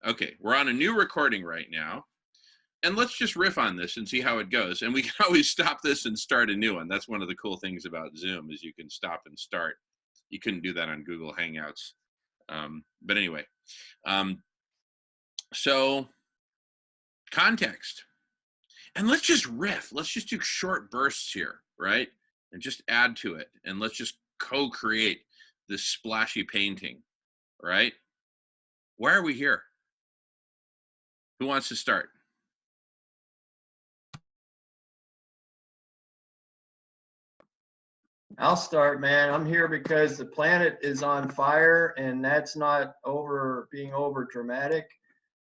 Okay, we're on a new recording right now. And let's just riff on this and see how it goes. And we can always stop this and start a new one. That's one of the cool things about Zoom is you can stop and start. You couldn't do that on Google Hangouts. But anyway, so context. And let's just riff. Let's just do short bursts here, right? And just add to it. And let's just co-create this splashy painting, right? Why are we here? Who wants to start? I'll start, man. I'm here because the planet is on fire, and that's not being over dramatic.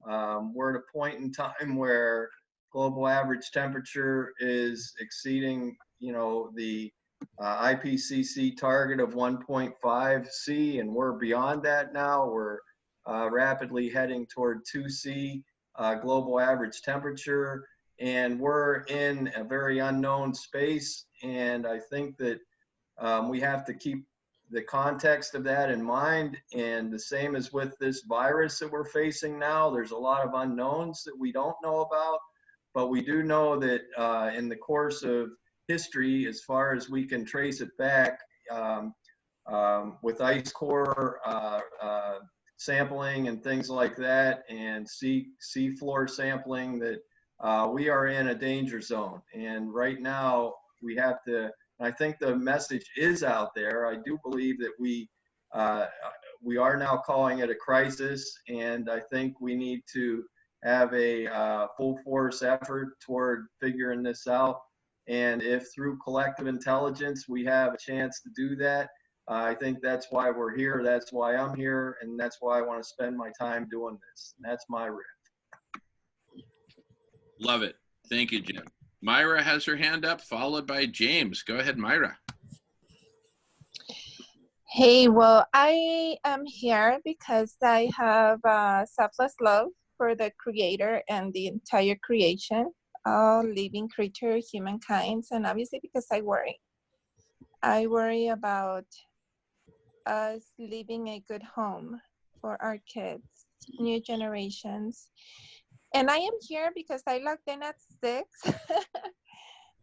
We're at a point in time where global average temperature is exceeding, the IPCC target of 1.5 C, and we're beyond that now. We're rapidly heading toward 2 C global average temperature, and we're in a very unknown space. And I think that we have to keep the context of that in mind. And the same as with this virus that we're facing now, there's a lot of unknowns that we don't know about, but we do know that in the course of history, as far as we can trace it back, with ice core sampling and things like that, and sea floor sampling, that we are in a danger zone. And right now we have to, I think the message is out there. I do believe that we are now calling it a crisis, and I think we need to have a full force effort toward figuring this out. And if through collective intelligence we have a chance to do that, I think that's why we're here. That's why I'm here, and that's why I want to spend my time doing this. And that's my riff. Love it. Thank you, Jim. Myra has her hand up, followed by James. Go ahead, Myra. Hey, well, I am here because I have selfless love for the Creator and the entire creation, all living creatures, humankind, and obviously because I worry. I worry about us leaving a good home for our kids, new generations. And I am here because I logged in at 6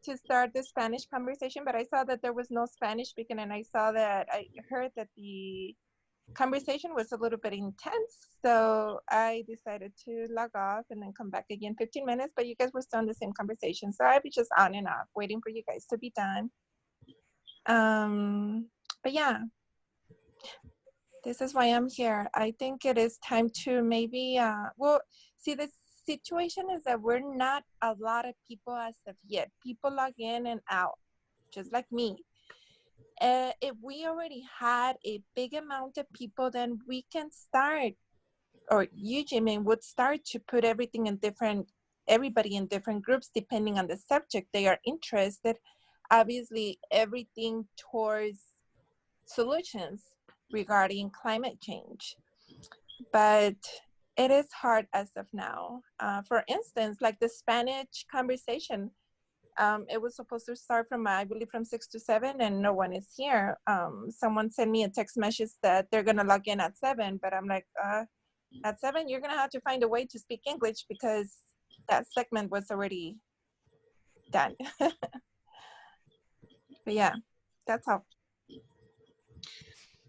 to start the Spanish conversation, but I saw that there was no Spanish speaking, and I heard that the conversation was a little bit intense, so I decided to log off and then come back again 15 minutes, but you guys were still in the same conversation, so I'd be just on and off, waiting for you guys to be done. But yeah, this is why I'm here. I think it is time to maybe, see, the situation is that we're not a lot of people as of yet. People log in and out, just like me. If we already had a big amount of people, then we can start, or you, Jimmy, would start to put everybody in different groups depending on the subject they are interested. Obviously, everything towards solutions regarding climate change. But it is hard as of now. For instance, like the Spanish conversation, it was supposed to start from, I believe, from 6 to 7, and no one is here. Someone sent me a text message that they're gonna log in at 7, but I'm like, at 7, you're gonna have to find a way to speak English because that segment was already done. But yeah, that's all.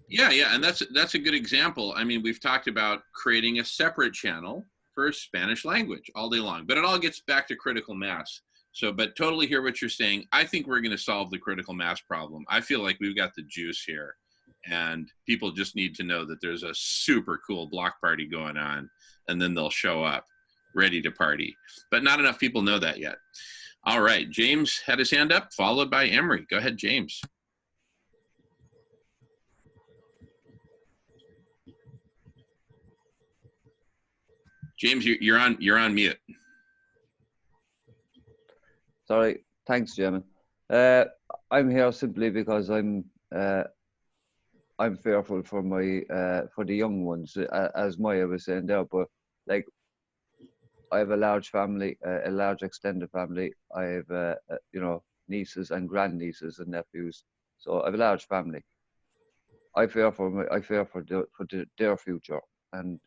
Yeah, and that's a good example. I mean, we've talked about creating a separate channel for Spanish language all day long, but it all gets back to critical mass. So, but totally hear what you're saying. I think we're going to solve the critical mass problem. I feel like we've got the juice here, and people just need to know that there's a super cool block party going on, and then they'll show up ready to party. But not enough people know that yet. All right, James had his hand up, followed by Emery. Go ahead, James. James, you're on mute. Sorry, thanks, Jim. I'm here simply because I'm fearful for for the young ones, as Maya was saying there. But like, I have a large family, a large extended family. I have nieces and grandnieces and nephews, so I have a large family. I fear for their future, and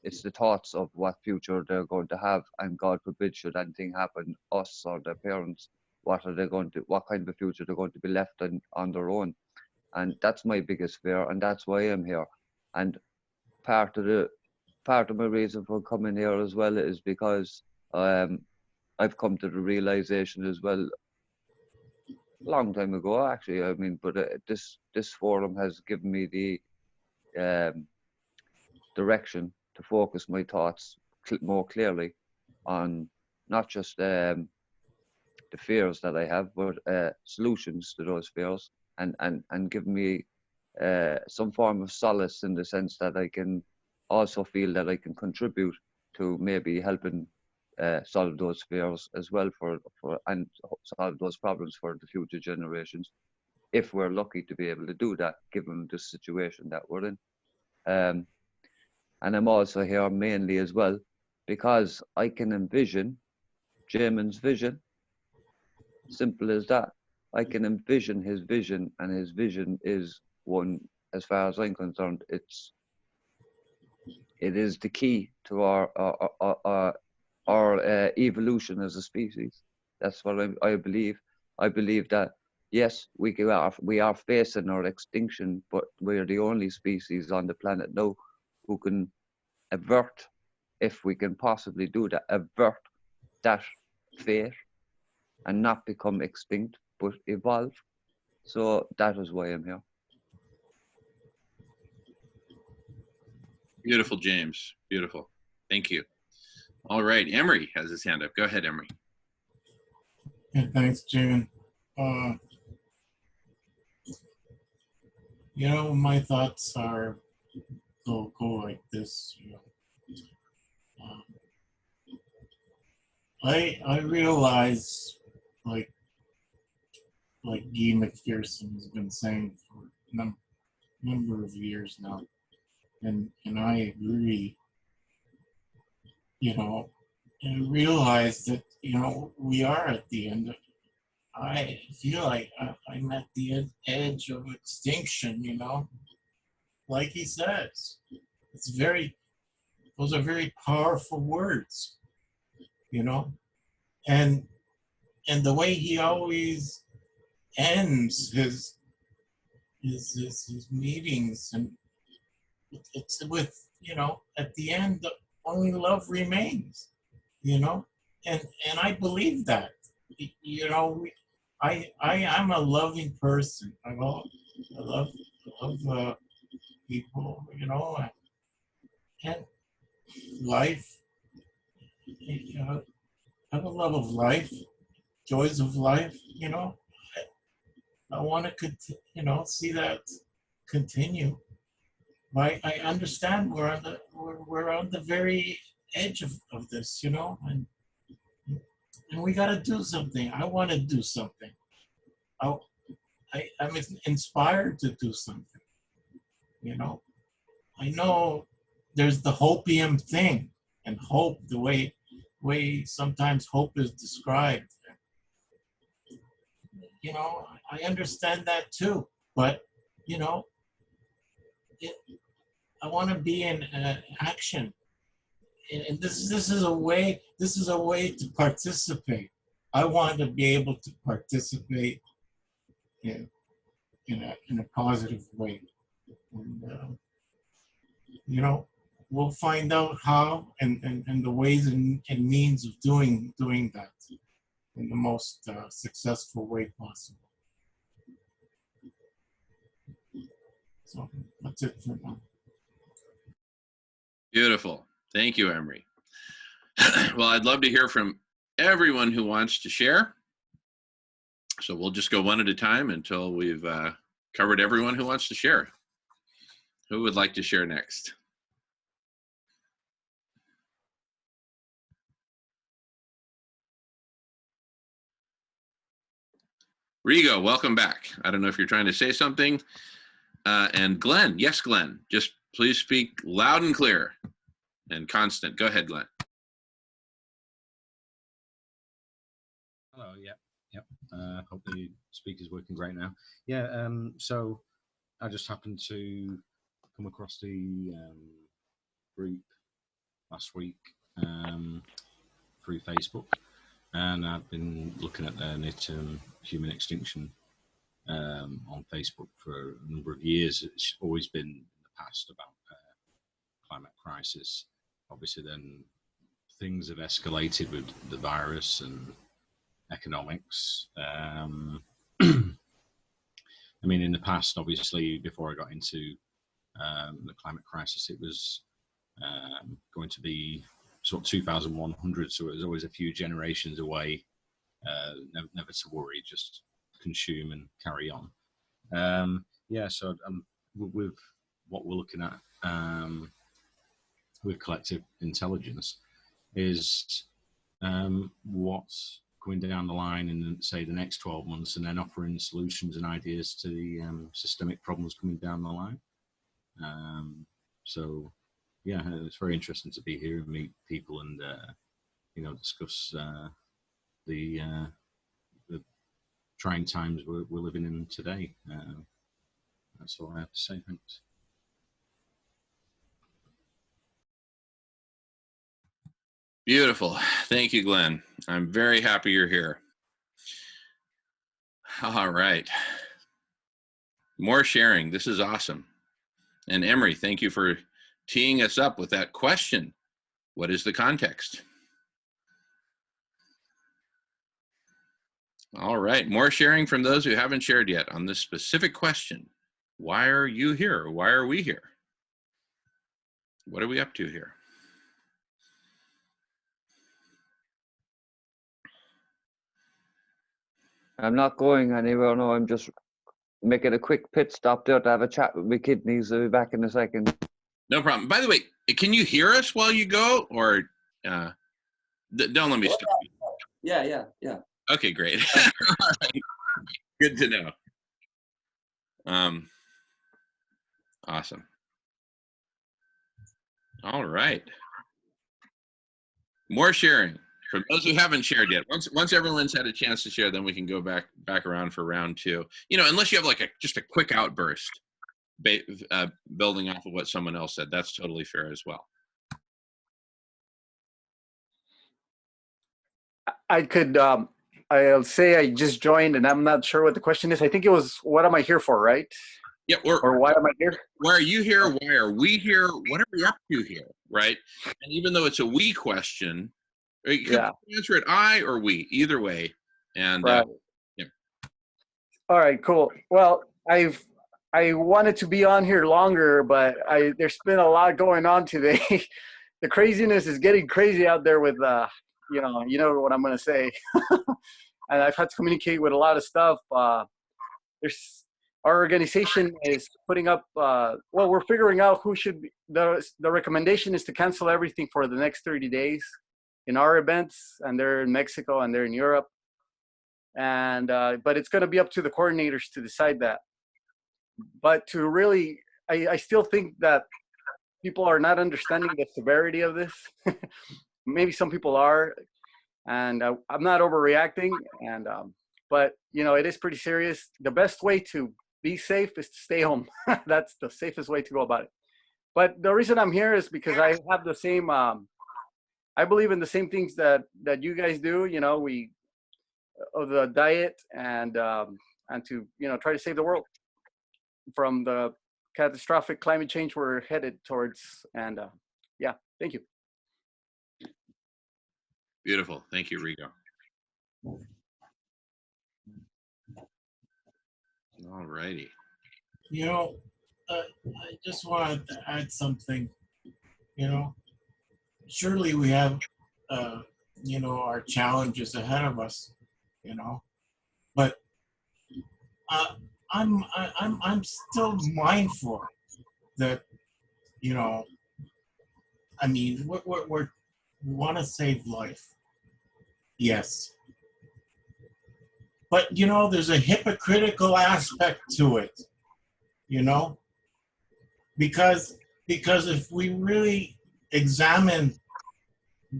it's the thoughts of what future they're going to have, and God forbid should anything happen, us or their parents, what kind of a future they're going to be left on their own. And that's my biggest fear, and that's why I'm here. And part of my reason for coming here as well is because I've come to the realization as well, a long time ago actually. I mean, but this forum has given me the direction to focus my thoughts more clearly on not just the fears that I have, but solutions to those fears, and give me some form of solace, in the sense that I can also feel that I can contribute to maybe helping solve those fears as well, and solve those problems for the future generations, if we're lucky to be able to do that, given the situation that we're in. And I'm also here mainly as well because I can envision Jamin's vision. Simple as that. I can envision his vision, and his vision is one, as far as I'm concerned, it is the key to our evolution as a species. That's what I believe. I believe that, yes, we are facing our extinction, but we're the only species on the planet now who can avert, if we can possibly do that, avert that fate and not become extinct, but evolve. So that is why I'm here. Beautiful, James. Beautiful. Thank you. All right. Emery has his hand up. Go ahead, Emery. Yeah, thanks, Jamin. You know, my thoughts are go like this. You know, I realize, like Guy McPherson has been saying for a number of years now, and I agree. You know, and realize that, you know, we are at the end of. I feel like I'm at the edge of extinction. You know, like he says, those are very powerful words. You know, and the way he always ends his meetings, and it's with, you know, at the end only love remains, you know, and I believe that, you know, I'm a loving person. I love people, you know, and life, you know, have a love of life, joys of life, you know. I want to, you know, see that continue. I understand we're on the very edge of this, you know, and we got to do something. I want to do something. I'm inspired to do something, you know. I know there's the hopium thing, and hope, the way sometimes hope is described. You know, I understand that too, but, you know, I want to be in action, and this is a way to participate. I want to be able to participate in a positive way, and you know, we'll find out how and the ways and means of doing that in the most successful way possible. So that's it for now. Beautiful. Thank you, Emery. Well, I'd love to hear from everyone who wants to share. So we'll just go one at a time until we've covered everyone who wants to share. Who would like to share next? Rigo, welcome back. I don't know if you're trying to say something. And Glenn, yes, Glenn, just please speak loud and clear and constant. Go ahead, Glenn. Hello, yeah. Hope the speaker's working great now. Yeah, so I just happened to come across the group last week through Facebook, and I've been looking at the near-term human extinction on Facebook for a number of years. It's always been in the past about climate crisis. Obviously, then things have escalated with the virus and economics. I mean, in the past, obviously, before I got into the climate crisis, it was going to be sort of 2100, so it was always a few generations away. Never to worry, just consume and carry on. Yeah, so with what we're looking at with collective intelligence is what's going down the line in, say, the next 12 months, and then offering solutions and ideas to the systemic problems coming down the line. So, yeah, it's very interesting to be here and meet people and, you know, discuss the trying times we're living in today. That's all I have to say. Thanks. Beautiful. Thank you, Glenn. I'm very happy you're here. All right. More sharing. This is awesome. And Emery, thank you for teeing us up with that question. What is the context? All right. More sharing from those who haven't shared yet on this specific question. Why are you here? Why are we here? What are we up to here? I'm not going anywhere. No, I'm just making a quick pit stop there to have a chat with my kidneys. I'll be back in a second. No problem. By the way, can you hear us while you go, or don't let me stop you? Yeah. Okay, great. All right. Good to know. Awesome. All right. More sharing from those who haven't shared yet. Once everyone's had a chance to share, then we can go back around for round two. You know, unless you have like just a quick outburst, building off of what someone else said, that's totally fair as well. I could, I'll say I just joined and I'm not sure what the question is. I think it was, what am I here for, right? Yeah. Or why am I here? Why are you here? Why are we here? What are we up to here, right? And even though it's a we question, you can answer it I or we, either way. And right. Yeah. All right, cool. Well, I wanted to be on here longer, but there's been a lot going on today. The craziness is getting crazy out there with, you know what I'm going to say. And I've had to communicate with a lot of stuff. Our organization is putting up, well, we're figuring out who should be, the recommendation is to cancel everything for the next 30 days in our events, and they're in Mexico and they're in Europe. And, but it's going to be up to the coordinators to decide that. But to really, I still think that people are not understanding the severity of this. Maybe some people are, and I'm not overreacting. And, but you know, it is pretty serious. The best way to be safe is to stay home. That's the safest way to go about it. But the reason I'm here is because I have the same, I believe in the same things that you guys do. You know, of the diet and to, you know, try to save the world from the catastrophic climate change we're headed towards. And yeah, thank you. Beautiful. Thank you, Rigo. All righty. You know, I just wanted to add something. You know, surely we have, you know, our challenges ahead of us. You know, but I'm still mindful that, you know, I mean, we want to save life, yes, but you know, there's a hypocritical aspect to it, you know, because if we really examine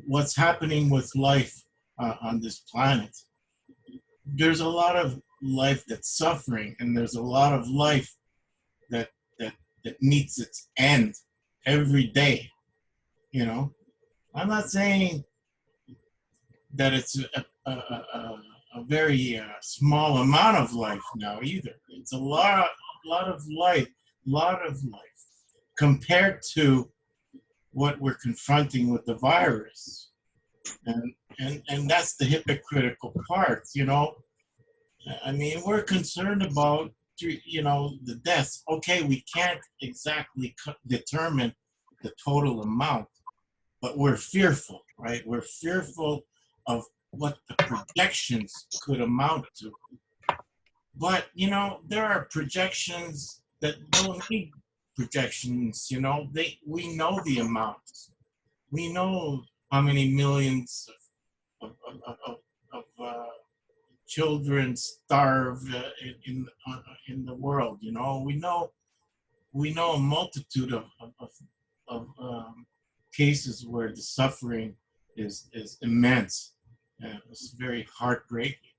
what's happening with life on this planet, there's a lot of life that's suffering, and there's a lot of life that meets its end every day, you know. I'm not saying that it's a very small amount of life now either. It's a lot of life, compared to what we're confronting with the virus. And that's the hypocritical part, you know. I mean, we're concerned about, you know, the deaths. Okay, we can't exactly determine the total amount, but we're fearful, right? We're fearful of what the projections could amount to. But, you know, there are projections that don't need projections, you know. We know the amounts. We know how many millions of children starve in the world, you know. We know a multitude of cases where the suffering is immense. It's very heartbreaking.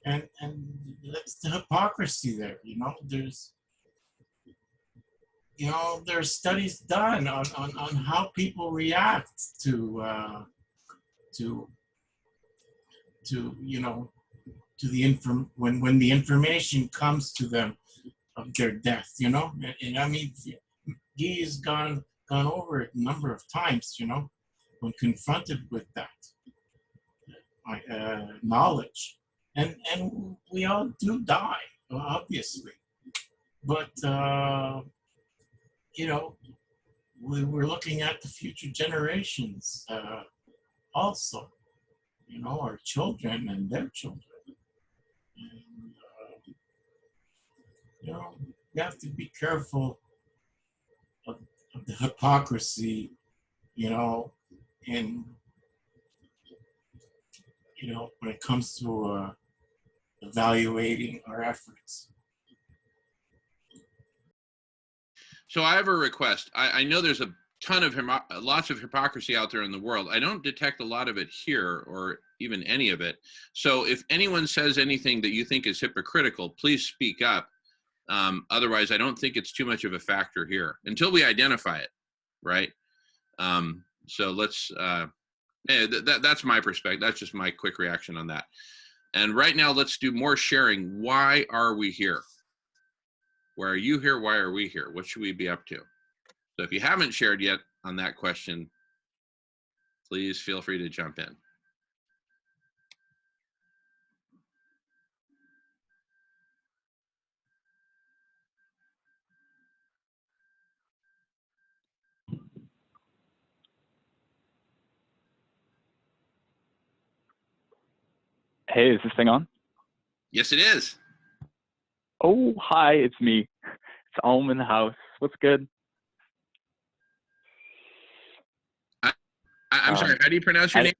And that's the hypocrisy there, you know. There's studies done on how people react to you know, to the when the information comes to them of their death, you know. And I mean, Guy has gone over it a number of times, you know, when confronted with that knowledge. And we all do die, obviously. But, you know, we're looking at the future generations also, you know, our children and their children. And, you know, we have to be careful of the hypocrisy, you know, and, you know, when it comes to evaluating our efforts. So I have a request. I know there's a ton of lots of hypocrisy out there in the world. I don't detect a lot of it here, or even any of it. So if anyone says anything that you think is hypocritical, please speak up. Otherwise, I don't think it's too much of a factor here until we identify it, right? So let's. That's my perspective. That's just my quick reaction on that. And right now, let's do more sharing. Why are we here? Why are you here? Why are we here? What should we be up to? So if you haven't shared yet on that question, please feel free to jump in. Hey, is this thing on? Yes, it is. Oh, hi, it's me. It's Om in the house. What's good? I'm sorry, how do you pronounce your name?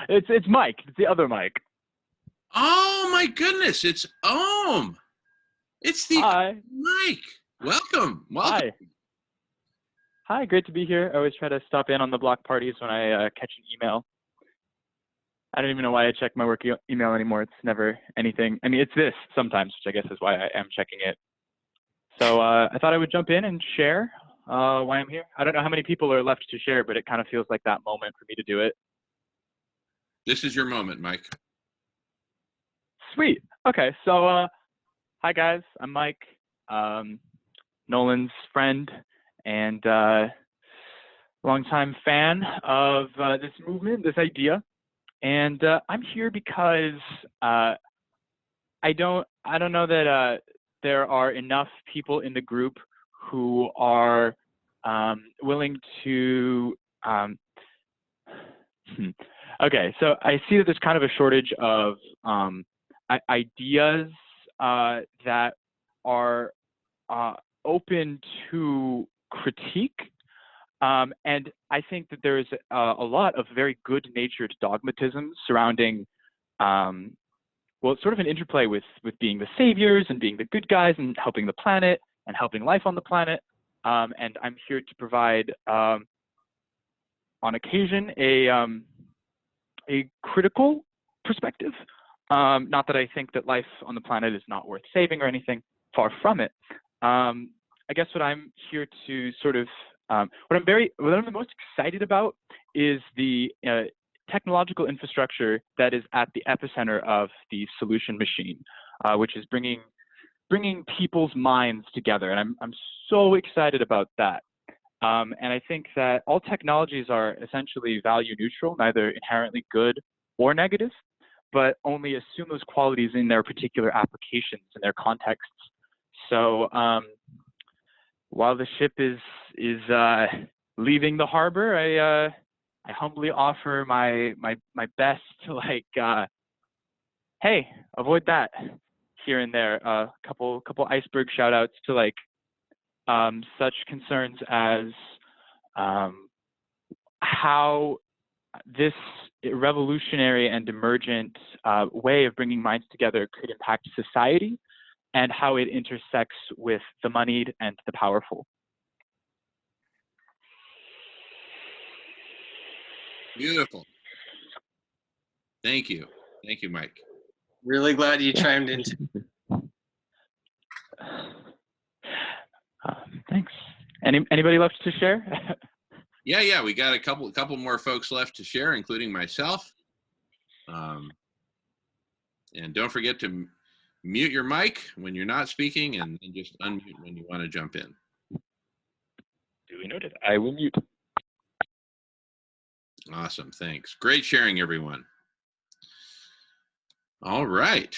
It's Mike. It's the other Mike. Oh my goodness, it's Om. It's the Mike. Welcome. Hi. Hi, great to be here. I always try to stop in on the block parties when I catch an email. I don't even know why I check my work email anymore. It's never anything. I mean, it's this sometimes, which I guess is why I am checking it. So I thought I would jump in and share why I'm here. I don't know how many people are left to share, but it kind of feels like that moment for me to do it. This is your moment, Mike. Sweet. Okay, so hi guys, I'm Mike, Nolan's friend and longtime fan of this movement, this idea. And I'm here because I don't know that there are enough people in the group who are willing to. Okay, so I see that there's kind of a shortage of ideas that are open to critique. And I think that there's a lot of very good-natured dogmatism surrounding, well, it's sort of an interplay with being the saviors and being the good guys and helping the planet and helping life on the planet. And I'm here to provide, on occasion, a critical perspective. Not that I think that life on the planet is not worth saving or anything, far from it. I guess what I'm here to sort of What I'm most excited about is the technological infrastructure that is at the epicenter of the solution machine, which is bringing people's minds together. And I'm so excited about that. And I think that all technologies are essentially value neutral, neither inherently good or negative, but only assume those qualities in their particular applications and their contexts. So while the ship is leaving the harbor, I humbly offer my best to, like, hey, avoid that here and there. A couple iceberg shout outs to, like, such concerns as how this revolutionary and emergent way of bringing minds together could impact society, and how it intersects with the moneyed and the powerful. Beautiful. Thank you. Thank you, Mike. Really glad you chimed in. Thanks. Anybody left to share? Yeah, we got a couple more folks left to share, including myself. And don't forget to mute your mic when you're not speaking, and just unmute when you want to jump in. Duly noted. I will mute. Awesome, thanks. Great sharing, everyone. All right.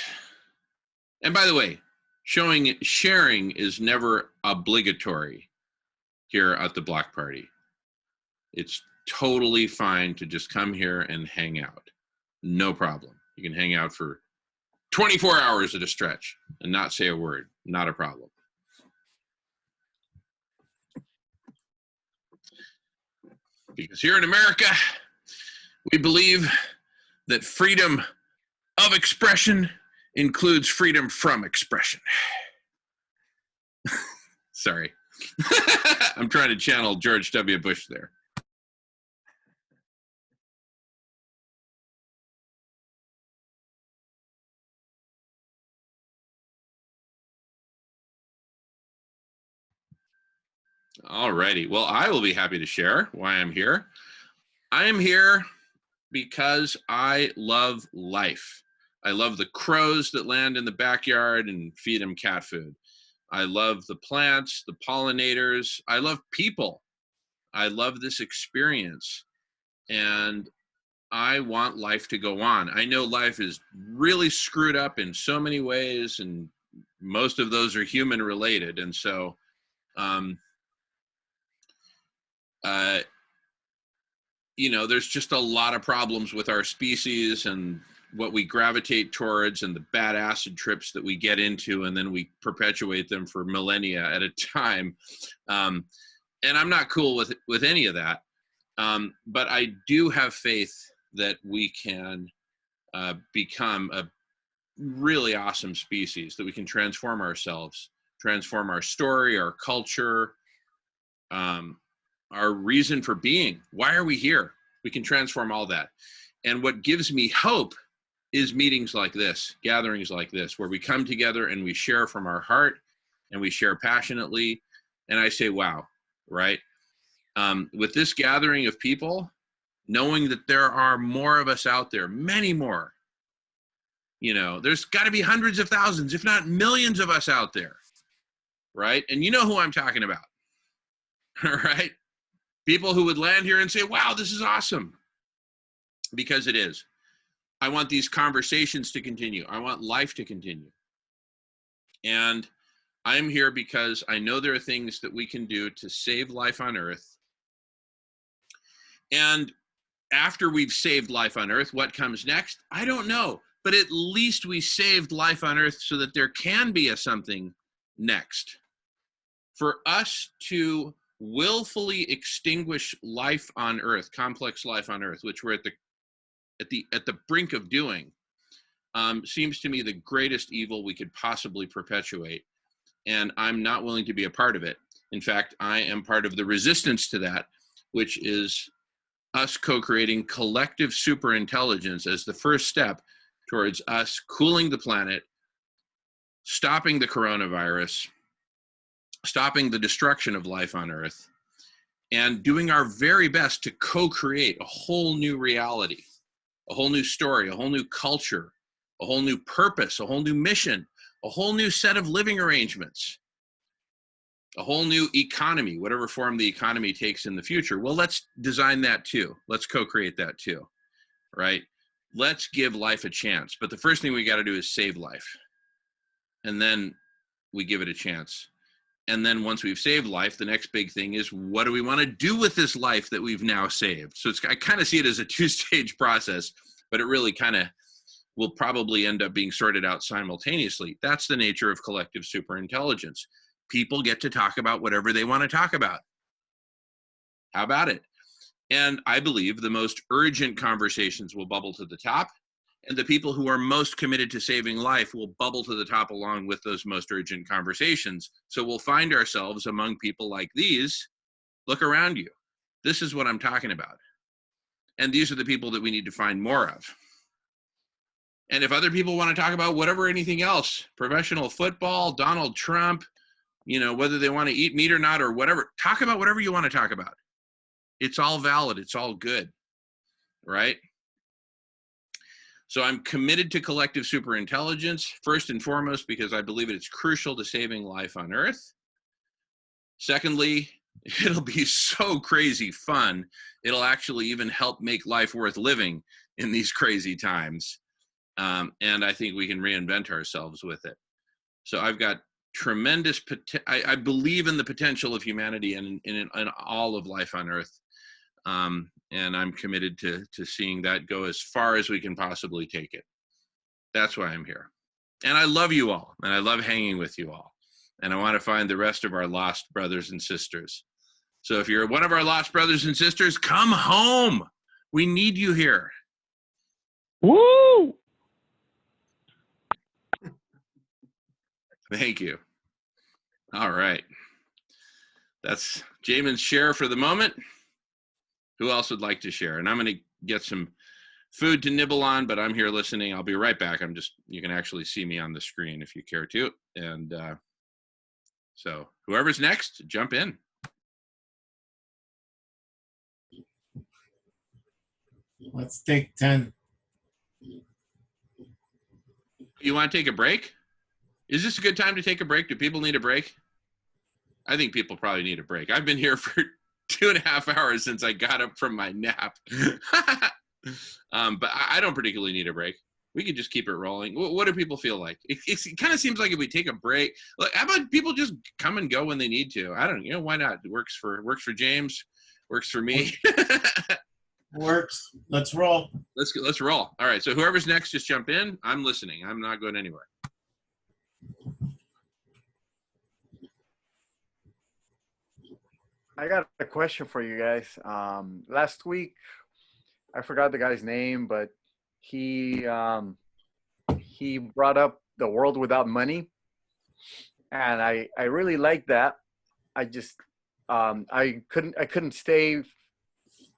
And by the way, sharing is never obligatory here at the Block Party. It's totally fine to just come here and hang out. No problem. You can hang out for 24 hours at a stretch and not say a word. Not a problem. Because here in America, we believe that freedom of expression includes freedom from expression. Sorry. I'm trying to channel George W. Bush there. All righty. Well, I will be happy to share why I'm here. I am here because I love life. I love the crows that land in the backyard and feed them cat food. I love the plants, the pollinators. I love people. I love this experience. And I want life to go on. I know life is really screwed up in so many ways, and most of those are human related. And so, you know, there's just a lot of problems with our species and what we gravitate towards and the bad acid trips that we get into, and then we perpetuate them for millennia at a time. And I'm not cool with any of that. But I do have faith that we can become a really awesome species, that we can transform ourselves, transform our story, our culture, our reason for being. Why are we here? We can transform all that. And what gives me hope is meetings like this, gatherings like this, where we come together and we share from our heart and we share passionately. And I say, wow, right? With this gathering of people, knowing that there are more of us out there, many more, you know, there's got to be hundreds of thousands, if not millions of us out there, right? And you know who I'm talking about, right? People who would land here and say, wow, this is awesome, because it is. I want these conversations to continue. I want life to continue. And I'm here because I know there are things that we can do to save life on Earth. And after we've saved life on Earth, what comes next? I don't know. But at least we saved life on Earth so that there can be a something next. For us to willfully extinguish life on Earth, complex life on Earth, which we're at the brink of doing, seems to me the greatest evil we could possibly perpetuate. And I'm not willing to be a part of it. In fact, I am part of the resistance to that, which is us co-creating collective superintelligence as the first step towards us cooling the planet, stopping the coronavirus, stopping the destruction of life on Earth, and doing our very best to co-create a whole new reality, a whole new story, a whole new culture, a whole new purpose, a whole new mission, a whole new set of living arrangements, a whole new economy, whatever form the economy takes in the future. Well, let's design that too. Let's co-create that too, right? Let's give life a chance. But the first thing we got to do is save life. And then we give it a chance. And then once we've saved life, the next big thing is, what do we want to do with this life that we've now saved? So I kind of see it as a two-stage process, but it really kind of will probably end up being sorted out simultaneously. That's the nature of collective superintelligence. People get to talk about whatever they want to talk about. How about it? And I believe the most urgent conversations will bubble to the top, and the people who are most committed to saving life will bubble to the top along with those most urgent conversations. So we'll find ourselves among people like these. Look around you. This is what I'm talking about. And these are the people that we need to find more of. And if other people want to talk about whatever, anything else, professional football, Donald Trump, you know, whether they want to eat meat or not or whatever, talk about whatever you want to talk about. It's all valid. It's all good, right? So I'm committed to collective superintelligence, first and foremost, because I believe it's crucial to saving life on Earth. Secondly, it'll be so crazy fun. It'll actually even help make life worth living in these crazy times. And I think we can reinvent ourselves with it. So I've got tremendous, I believe in the potential of humanity and in all of life on Earth. And I'm committed to seeing that go as far as we can possibly take it. That's why I'm here. And I love you all, and I love hanging with you all. And I want to find the rest of our lost brothers and sisters. So if you're one of our lost brothers and sisters, come home. We need you here. Woo! Thank you. All right. That's Jamin's share for the moment. Who else would like to share? And I'm going to get some food to nibble on, but I'm here listening. I'll be right back. You can actually see me on the screen if you care to. And so whoever's next, jump in. Let's take 10. You want to take a break? Is this a good time to take a break? Do people need a break? I think people probably need a break. I've been here for 2.5 hours since I got up from my nap. But I don't particularly need a break. We can just keep it rolling. What do people feel like? It kind of seems like if we take a break, like, how about people just come and go when they need to? I don't know, why not? It works for James, works for me. Works. Let's roll. Let's roll. All right. So whoever's next, just jump in. I'm listening. I'm not going anywhere. I got a question for you guys. Last week, I forgot the guy's name, but he brought up the world without money, and I really liked that. I just I couldn't stay.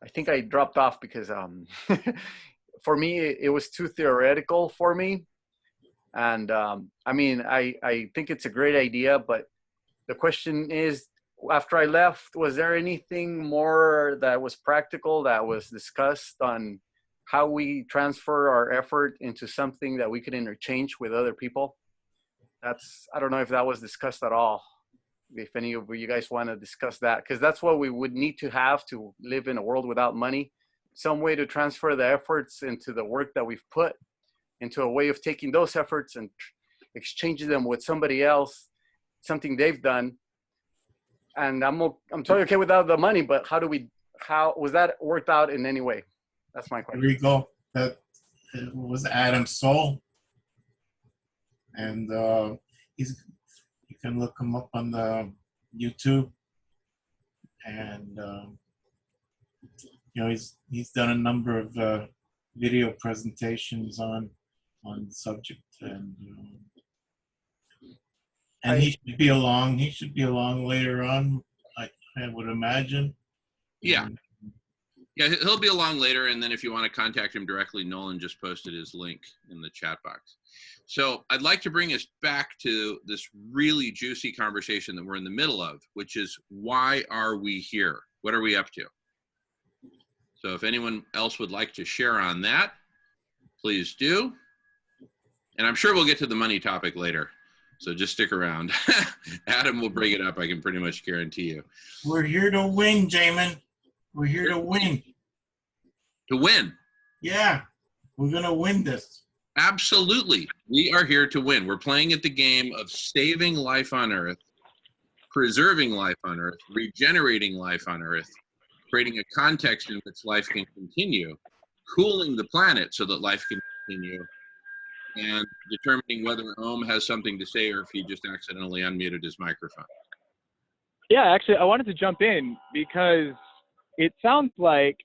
I think I dropped off because for me it was too theoretical for me, and I mean I think it's a great idea, but the question is, after I left, was there anything more that was practical that was discussed on how we transfer our effort into something that we could interchange with other people? I don't know if that was discussed at all. If any of you guys want to discuss that, because that's what we would need to have to live in a world without money. Some way to transfer the efforts into the work that we've put into a way of taking those efforts and exchanging them with somebody else, something they've done. And I'm totally okay without the money, but how was that worked out in any way? That's my question. Here we go. That was Adam Soul. And you can look him up on the YouTube. And, he's done a number of video presentations on the subject. And he should be along. He should be along later on, I would imagine. Yeah. Yeah, he'll be along later. And then if you want to contact him directly, Nolan just posted his link in the chat box. So I'd like to bring us back to this really juicy conversation that we're in the middle of, which is, why are we here? What are we up to? So if anyone else would like to share on that, please do. And I'm sure we'll get to the money topic later. So just stick around. Adam will bring it up, I can pretty much guarantee you. We're here to win, Jamin. We're here to win. To win. Yeah, we're going to win this. Absolutely. We are here to win. We're playing at the game of saving life on Earth, preserving life on Earth, regenerating life on Earth, creating a context in which life can continue, cooling the planet so that life can continue, and determining whether Ohm has something to say or if he just accidentally unmuted his microphone. Yeah, actually, I wanted to jump in because it sounds like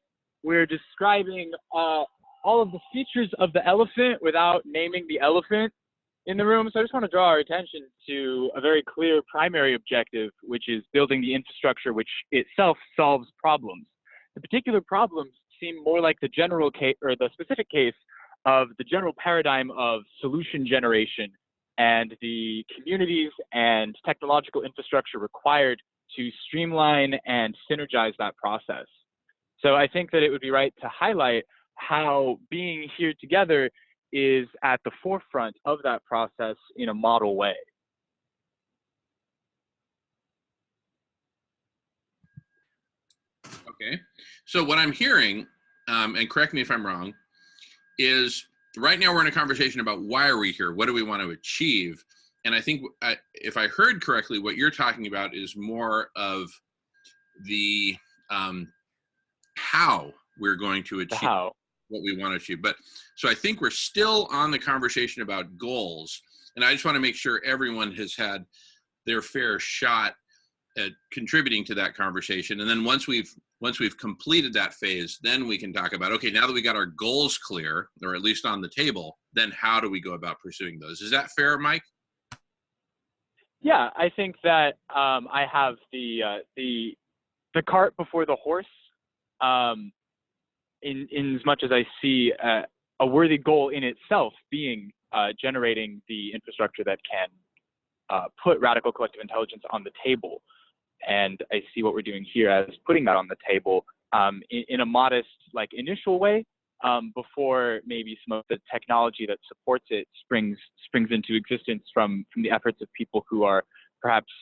we're describing all of the features of the elephant without naming the elephant in the room. So I just want to draw our attention to a very clear primary objective, which is building the infrastructure which itself solves problems. The particular problems seem more like the general case or the specific case of the general paradigm of solution generation and the communities and technological infrastructure required to streamline and synergize that process. So I think that it would be right to highlight how being here together is at the forefront of that process in a model way. Okay, so what I'm hearing, and correct me if I'm wrong, is right now we're in a conversation about why are we here? What do we want to achieve? And I think if I heard correctly, what you're talking about is more of the how we're going to achieve what we want to achieve. But so I think we're still on the conversation about goals. And I just want to make sure everyone has had their fair shot at contributing to that conversation. And then once we've completed that phase, then we can talk about, okay, now that we got our goals clear, or at least on the table, then how do we go about pursuing those? Is that fair, Mike? Yeah, I think that I have the cart before the horse, in as much as I see a worthy goal in itself being generating the infrastructure that can put radical collective intelligence on the table. And I see what we're doing here as putting that on the table in a modest, like, initial way before maybe some of the technology that supports it springs into existence from the efforts of people who are perhaps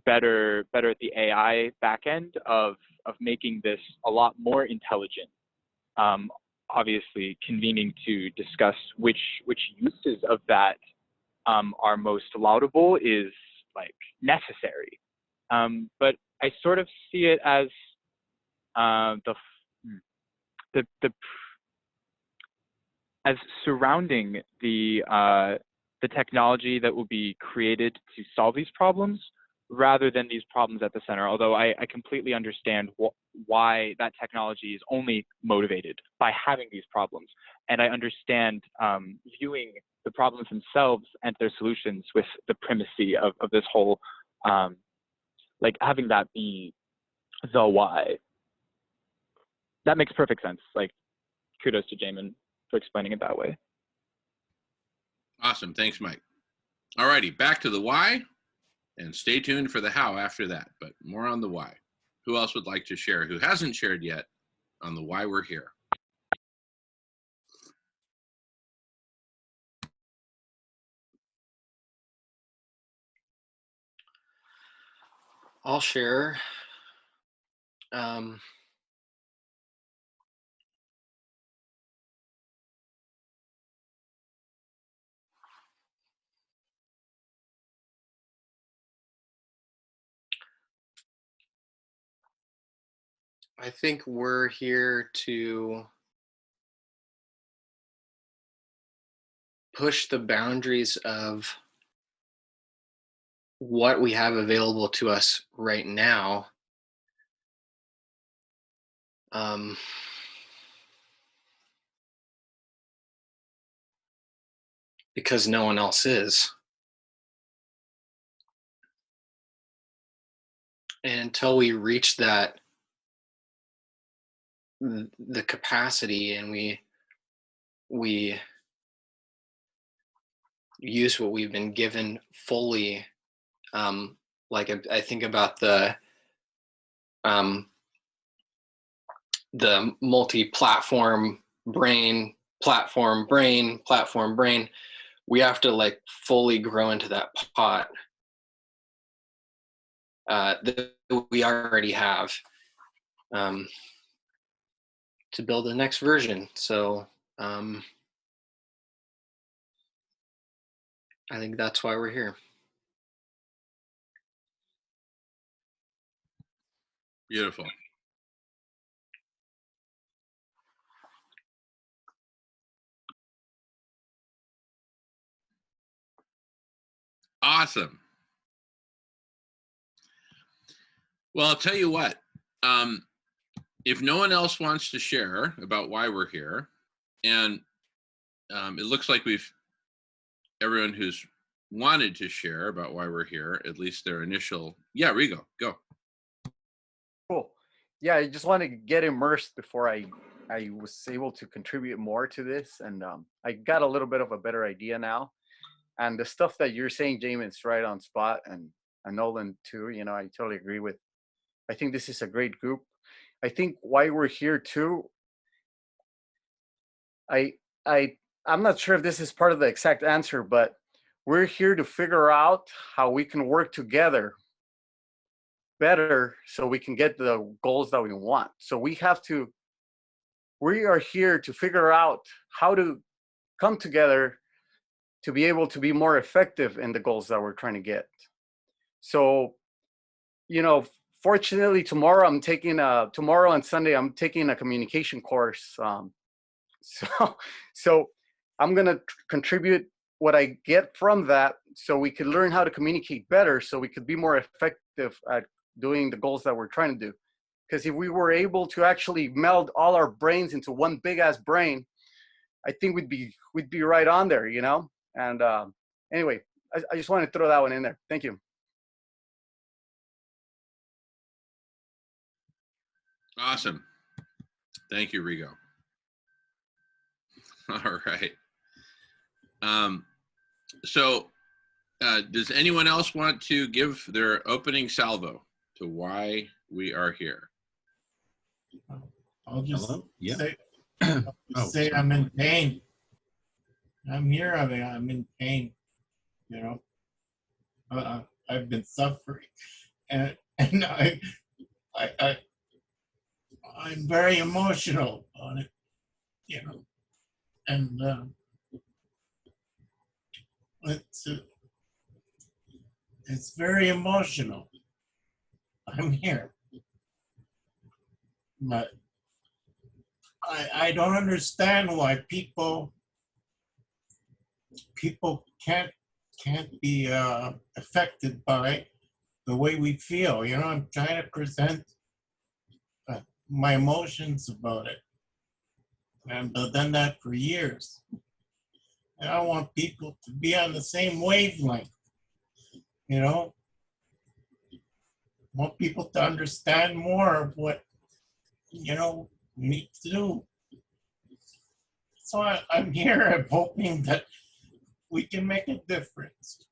better at the AI back end of making this a lot more intelligent. Obviously, convening to discuss which uses of that are most laudable is, like, necessary. But I sort of see it as as surrounding the technology that will be created to solve these problems, rather than these problems at the center. Although I completely understand why that technology is only motivated by having these problems, and I understand viewing the problems themselves and their solutions with the primacy of this whole, like, having that be the why. That makes perfect sense. Like, kudos to Jamin for explaining it that way. Awesome, thanks, Mike. All righty, back to the why, and stay tuned for the how after that, but more on the why. Who else would like to share, who hasn't shared yet, on the why we're here? I'll share. I think we're here to push the boundaries of what we have available to us right now. Because no one else is. And until we reach that, the capacity, and we use what we've been given fully, like I think about the the multi-platform brain, platform brain, platform brain. We have to like fully grow into that pot that we already have to build the next version. So I think that's why we're here. Beautiful. Awesome. Well, I'll tell you what, if no one else wants to share about why we're here, and it looks like everyone who's wanted to share about why we're here, at least their initial, yeah, Rigo, go. Cool. Yeah, I just wanted to get immersed before I was able to contribute more to this, and I got a little bit of a better idea now. And the stuff that you're saying, James, is right on spot, and Nolan too. You know, I totally agree with. I think this is a great group. I think why we're here too. I'm not sure if this is part of the exact answer, but we're here to figure out how we can work together better so we can get the goals that we want. So we are here to figure out how to come together to be able to be more effective in the goals that we're trying to get. So, you know, fortunately tomorrow and Sunday, I'm taking a communication course. So I'm going to contribute what I get from that so we could learn how to communicate better so we could be more effective at doing the goals that we're trying to do. Because if we were able to actually meld all our brains into one big ass brain, I think we'd be right on there, you know? And anyway, I just wanted to throw that one in there. Thank you. Awesome. Thank you, Rigo. All right. So does anyone else want to give their opening salvo to why we are here? I'll just Yeah. say, Sorry. I'm in pain. I'm here. I'm in pain. You know, I've been suffering, and I'm very emotional on it. You know, and it's very emotional. I'm here, but I don't understand why people can't be affected by the way we feel. You know, I'm trying to present my emotions about it, and I've done that for years. And I want people to be on the same wavelength. You know, want people to understand more of what, you know, we need to do. So I'm here. I'm hoping that we can make a difference.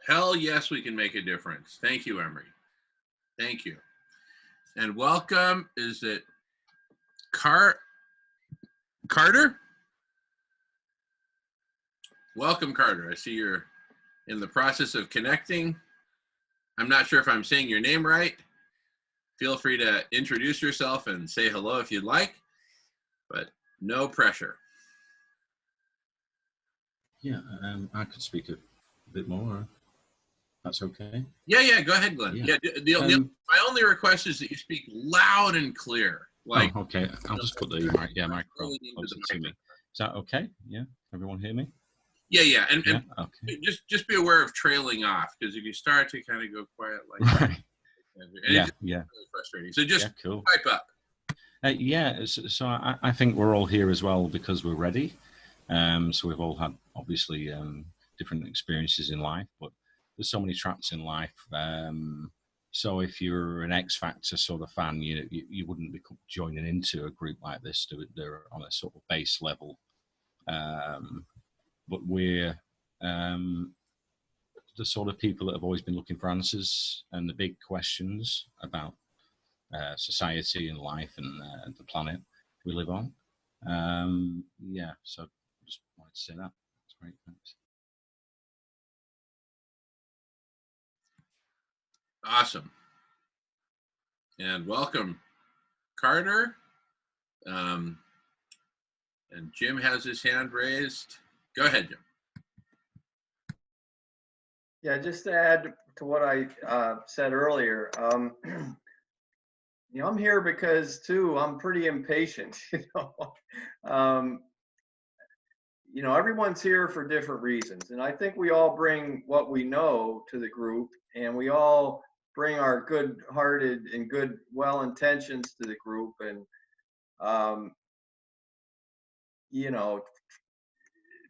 Hell yes, we can make a difference. Thank you, Emery. Thank you. And welcome, is it Carter? Welcome, Carter. I see you're in the process of connecting. I'm not sure if I'm saying your name right. Feel free to introduce yourself and say hello if you'd like, but no pressure. Yeah, I could speak a bit more. That's okay. Yeah, go ahead, Glenn. Yeah, my only request is that you speak loud and clear. Like, oh, okay. I'll just put the microphone closer to me. Is that okay? Yeah, everyone hear me? Yeah, and okay. just be aware of trailing off, because if you start to kind of go quiet like that, it's really frustrating. So just cool. pipe up. So I think we're all here as well because we're ready. So we've all had obviously different experiences in life, but there's so many traps in life. So if you're an X Factor sort of fan, you wouldn't be joining into a group like this. They're on a sort of base level. but we're the sort of people that have always been looking for answers and the big questions about society and life and the planet we live on. Yeah, so just wanted to say that. That's great, thanks. Awesome. And welcome, Carter. And Jim has his hand raised. Go ahead, Jim. Yeah, just to add to what I said earlier, I'm here because too, I'm pretty impatient. Everyone's here for different reasons, and I think we all bring what we know to the group, and we all bring our good-hearted and good, well intentions to the group, and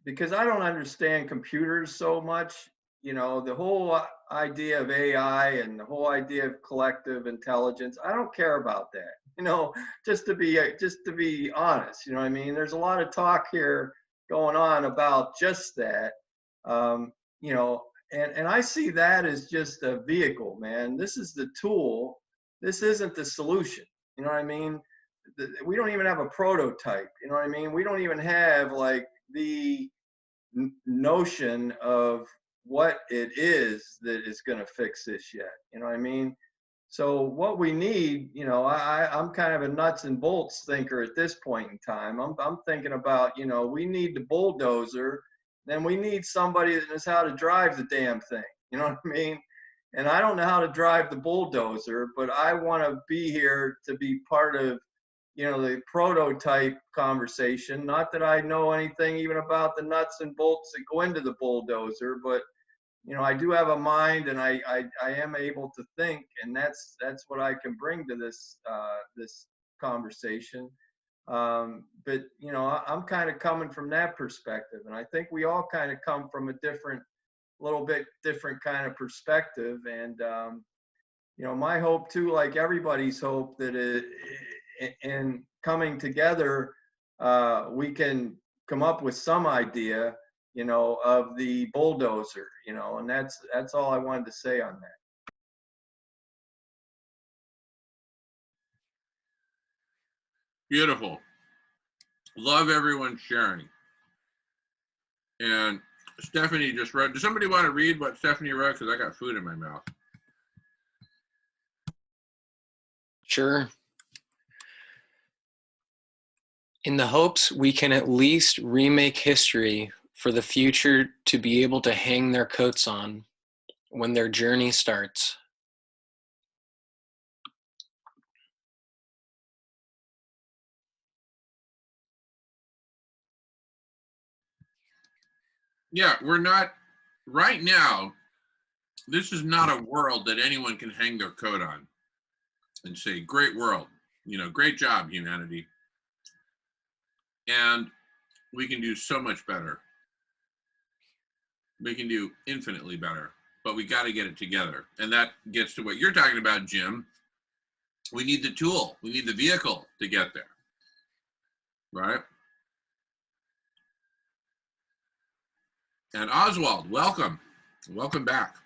because I don't understand computers so much, the whole idea of AI and the whole idea of collective intelligence, I don't care about that, just to be honest, what I mean? There's a lot of talk here going on about just that, and I see that as just a vehicle, man. This is the tool. This isn't the solution. You know what I mean? We don't even have a prototype. You know what I mean? We don't even have like the notion of what it is that is going to fix this yet. You know what I mean? So what we need, I'm kind of a nuts and bolts thinker at this point in time. I'm thinking about, we need the bulldozer, then we need somebody that knows how to drive the damn thing. You know what I mean? And I don't know how to drive the bulldozer, but I want to be here to be part of, the prototype conversation. Not that I know anything even about the nuts and bolts that go into the bulldozer, but I do have a mind, and I am able to think, and that's what I can bring to this this conversation. But I'm kind of coming from that perspective, and I think we all kind of come from a little bit different kind of perspective. And my hope too, like everybody's hope, that in coming together, we can come up with some idea, of the bulldozer, and that's all I wanted to say on that. Beautiful. Love everyone sharing. And Stephanie just wrote, does somebody want to read what Stephanie wrote? Because I got food in my mouth. Sure. In the hopes we can at least remake history for the future to be able to hang their coats on when their journey starts. Yeah, we're not, right now, this is not a world that anyone can hang their coat on and say, great world, great job, humanity. And we can do so much better. We can do infinitely better, but we got to get it together. And that gets to what you're talking about, Jim. We need the tool. We need the vehicle to get there, right? And Oswald, welcome. Welcome back.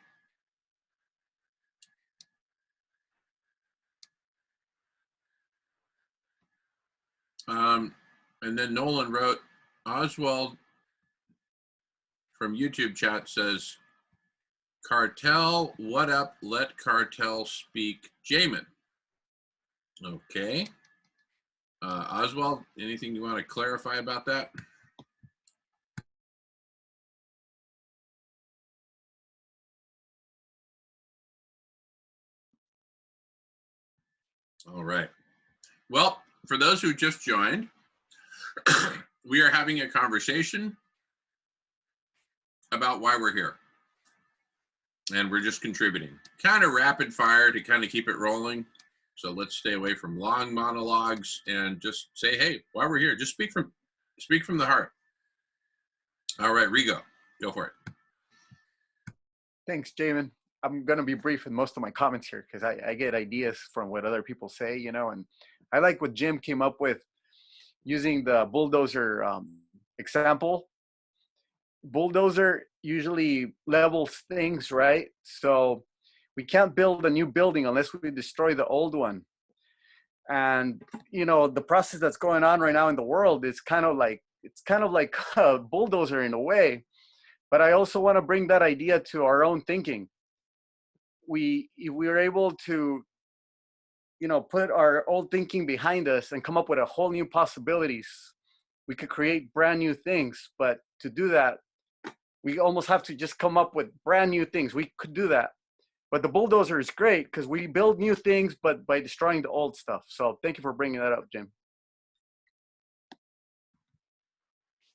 And then Nolan wrote, Oswald from YouTube chat says, Cartel, what up? Let Cartel speak. Jamin. Okay. Oswald, anything you want to clarify about that? All right. Well, for those who just joined, we are having a conversation about why we're here. And we're just contributing. Kind of rapid fire to kind of keep it rolling. So let's stay away from long monologues and just say, hey, why we're here. Just speak from the heart. All right, Rigo, go for it. Thanks, Jamin. I'm going to be brief in most of my comments here because I get ideas from what other people say, and I like what Jim came up with using the bulldozer example. bulldozer usually levels things, right? So we can't build a new building unless we destroy the old one. And you know, the process that's going on right now in the world is kind of like, it's kind of like a bulldozer in a way. But I also want to bring that idea to our own thinking. If we are able to, you know, put our old thinking behind us and come up with a whole new possibilities, we could create brand new things. But to do that, we almost have to just come up with brand new things. We could do that. But the bulldozer is great because we build new things, but by destroying the old stuff. So thank you for bringing that up, Jim.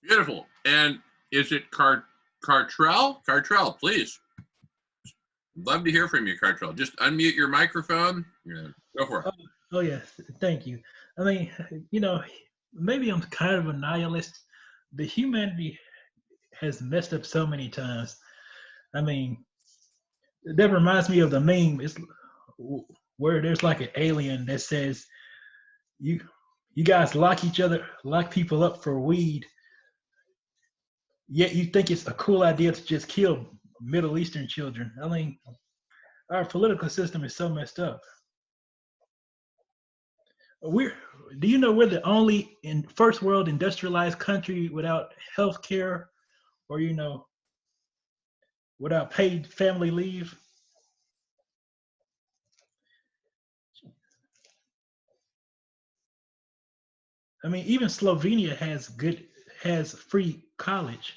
Beautiful. And is it Cartrell? Cartrell, please. Love to hear from you, Cartrell. Just unmute your microphone. Yeah, go for it. Oh, yes. Thank you. I mean, you know, maybe I'm kind of a nihilist, but humanity has messed up so many times. I mean, that reminds me of the meme. It's where there's like an alien that says, you guys lock people up for weed, yet you think it's a cool idea to just kill Middle Eastern children. I mean, our political system is so messed up. Do you know we're the only first world industrialized country without health care, or, you know, without paid family leave? I mean, even Slovenia has free college.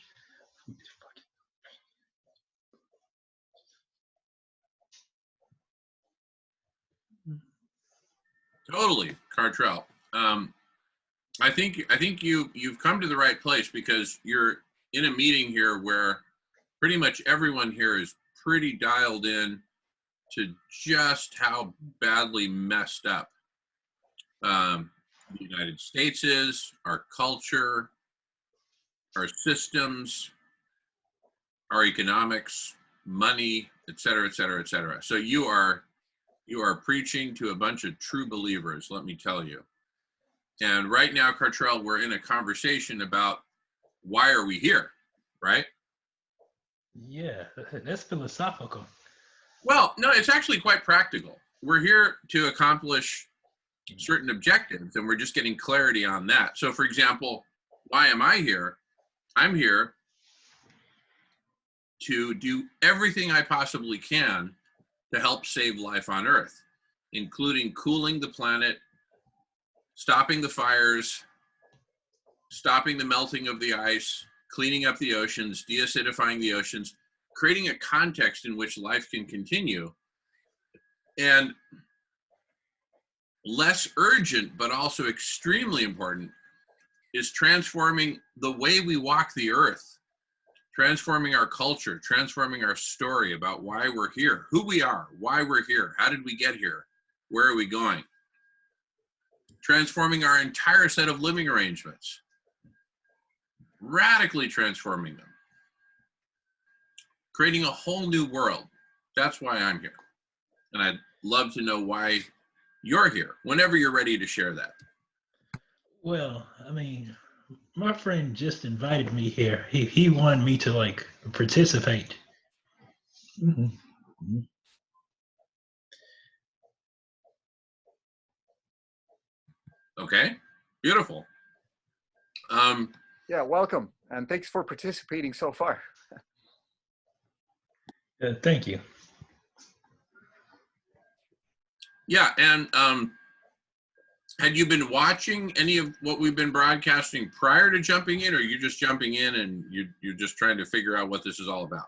Totally, Cartrell. I think you've come to the right place, because you're in a meeting here where pretty much everyone here is pretty dialed in to just how badly messed up the United States is, our culture, our systems, our economics, money, et cetera, et cetera, et cetera. So you are preaching to a bunch of true believers, let me tell you. And right now, Cartrell, we're in a conversation about why are we here, right? Yeah, that's philosophical. Well, no, it's actually quite practical. We're here to accomplish certain objectives, and we're just getting clarity on that. So, for example, why am I here? I'm here to do everything I possibly can to help save life on Earth, including cooling the planet, stopping the fires, stopping the melting of the ice, cleaning up the oceans, deacidifying the oceans, creating a context in which life can continue. And less urgent, but also extremely important, is transforming the way we walk the earth, transforming our culture, transforming our story about why we're here, who we are, why we're here, how did we get here, where are we going, transforming our entire set of living arrangements, radically transforming them, creating a whole new world. That's why I'm here. And I'd love to know why you're here, whenever you're ready to share that. Well, I mean, my friend just invited me here. He wanted me to, like, participate. Mm-hmm. Okay, beautiful. Yeah, welcome. And thanks for participating so far. Thank you. Yeah, and had you been watching any of what we've been broadcasting prior to jumping in, or are you just jumping in and you're just trying to figure out what this is all about?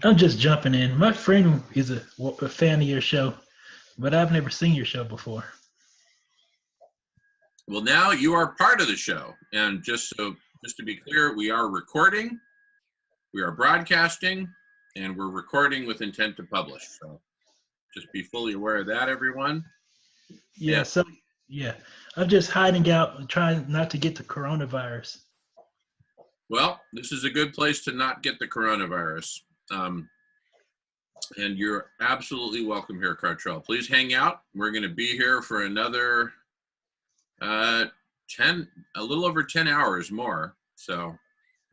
I'm just jumping in. My friend is a fan of your show, but I've never seen your show before. Well, now you are part of the show. And just to be clear, we are recording, we are broadcasting, and we're recording with intent to publish. So just be fully aware of that, everyone. Yeah, so yeah, I'm just hiding out and trying not to get the coronavirus. Well, this is a good place to not get the coronavirus. And you're absolutely welcome here, Cartrell. Please hang out. We're going to be here for another a little over 10 hours more. So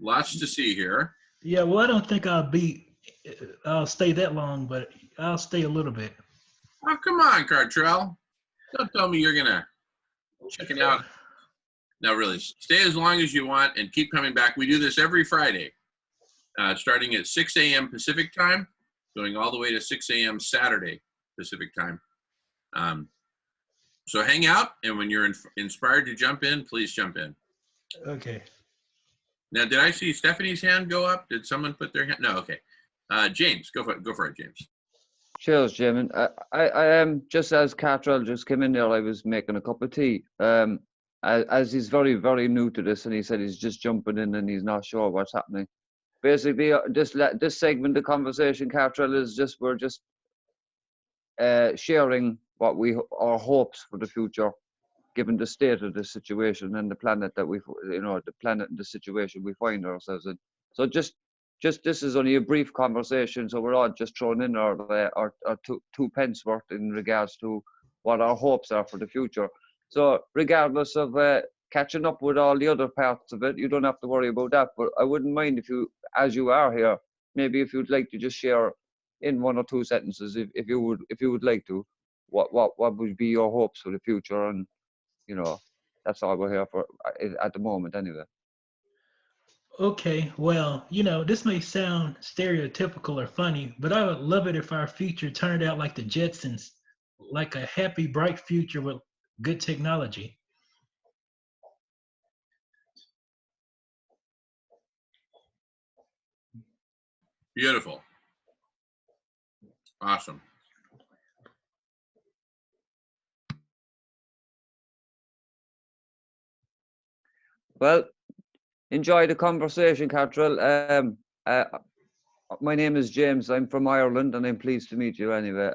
lots to see here. Yeah, well, I don't think I'll stay that long, but I'll stay a little bit. Oh, come on, Cartrell. Don't tell me you're gonna check it out. No, really, stay as long as you want and keep coming back. We do this every Friday, starting at 6 a.m. Pacific time, going all the way to 6 a.m. Saturday Pacific time. So hang out, and when you're inspired to jump in, please jump in. Okay. Now, did I see Stephanie's hand go up? Did someone put their hand? No, okay. James, go for it, James. Cheers, Jim. I am just as Cartrell just came in there. I was making a cup of tea. As he's very, very new to this, and he said he's just jumping in and he's not sure what's happening. Basically, this segment of conversation, Cartrell, is we're just sharing what our hopes for the future, given the state of the situation and the planet that the planet and the situation we find ourselves in. So just this is only a brief conversation, so we're all just throwing in our two pence worth in regards to what our hopes are for the future. So regardless of catching up with all the other parts of it, you don't have to worry about that. But I wouldn't mind if you, as you are here, maybe if you'd like to just share in 1 or 2 sentences, if you would like to, what would be your hopes for the future, and that's all we're here for at the moment, anyway. Okay, well, this may sound stereotypical or funny, but I would love it if our future turned out like the Jetsons, like a happy, bright future with good technology. Beautiful. Awesome. Well, enjoy the conversation, Cartrell. My name is James. I'm from Ireland, and I'm pleased to meet you anyway.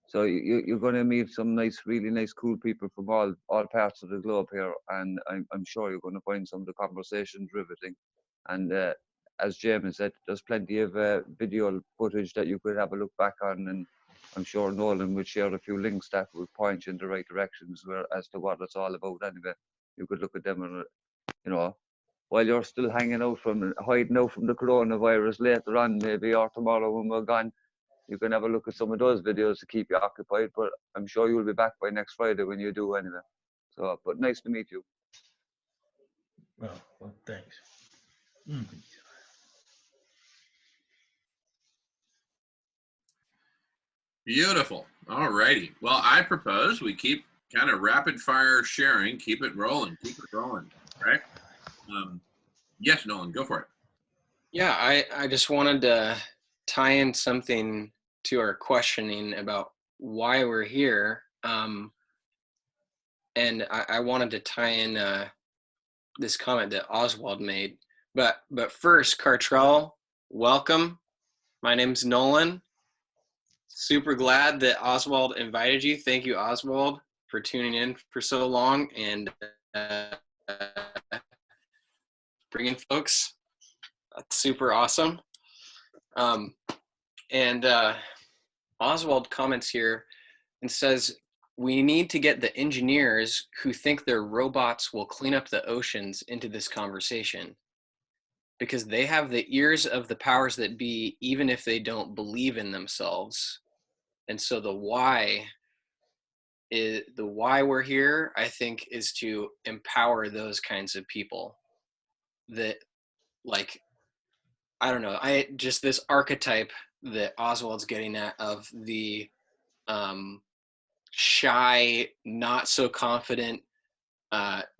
So you're going to meet some really nice, cool people from all parts of the globe here, and I'm sure you're going to find some of the conversations riveting. And as James said, there's plenty of video footage that you could have a look back on, and I'm sure Nolan would share a few links that would point you in the right directions as to what it's all about anyway. You could look at them and, while you're still hiding out from the coronavirus later on, maybe, or tomorrow when we're gone, you can have a look at some of those videos to keep you occupied. But I'm sure you'll be back by next Friday when you do anyway. So, but nice to meet you. Well, thanks. Beautiful. All righty. Well, I propose we keep kind of rapid fire sharing, keep it rolling, right? Yes, Nolan, go for it. Yeah, I just wanted to tie in something to our questioning about why we're here. And I wanted to tie in this comment that Oswald made. But first, Cartrell, welcome. My name's Nolan. Super glad that Oswald invited you. Thank you, Oswald, for tuning in for so long and bringing folks. That's super awesome. And Oswald comments here and says, we need to get the engineers who think their robots will clean up the oceans into this conversation, because they have the ears of the powers that be, even if they don't believe in themselves. And so the why we're here, I think, is to empower those kinds of people that, like, I don't know, just this archetype that Oswald's getting at of the shy, not so confident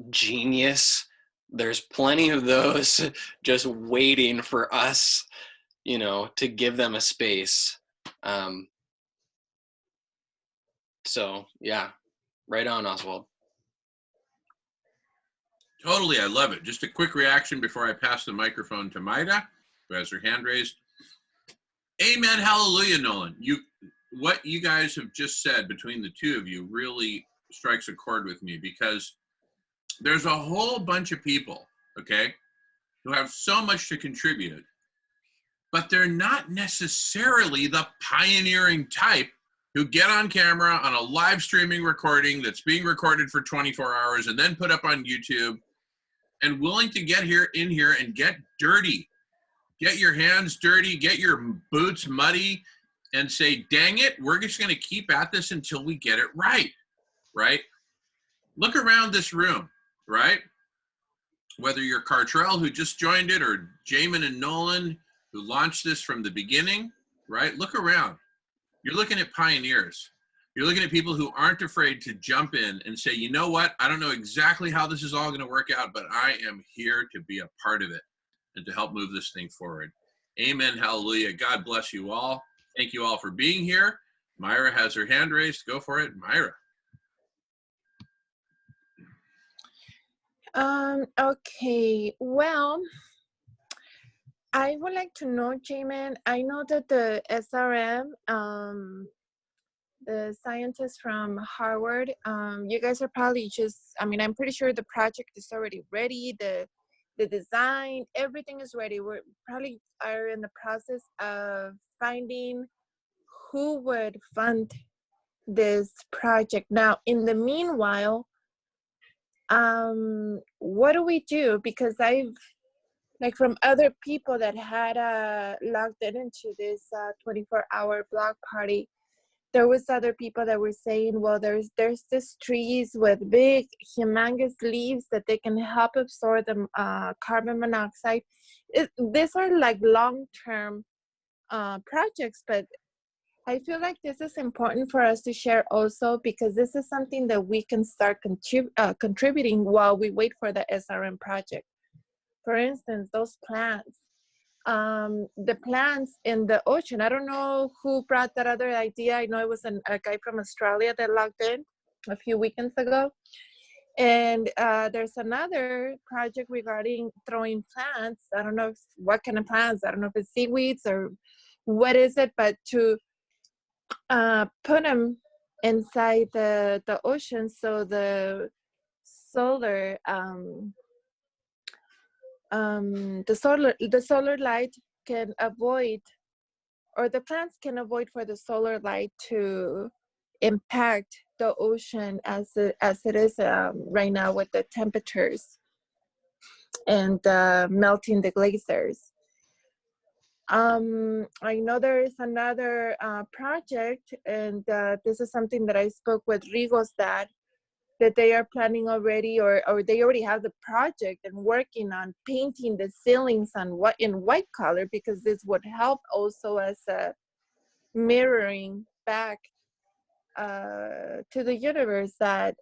genius. There's plenty of those just waiting for us, to give them a space. So yeah, right on, Oswald. Totally, I love it. Just a quick reaction before I pass the microphone to Maida, who has her hand raised. Amen, hallelujah, Nolan. What you guys have just said between the two of you really strikes a chord with me, because there's a whole bunch of people, okay, who have so much to contribute, but they're not necessarily the pioneering type who get on camera on a live streaming recording that's being recorded for 24 hours and then put up on YouTube, and willing to get in here and get dirty get your hands dirty, get your boots muddy, and say, dang it, we're just going to keep at this until we get it right, right? Look around this room, right? Whether you're Cartrell, who just joined it, or Jamin and Nolan, who launched this from the beginning, right? Look around. You're looking at pioneers. You're looking at people who aren't afraid to jump in and say, you know what? I don't know exactly how this is all going to work out, but I am here to be a part of it and to help move this thing forward. Amen. Hallelujah. God bless you all. Thank you all for being here. Myra has her hand raised. Go for it, Myra. Okay, well, I would like to know, Jamin, I know that the SRM, the scientists from Harvard, you guys are probably just, I mean, I'm pretty sure the project is already ready, the design, everything is ready. We're probably are in the process of finding who would fund this project. Now, in the meanwhile, what do we do? Because I've, like, from other people that had logged into this 24-hour block party, there was other people that were saying, well, there's this trees with big, humongous leaves that they can help absorb the carbon monoxide. These are like long-term projects, but I feel like this is important for us to share also, because this is something that we can start contributing while we wait for the SRM project. For instance, those plants, the plants in the ocean. I don't know who brought that other idea. I know it was a guy from Australia that logged in a few weekends ago. And there's another project regarding throwing plants. I don't know what kind of plants. I don't know if it's seaweeds or what is it, but to put them inside the ocean so the solar light can avoid, or the plants can avoid for the solar light to impact the ocean as it is right now with the temperatures and melting the glaciers. I know there is another project, and this is something that I spoke with Rigo's dad, that they are planning already, or they already have the project and working on painting the ceilings in white color, because this would help also as a mirroring back to the universe that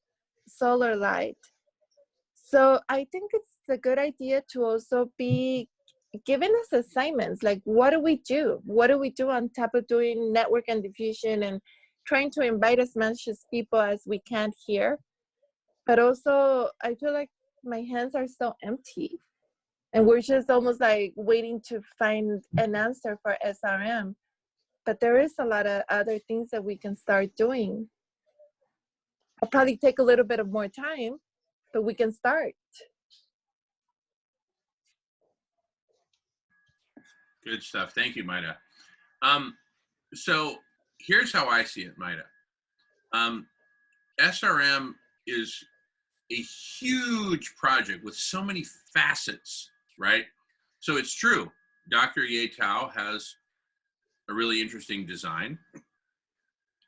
solar light. So I think it's a good idea to also be giving us assignments, like what do we do? What do we do on top of doing network and diffusion and trying to invite as much as people as we can here? But also, I feel like my hands are so empty, and we're just almost like waiting to find an answer for SRM. But there is a lot of other things that we can start doing. It'll probably take a little bit of more time, but we can start. Good stuff. Thank you, Maida. So here's how I see it, Maida. SRM is a huge project with so many facets, right? So it's true, Dr. Ye Tao has a really interesting design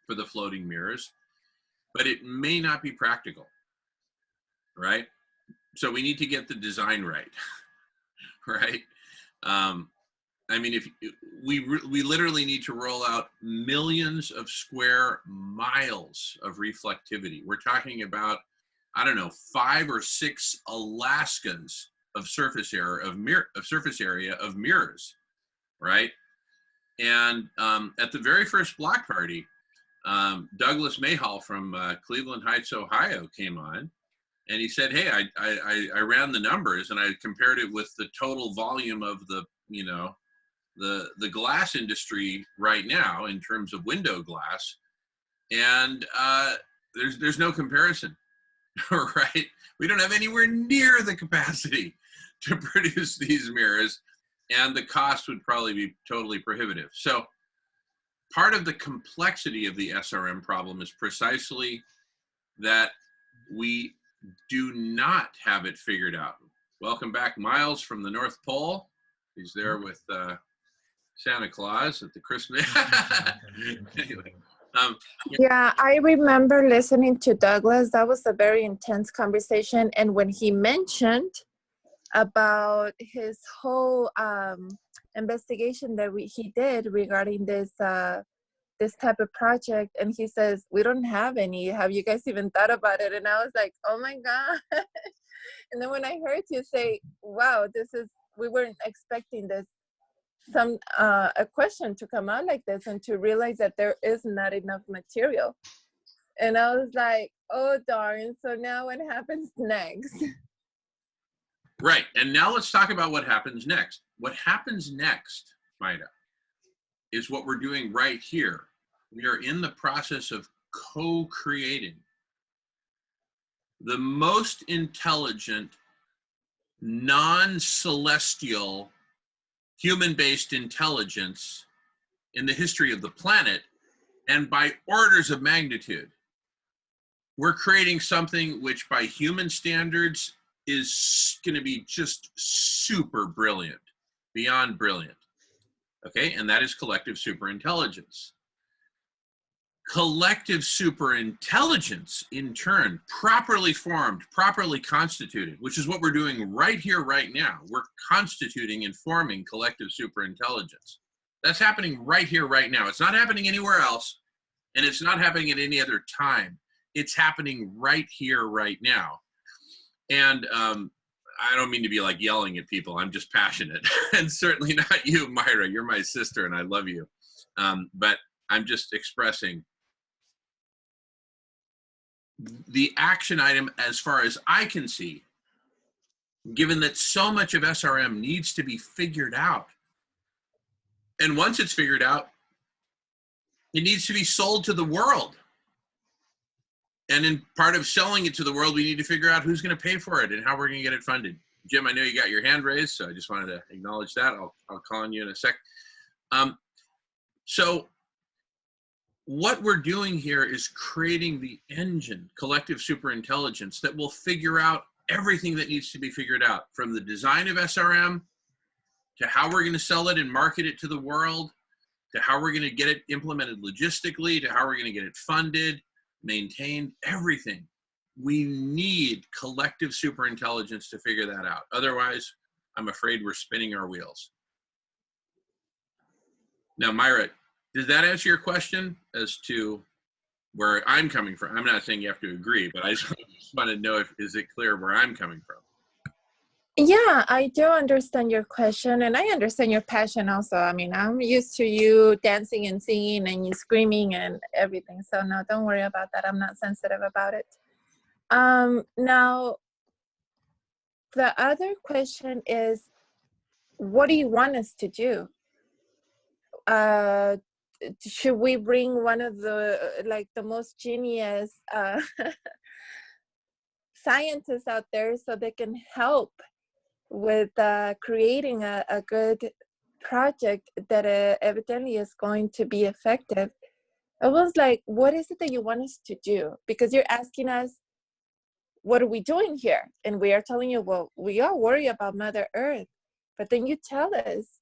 for the floating mirrors, but it may not be practical, right? So we need to get the design right, right? I mean, if we literally need to roll out millions of square miles of reflectivity. We're talking about, I don't know, 5 or 6 Alaskas of surface area of mirrors, right? And at the very first block party, Douglas Mayhall from Cleveland Heights, Ohio, came on, and he said, "Hey, I ran the numbers and I compared it with the total volume of the the glass industry right now in terms of window glass, and there's no comparison." Right? We don't have anywhere near the capacity to produce these mirrors, and the cost would probably be totally prohibitive. So part of the complexity of the SRM problem is precisely that we do not have it figured out. Welcome back, Miles from the North Pole. He's there with Santa Claus at the Christmas. Anyway, Yeah, I remember listening to Douglas. That was a very intense conversation. And when he mentioned about his whole investigation that he did regarding this this type of project, and he says, we don't have any. Have you guys even thought about it? And I was like, oh my God. And then when I heard you say, wow, we weren't expecting this, a question to come out like this, and to realize that there is not enough material. And I was like, oh darn, so now what happens next? right, and now let's talk about what happens next. What happens next, Maida, is what we're doing right here. We are in the process of co-creating the most intelligent, non-celestial, human-based intelligence in the history of the planet, and by orders of magnitude. We're creating something which by human standards is going to be just super brilliant, beyond brilliant. Okay, and that is collective superintelligence. Collective superintelligence, in turn, properly formed, properly constituted, which is what we're doing right here, right now. We're constituting and forming collective superintelligence. That's happening right here, right now. It's not happening anywhere else, and it's not happening at any other time. It's happening right here, right now. And I don't mean to be like yelling at people. I'm just passionate. And certainly not you, Myra. You're my sister, and I love you. But I'm just expressing the action item as far as I can see, given that so much of SRM needs to be figured out. And once it's figured out, it needs to be sold to the world. And in part of selling it to the world, we need to figure out who's going to pay for it and how we're going to get it funded. Jim, I know you got your hand raised, so I just wanted to acknowledge that. I'll call on you in a sec. So what we're doing here is creating the engine, collective superintelligence, that will figure out everything that needs to be figured out, from the design of SRM to how we're going to sell it and market it to the world, to how we're going to get it implemented logistically, to how we're going to get it funded, maintained, everything. We need collective superintelligence to figure that out. Otherwise, I'm afraid we're spinning our wheels. Now, Myra, does that answer your question as to where I'm coming from? I'm not saying you have to agree, but I just want to know is it clear where I'm coming from? Yeah, I do understand your question, and I understand your passion also. I mean, I'm used to you dancing and singing and you screaming and everything. So no, don't worry about that. I'm not sensitive about it. Now, the other question is, what do you want us to do? Should we bring one of the most genius scientists out there so they can help with creating a good project that evidently is going to be effective? I was like, what is it that you want us to do? Because you're asking us, what are we doing here? And we are telling you, well, we are worried about Mother Earth. But then you tell us,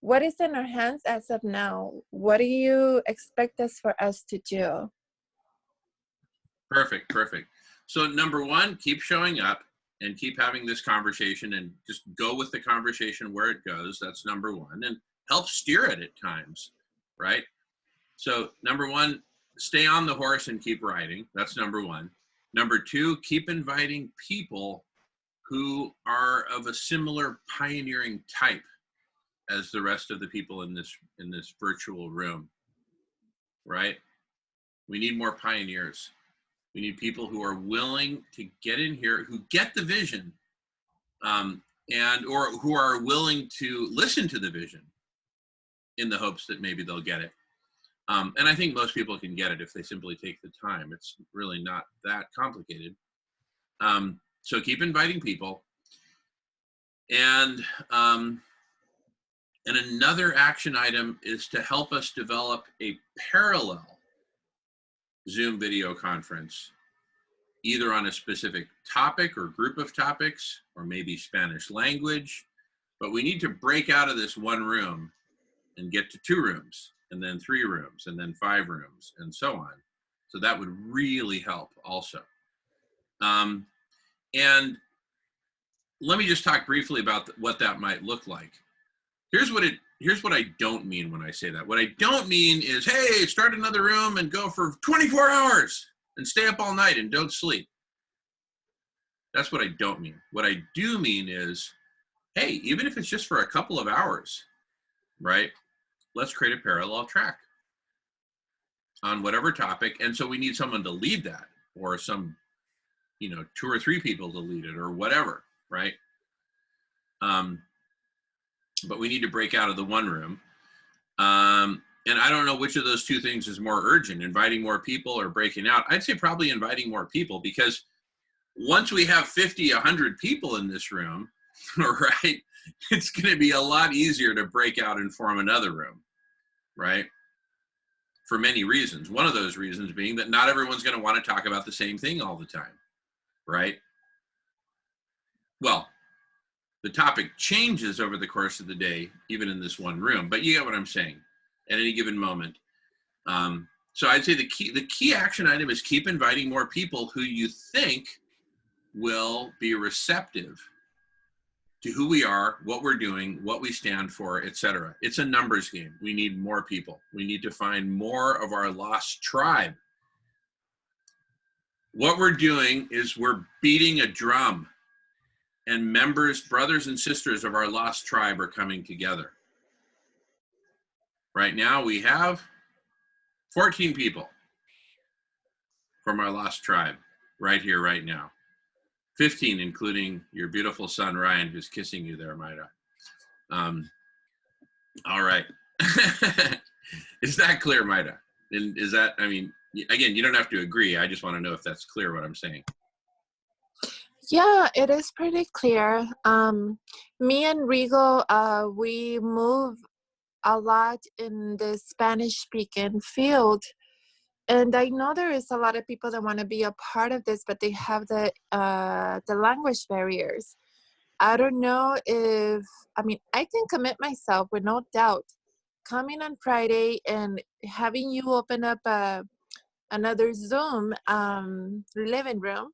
what is in our hands as of now? What do you expect for us to do? Perfect, perfect. So number one, keep showing up and keep having this conversation, and just go with the conversation where it goes. That's number one, and help steer it at times, right? So number one, stay on the horse and keep riding. That's number one. Number two, keep inviting people who are of a similar pioneering type as the rest of the people in this virtual room, right? We need more pioneers. We need people who are willing to get in here, who get the vision, or who are willing to listen to the vision in the hopes that maybe they'll get it. And I think most people can get it if they simply take the time. It's really not that complicated. So keep inviting people. And another action item is to help us develop a parallel Zoom video conference, either on a specific topic or group of topics, or maybe Spanish language, But we need to break out of this one room and get to 2 rooms, and then 3 rooms, and then 5 rooms, and so on. So that would really help also. And let me just talk briefly about what that might look like. Here's what I don't mean when I say that. What I don't mean is, hey, start another room and go for 24 hours and stay up all night and don't sleep. That's what I don't mean. What I do mean is, hey, even if it's just for a couple of hours, right? Let's create a parallel track on whatever topic. And so we need someone to lead that, or some, 2 or 3 people to lead it, or whatever, right? But we need to break out of the one room. And I don't know which of those 2 things is more urgent, inviting more people or breaking out. I'd say probably inviting more people, because once we have 50, 100 people in this room, right, it's going to be a lot easier to break out and form another room, right? For many reasons. One of those reasons being that not everyone's going to want to talk about the same thing all the time, right? Well, the topic changes over the course of the day, even in this one room, but you get what I'm saying at any given moment. So I'd say the key action item is keep inviting more people who you think will be receptive to who we are, what we're doing, what we stand for, etc. It's a numbers game. We need more people. We need to find more of our lost tribe. What we're doing is we're beating a drum, and members, brothers and sisters of our lost tribe are coming together. Right now we have 14 people from our lost tribe right here, right now. 15, including your beautiful son, Ryan, who's kissing you there, Maida. All right. Is that clear, Maida? And is that, again, you don't have to agree. I just want to know if that's clear what I'm saying. Yeah, it is pretty clear. Me and Rigo, we move a lot in the Spanish-speaking field. And I know there is a lot of people that want to be a part of this, but they have the language barriers. I don't know if, I can commit myself with no doubt, coming on Friday and having you open up another Zoom living room,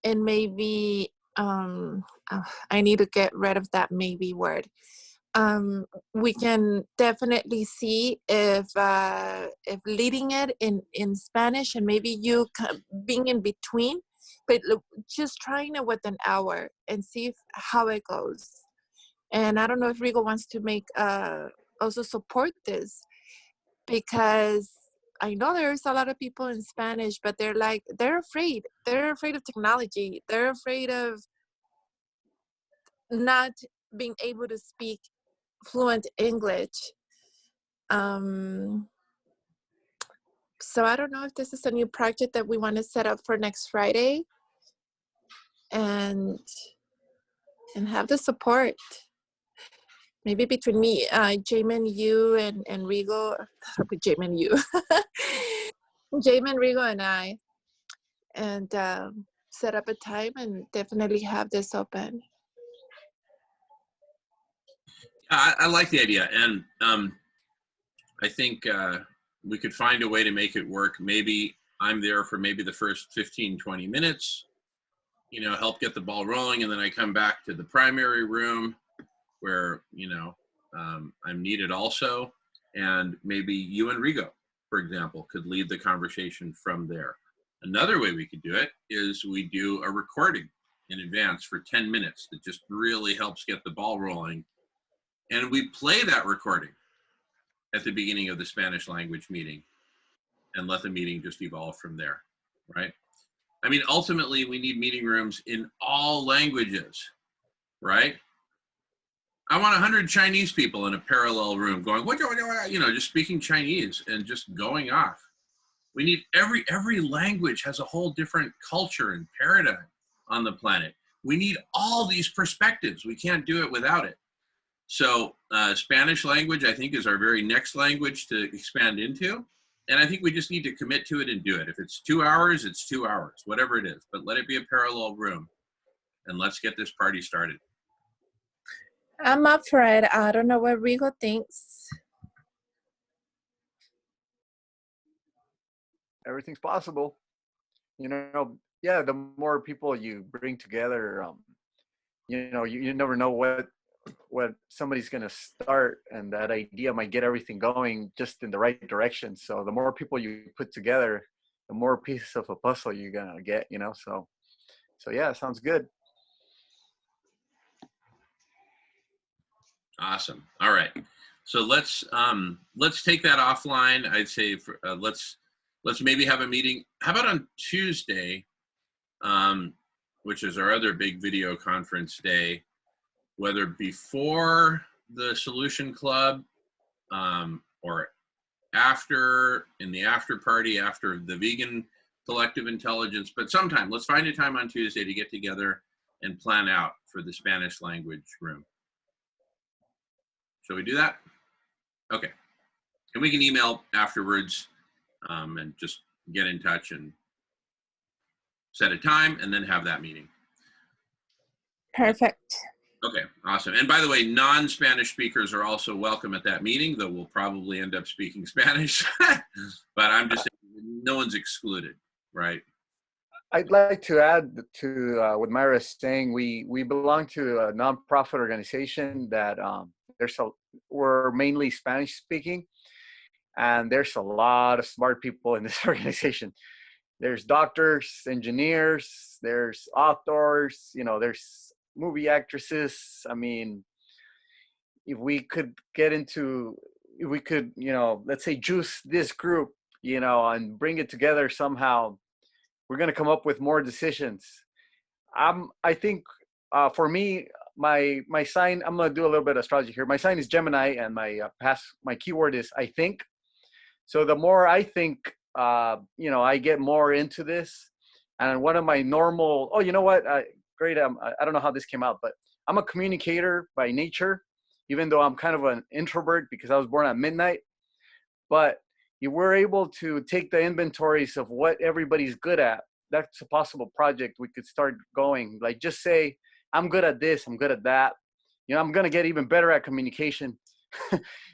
and maybe, I need to get rid of that maybe word. We can definitely see if leading it in Spanish, and maybe you being in between, but just trying it with an hour and see how it goes. And I don't know if Rigo wants to make also support this, because I know there's a lot of people in Spanish, but they're afraid. They're afraid of technology. They're afraid of not being able to speak fluent English. So I don't know if this is a new project that we want to set up for next Friday, and have the support. Maybe between me, Jamin, you, and Rigo, Jamin, you, Jamin, Rigo, and I, and set up a time and definitely have this open. I like the idea, and I think we could find a way to make it work. Maybe I'm there for maybe the first 15, 20 minutes, help get the ball rolling, and then I come back to the primary room where, I'm needed also, and maybe you and Rigo, for example, could lead the conversation from there. Another way we could do it is we do a recording in advance for 10 minutes that just really helps get the ball rolling. And we play that recording at the beginning of the Spanish language meeting and let the meeting just evolve from there, right? Ultimately, we need meeting rooms in all languages, right? I want 100 Chinese people in a parallel room going, just speaking Chinese and just going off. We need every language has a whole different culture and paradigm on the planet. We need all these perspectives. We can't do it without it. So Spanish language, I think, is our very next language to expand into. And I think we just need to commit to it and do it. If it's 2 hours, it's 2 hours, whatever it is. But let it be a parallel room. And let's get this party started. I'm up for it. I don't know what Rigo thinks. Everything's possible. You know, yeah, the more people you bring together, you know, you never know what somebody's going to start, and that idea might get everything going just in the right direction. So the more people you put together, the more pieces of a puzzle you're going to get, you know. So yeah, sounds good. Awesome. All right. So let's take that offline. I'd say for, let's maybe have a meeting. How about on Tuesday, which is our other big video conference day, whether before the Solution Club or after, in the after party, after the Vegan Collective Intelligence, but sometime. Let's find a time on Tuesday to get together and plan out for the Spanish language room. Shall we do that? Okay. And we can email afterwards and just get in touch and set a time and then have that meeting. Perfect. Okay, awesome. And by the way, non-Spanish speakers are also welcome at that meeting, though we'll probably end up speaking Spanish. But I'm just saying, no one's excluded, right? I'd like to add to what Myra is saying. We belong to a nonprofit organization that we're mainly Spanish speaking, and there's a lot of smart people in this organization. There's doctors, engineers, there's authors, you know, there's movie actresses. I mean, if we could, you know, let's say juice this group, you know, and bring it together somehow, we're going to come up with more decisions. I think for me, my sign, I'm going to do a little bit of astrology here. My sign is Gemini, and my keyword is I think. So the more I think, you know, I get more into this. And one of my normal, oh, you know what? Great. I don't know how this came out, but I'm a communicator by nature, even though I'm kind of an introvert because I was born at midnight. But if we're able to take the inventories of what everybody's good at, that's a possible project we could start going. Like, just say, I'm good at this, I'm good at that. You know, I'm going to get even better at communication.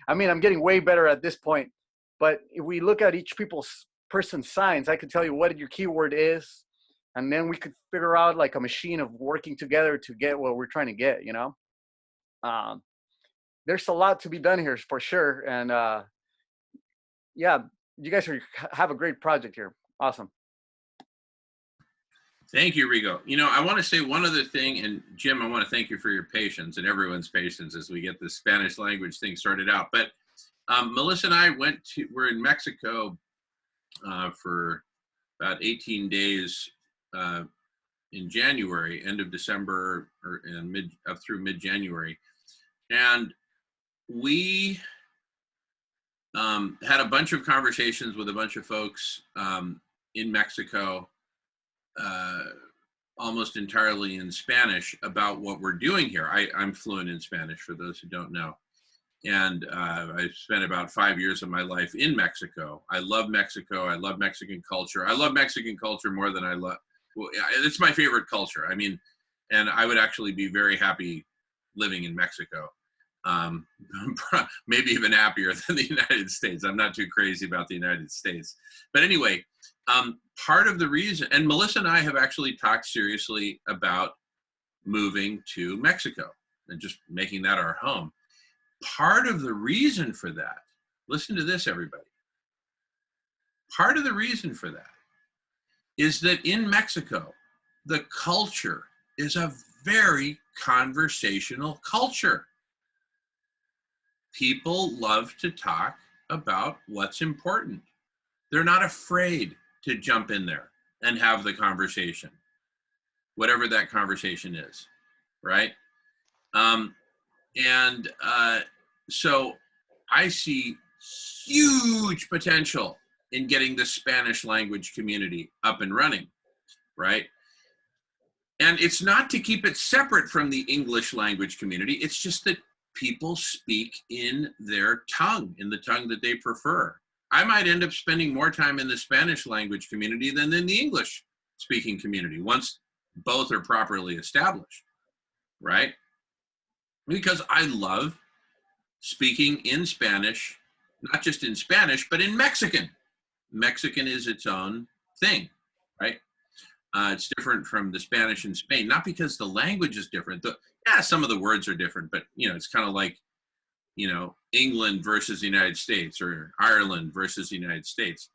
I mean, I'm getting way better at this point. But if we look at each person's signs, I could tell you what your keyword is. And then we could figure out like a machine of working together to get what we're trying to get, you know. There's a lot to be done here for sure. And yeah, you guys have a great project here. Awesome. Thank you, Rigo. You know, I want to say one other thing, and Jim, I want to thank you for your patience and everyone's patience as we get the Spanish language thing started out. But Melissa and I we're in Mexico for about 18 days in January, end of December or up through mid-January. And we had a bunch of conversations with a bunch of folks in Mexico, almost entirely in Spanish, about what we're doing here. I'm fluent in Spanish, for those who don't know. And I spent about 5 years of my life in Mexico. I love Mexico. I love Mexican culture. I love Mexican culture more than I love, well, it's my favorite culture. I mean, and I would actually be very happy living in Mexico. Maybe even happier than the United States. I'm not too crazy about the United States. But anyway, part of the reason, and Melissa and I have actually talked seriously about moving to Mexico and just making that our home. Part of the reason for that, listen to this, everybody. Part of the reason for that is that in Mexico, the culture is a very conversational culture. People love to talk about what's important. They're not afraid to jump in there and have the conversation, whatever that conversation is, right? So I see huge potential in getting the Spanish language community up and running, right? And it's not to keep it separate from the English language community. It's just that people speak in their tongue, in the tongue that they prefer. I might end up spending more time in the Spanish language community than in the English speaking community once both are properly established, right? because I love speaking in Spanish, not just in Spanish, but in Mexican. Mexican is its own thing, right? It's different from the Spanish in Spain, not because the language is different. Yeah, some of the words are different, but it's kind of like, England versus the United States or Ireland versus the United States.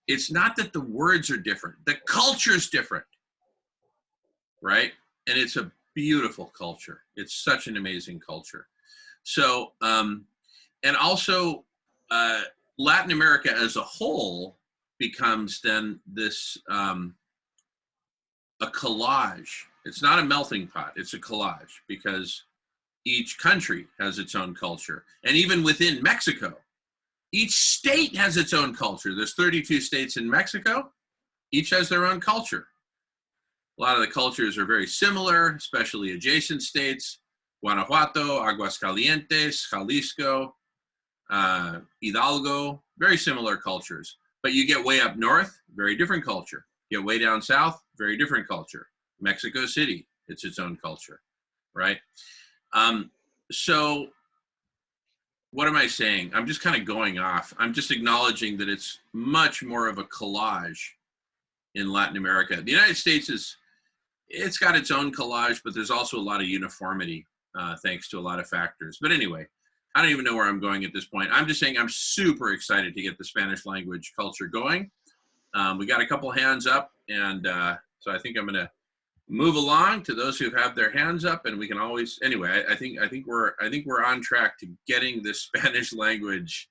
It's not that the words are different. The culture's different, right? And it's a beautiful culture. It's such an amazing culture. So, and also Latin America as a whole becomes then this, a collage. It's not a melting pot, it's a collage, because each country has its own culture. And even within Mexico, each state has its own culture. There's 32 states in Mexico. Each has their own culture. A lot of the cultures are very similar, especially adjacent states. Guanajuato, Aguascalientes, Jalisco, Hidalgo, very similar cultures. But you get way up north, very different culture. You get way down south, very different culture. Mexico City, it's its own culture, right? So what am I saying? I'm just kind of going off. I'm just acknowledging that it's much more of a collage in Latin America. The United States it's got its own collage, but there's also a lot of uniformity thanks to a lot of factors. But anyway, I don't even know where I'm going at this point. I'm just saying I'm super excited to get the Spanish language culture going. We got a couple hands up, and so I think I'm going to move along to those who have their hands up, and we can always, anyway, I think we're on track to getting the Spanish language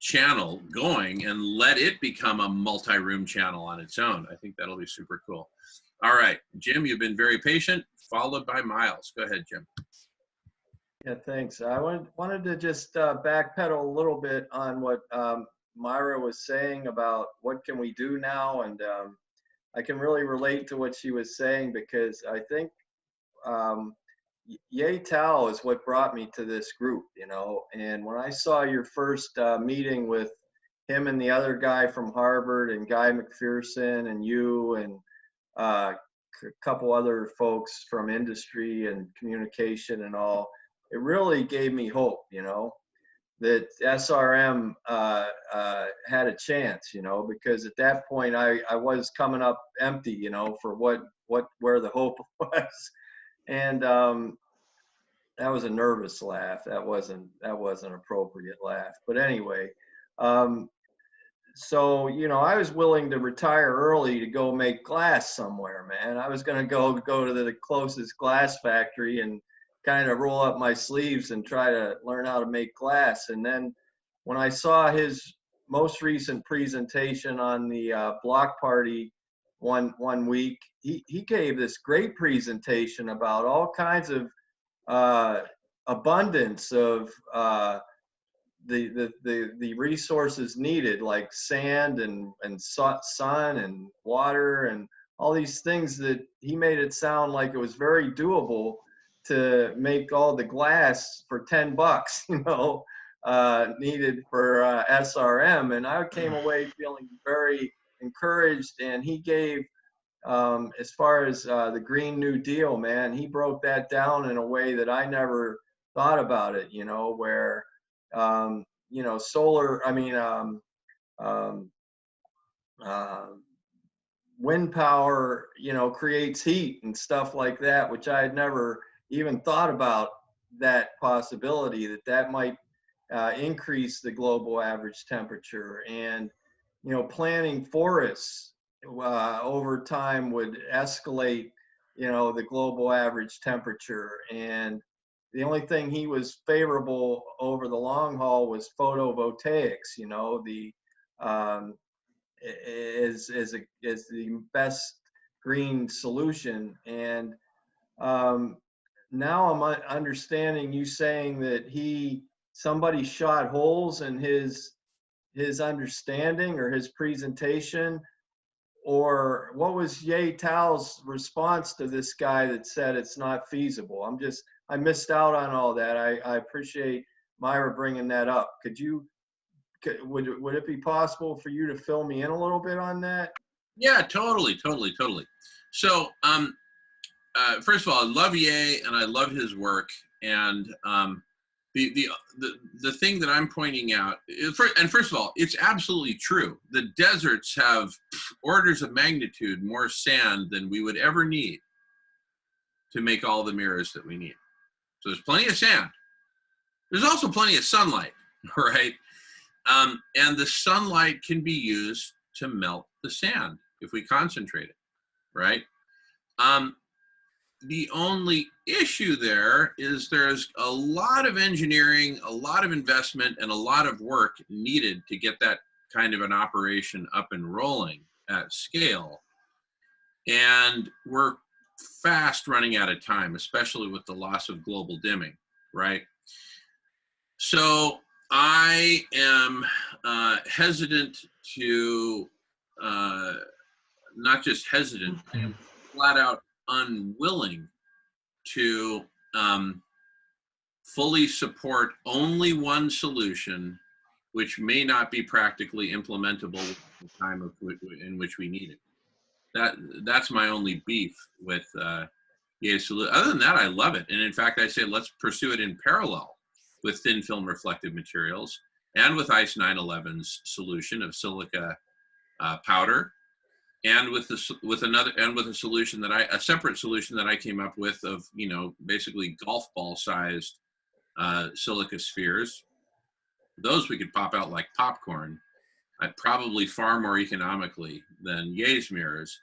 channel going and let it become a multi-room channel on its own. I think that'll be super cool. All right, Jim, you've been very patient, followed by Miles. Go ahead, Jim. Yeah, thanks. I wanted to just backpedal a little bit on what Myra was saying about what can we do now, and I can really relate to what she was saying, because I think Ye Tao is what brought me to this group, and when I saw your first meeting with him and the other guy from Harvard and Guy McPherson and you and a couple other folks from industry and communication and all, it really gave me hope, that SRM had a chance, because at that point I was coming up empty, for where the hope was. And that was a nervous laugh. That wasn't an appropriate laugh. But anyway, so, I was willing to retire early to go make glass somewhere, man. I was going to go to the closest glass factory and kind of roll up my sleeves and try to learn how to make glass. And then when I saw his most recent presentation on the block party one week, he gave this great presentation about all kinds of abundance of the resources needed, like sand and sun and water and all these things, that he made it sound like it was very doable to make all the glass for $10, needed for SRM. And I came away feeling very encouraged. And he gave, as far as the Green New Deal, man, he broke that down in a way that I never thought about it, where, solar, wind power, creates heat and stuff like that, which I had never even thought about, that possibility that might increase the global average temperature. And, planting forests over time would escalate, the global average temperature. And the only thing he was favorable over the long haul was photovoltaics, is the best green solution. And now I'm understanding you saying that somebody shot holes in his understanding or his presentation, or what was Ye Tao's response to this guy that said it's not feasible? I missed out on all that. I appreciate Myra bringing that up. Would it be possible for you to fill me in a little bit on that? Yeah, totally. So first of all, I love Ye and I love his work. And the thing that I'm pointing out, and first of all, it's absolutely true. The deserts have orders of magnitude more sand than we would ever need to make all the mirrors that we need. So there's plenty of sand. There's also plenty of sunlight, right? And the sunlight can be used to melt the sand if we concentrate it, right? The only issue there is there's a lot of engineering, a lot of investment, and a lot of work needed to get that kind of an operation up and rolling at scale. And we're fast running out of time, especially with the loss of global dimming, right? So I am hesitant to, not just hesitant, I am flat out unwilling to fully support only one solution, which may not be practically implementable at the time in which we need it. That's my only beef with Ye's solution. Other than that, I love it. And in fact, I say let's pursue it in parallel with thin film reflective materials and with ICE 911's solution of silica powder, and with a solution that a separate solution that I came up with of, you know, basically golf ball sized silica spheres. Those we could pop out like popcorn, probably far more economically than Ye's mirrors,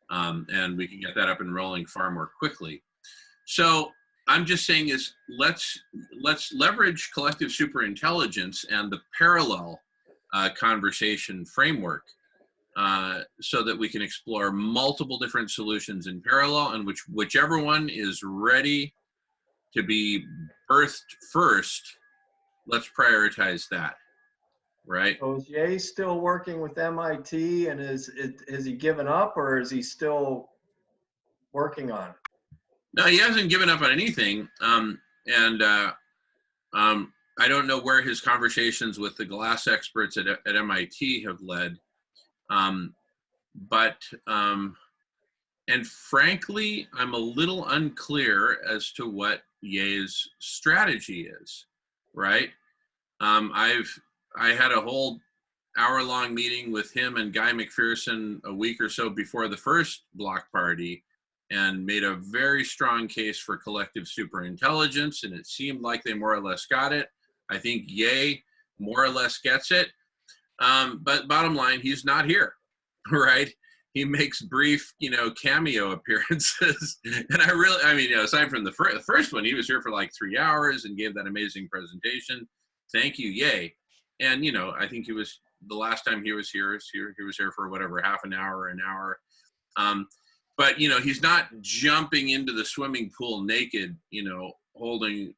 and we can get that up and rolling far more quickly. So I'm just saying is let's leverage collective superintelligence and the parallel conversation framework so that we can explore multiple different solutions in parallel, and whichever one is ready to be birthed first, let's prioritize that, right? So is Ye still working with MIT, and has he given up, or is he still working on it? No, he hasn't given up on anything. I don't know where his conversations with the glass experts at MIT have led. And frankly, I'm a little unclear as to what Ye's strategy is, right? I had a whole hour-long meeting with him and Guy McPherson a week or so before the first block party, and made a very strong case for collective superintelligence, and it seemed like they more or less got it. I think Ye more or less gets it. But bottom line, he's not here, right? He makes brief, you know, cameo appearances. And I mean, you know, aside from the first one, he was here for like 3 hours and gave that amazing presentation. Thank you, Ye. And, you know, I think the last time he was here for whatever, half an hour, an hour. But, you know, he's not jumping into the swimming pool naked, you know, holding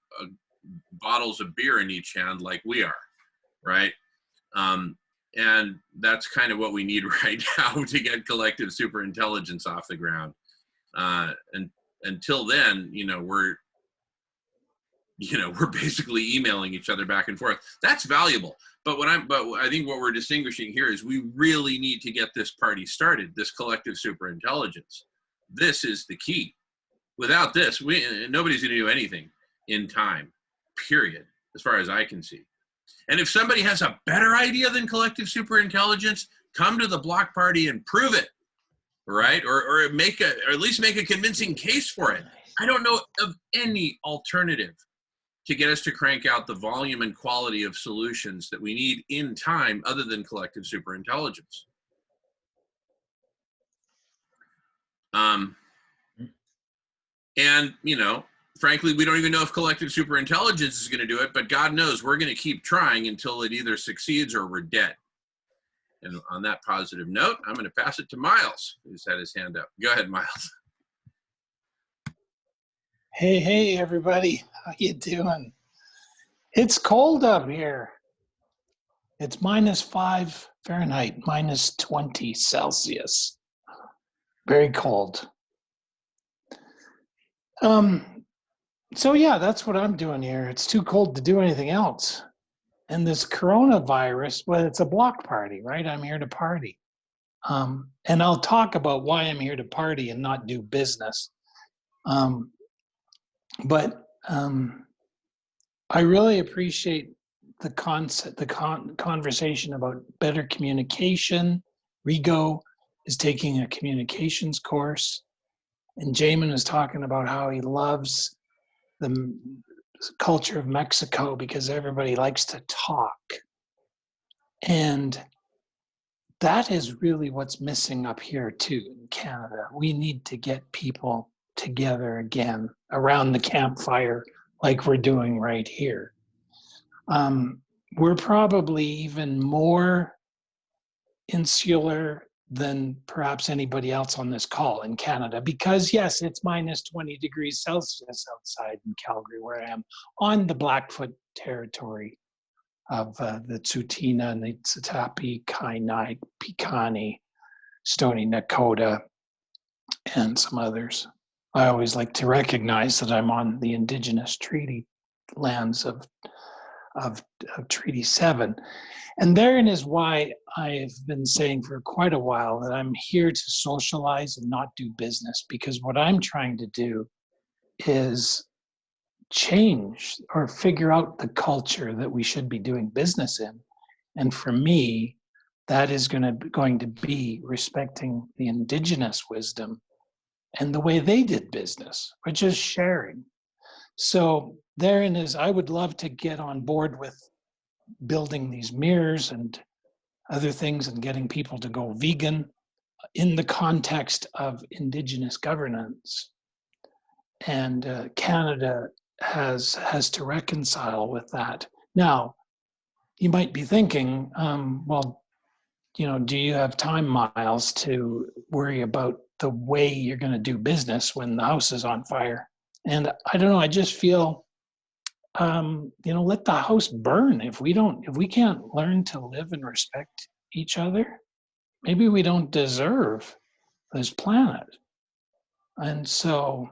bottles of beer in each hand like we are, right? And that's kind of what we need right now to get collective superintelligence off the ground. And until then, you know, we're basically emailing each other back and forth. That's valuable. But I think what we're distinguishing here is we really need to get this party started, this collective superintelligence. This is the key. Without this, nobody's going to do anything in time, period, as far as I can see. And if somebody has a better idea than collective superintelligence, come to the block party and prove it, right? Or at least make a convincing case for it. I don't know of any alternative to get us to crank out the volume and quality of solutions that we need in time other than collective superintelligence. And, you know, frankly, we don't even know if collective superintelligence is going to do it, but God knows we're going to keep trying until it either succeeds or we're dead. And on that positive note, I'm going to pass it to Miles, who's had his hand up. Go ahead, Miles. Hey, everybody. How you doing? It's cold up here. It's -5 Fahrenheit, -20 Celsius. Very cold. So yeah, that's what I'm doing here. It's too cold to do anything else. And this coronavirus, well, it's a block party, right? I'm here to party. And I'll talk about why I'm here to party and not do business. But I really appreciate the concept, conversation about better communication. Rigo is taking a communications course, and Jamin is talking about how he loves the culture of Mexico because everybody likes to talk. And that is really what's missing up here too in Canada. We need to get people together again around the campfire like we're doing right here. We're probably even more insular than perhaps anybody else on this call in Canada because yes, it's minus 20 degrees Celsius outside in Calgary where I am on the Blackfoot territory of the Tsuut'ina, Niitsitapi, Kainai, Piikani, Stoney Nakoda, and some others. I always like to recognize that I'm on the indigenous treaty lands of Treaty 7. And therein is why I've been saying for quite a while that I'm here to socialize and not do business, because what I'm trying to do is change or figure out the culture that we should be doing business in. And for me, that is going to be respecting the indigenous wisdom and the way they did business, which is sharing. So therein is, I would love to get on board with building these mirrors and other things and getting people to go vegan in the context of indigenous governance. And Canada has to reconcile with that. Now, you might be thinking, well, do you have time, Miles, to worry about the way you're going to do business when the house is on fire? And I don't know, I just feel, let the house burn. If we can't learn to live and respect each other, maybe we don't deserve this planet. And so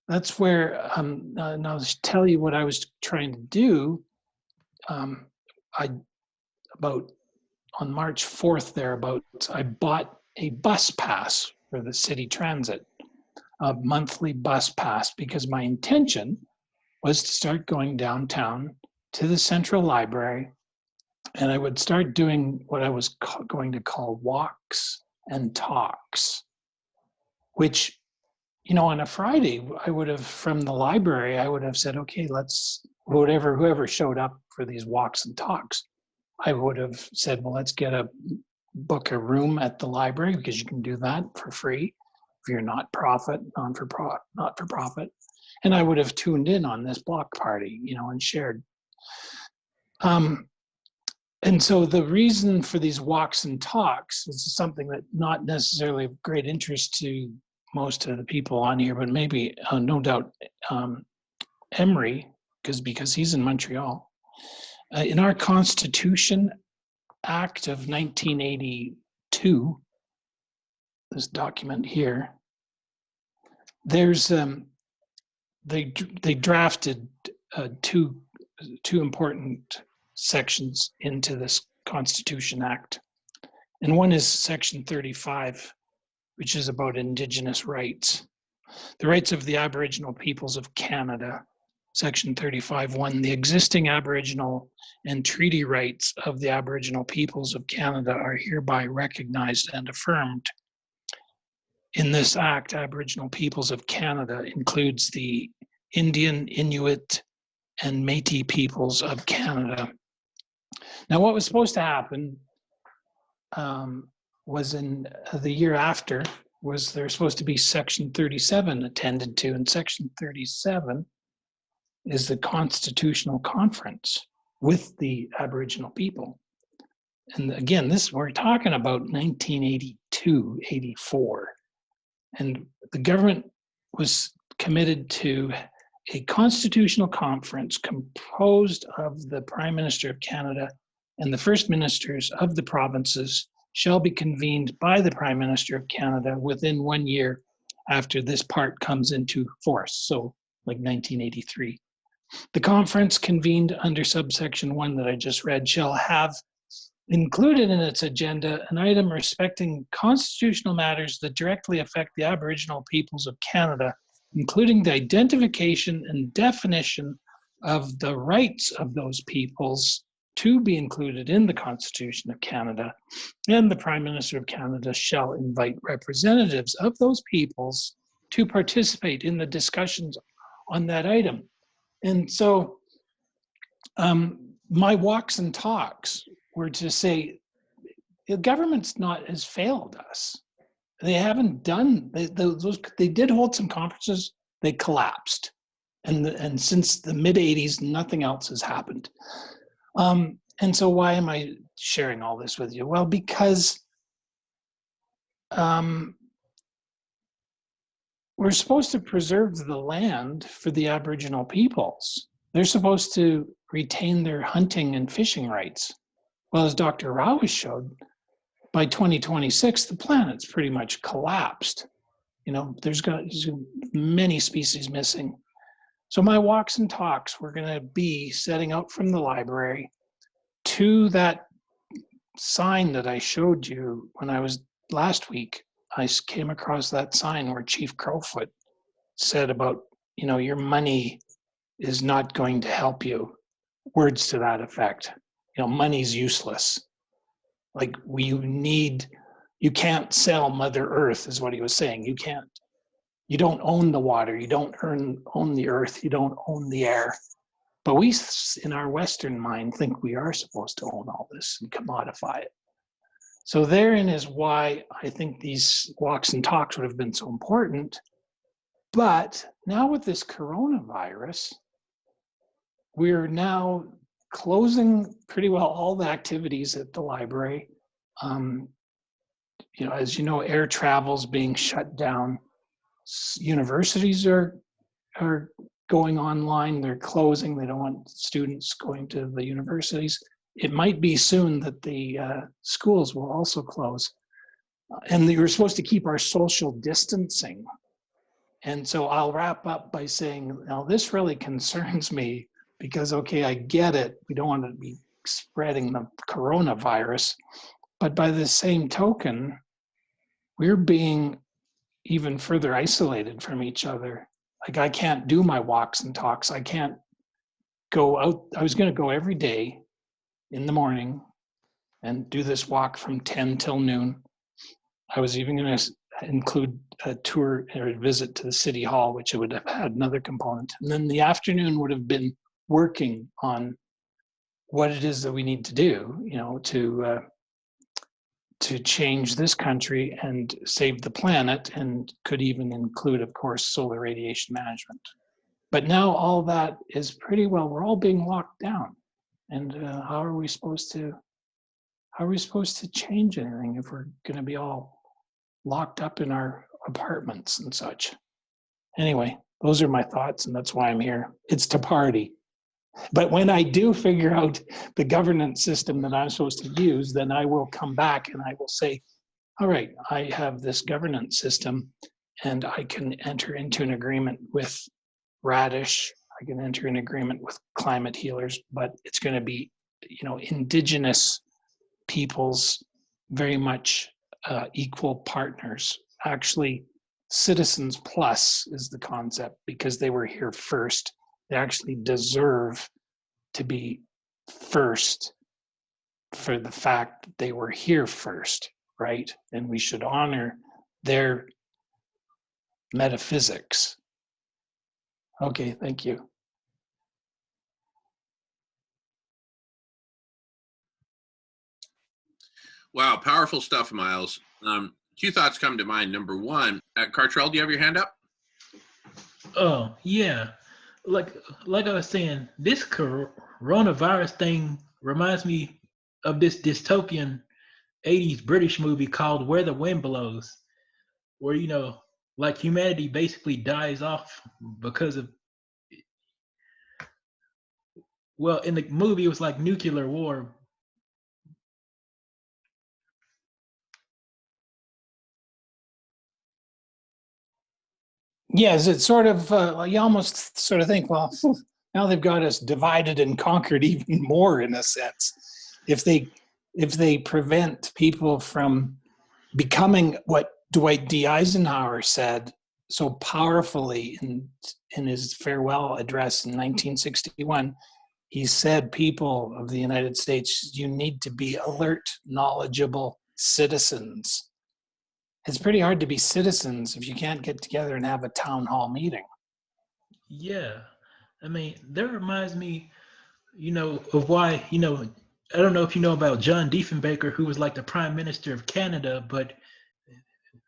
that's where, and I'll tell you what I was trying to do. On March 4th thereabouts, I bought a bus pass for the city transit, a monthly bus pass, because my intention was to start going downtown to the Central Library, and I would start doing what I was going to call walks and talks, which, on a Friday, I would have, from the library, I would have said, okay, let's, whoever showed up for these walks and talks, I would have said, well, let's book a room at the library, because you can do that for free if you're not for profit. And I would have tuned in on this block party, and shared. And so the reason for these walks and talks is something that not necessarily of great interest to most of the people on here, but maybe no doubt Emery, because he's in Montreal. In our Constitution Act of 1982, this document here, there's they drafted two important sections into this Constitution Act, and one is Section 35, which is about Indigenous rights, the rights of the Aboriginal peoples of Canada. Section 35(1), the existing Aboriginal and treaty rights of the Aboriginal peoples of Canada are hereby recognized and affirmed. In this act, Aboriginal peoples of Canada includes the Indian, Inuit, and Métis peoples of Canada. Now, what was supposed to happen was in the year after, was there supposed to be Section 37 attended to, and Section 37 is the Constitutional Conference with the Aboriginal people. And again, we're talking about 1982, 84. And the government was committed to a constitutional conference composed of the Prime Minister of Canada and the First Ministers of the provinces shall be convened by the Prime Minister of Canada within 1 year after this part comes into force, so like 1983. The conference convened under subsection 1 that I just read shall have included in its agenda an item respecting constitutional matters that directly affect the Aboriginal peoples of Canada including the identification and definition of the rights of those peoples to be included in the Constitution of Canada, and the Prime Minister of Canada shall invite representatives of those peoples to participate in the discussions on that item. And so my walks and talks were to say, the government's has failed us. They haven't done, they did hold some conferences, they collapsed. And since the mid 80s, nothing else has happened. And so why am I sharing all this with you? Well, because we're supposed to preserve the land for the Aboriginal peoples. They're supposed to retain their hunting and fishing rights. Well, as Dr. Rao has showed, by 2026, the planet's pretty much collapsed. You know, there's many species missing. So my walks and talks, we're going to be setting out from the library to that sign that I showed you when I was last week. I came across that sign where Chief Crowfoot said about, you know, your money is not going to help you. Words to that effect. You know, money's useless. Like you can't sell Mother Earth is what he was saying. You don't own the water, you don't own the earth, you don't own the air. But we, in our Western mind, think we are supposed to own all this and commodify it. So therein is why I think these walks and talks would have been so important. But now with this coronavirus, we're now closing pretty well all the activities at the library. You know, as you know, air travel's being shut down. Universities are going online. They're closing. They don't want students going to the universities. It might be soon that the schools will also close. And we were supposed to keep our social distancing. And so I'll wrap up by saying, now this really concerns me because, okay, I get it. We don't want to be spreading the coronavirus. But by the same token, we're being even further isolated from each other. Like I can't do my walks and talks. I can't go out. I was going to go every day in the morning and do this walk from 10 till noon. I was even going to include a tour or a visit to the city hall, which would have had another component. And then the afternoon would have been working on what it is that we need to do, you know, to change this country and save the planet, and could even include, of course, solar radiation management. But now all that is pretty well, we're all being locked down. And how are we supposed to change anything if we're going to be all locked up in our apartments and such? Anyway, those are my thoughts, and that's why I'm here. It's to party. But when I do figure out the governance system that I'm supposed to use, then I will come back and I will say, all right, I have this governance system and I can enter into an agreement with Radish. I can enter an agreement with Climate Healers, but it's going to be, you know, indigenous peoples, very much equal partners. Actually, Citizens Plus is the concept because they were here first. They actually deserve to be first for the fact that they were here first, right? And we should honor their metaphysics. Okay, thank you. Wow, powerful stuff, Miles. Two thoughts come to mind. Number one, Cartrell, do you have your hand up? Oh, yeah. Like I was saying, this coronavirus thing reminds me of this dystopian 80s British movie called Where the Wind Blows, where, you know, like humanity basically dies off because of, well, in the movie it was like nuclear war. Yes, it's sort of, you almost sort of think, well, now they've got us divided and conquered even more in a sense. If they prevent people from becoming what Dwight D. Eisenhower said, so powerfully in his farewell address in 1961. He said, people of the United States, you need to be alert, knowledgeable citizens. It's pretty hard to be citizens if you can't get together and have a town hall meeting. Yeah. I mean, that reminds me, of why, I don't know if you know about John Diefenbaker, who was like the Prime Minister of Canada, but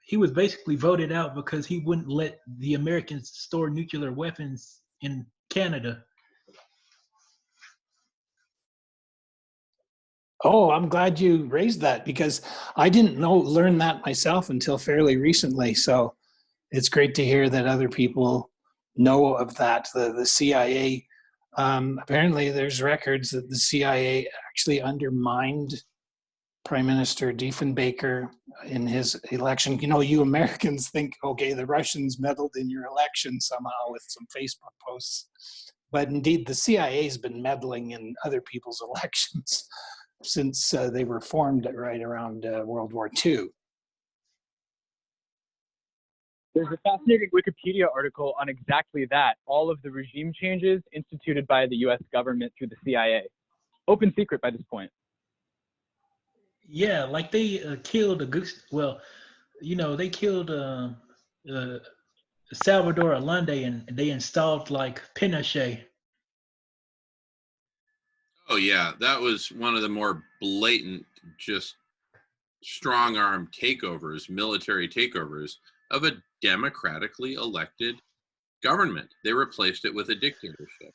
he was basically voted out because he wouldn't let the Americans store nuclear weapons in Canada. Oh, I'm glad you raised that because I didn't learn that myself until fairly recently. So it's great to hear that other people know of that. The CIA, apparently there's records that the CIA actually undermined Prime Minister Diefenbaker in his election. You Americans think, okay, the Russians meddled in your election somehow with some Facebook posts. But indeed, the CIA has been meddling in other people's elections since they were formed right around World War II. There's a fascinating Wikipedia article on exactly that, all of the regime changes instituted by the US government through the CIA. Open secret by this point. Yeah, like they killed they killed Salvador Allende and they installed like Pinochet. Oh yeah, that was one of the more blatant, just strong-arm takeovers, military takeovers of a democratically elected government. They replaced it with a dictatorship.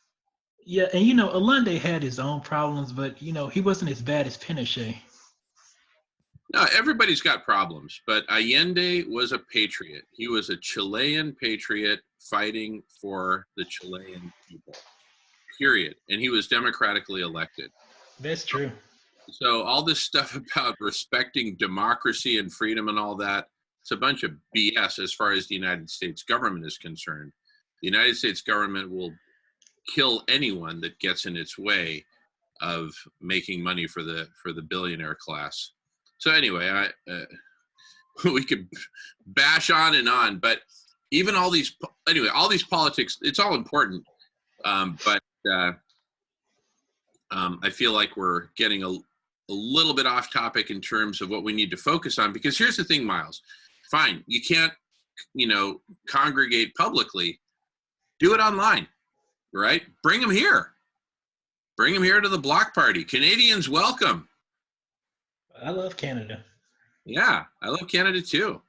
Yeah, and Allende had his own problems, but he wasn't as bad as Pinochet. No, everybody's got problems, but Allende was a patriot. He was a Chilean patriot fighting for the Chilean people, period. And he was democratically elected. That's true. So all this stuff about respecting democracy and freedom and all that, it's a bunch of BS as far as the United States government is concerned. The United States government will kill anyone that gets in its way of making money for the billionaire class. So anyway, we could bash on, but even all these politics, it's all important. But I feel like we're getting a little bit off topic in terms of what we need to focus on, because here's the thing, Miles. Fine, you can't, congregate publicly. Do it online, right? Bring them here. Bring them here to the block party. Canadians welcome. I love Canada. Yeah, I love Canada too.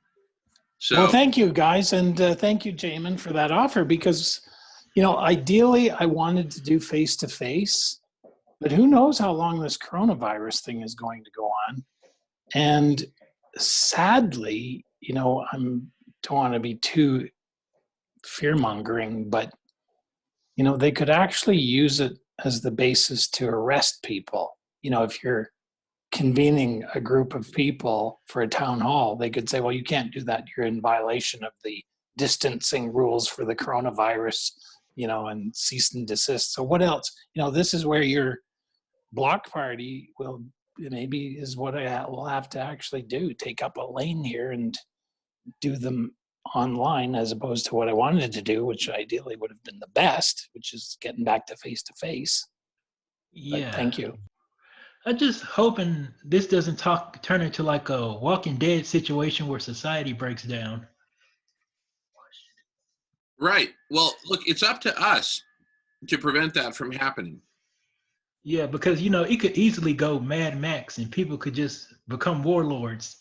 So, well, thank you guys. And thank you, Jamin, for that offer, because, ideally I wanted to do face-to-face, but who knows how long this coronavirus thing is going to go on. And sadly, I don't want to be too fear-mongering, but, they could actually use it as the basis to arrest people. If you're convening a group of people for a town hall, they could say, well, you can't do that. You're in violation of the distancing rules for the coronavirus, and cease and desist. So what else? This is where your block party is what I will have to actually do, take up a lane here and do them online as opposed to what I wanted to do, which ideally would have been the best, which is getting back to face-to-face. Yeah. But thank you. I'm just hoping this doesn't turn into like a Walking Dead situation where society breaks down. right. Well, look, it's up to us to prevent that from happening. Yeah, because it could easily go Mad Max and people could just become warlords.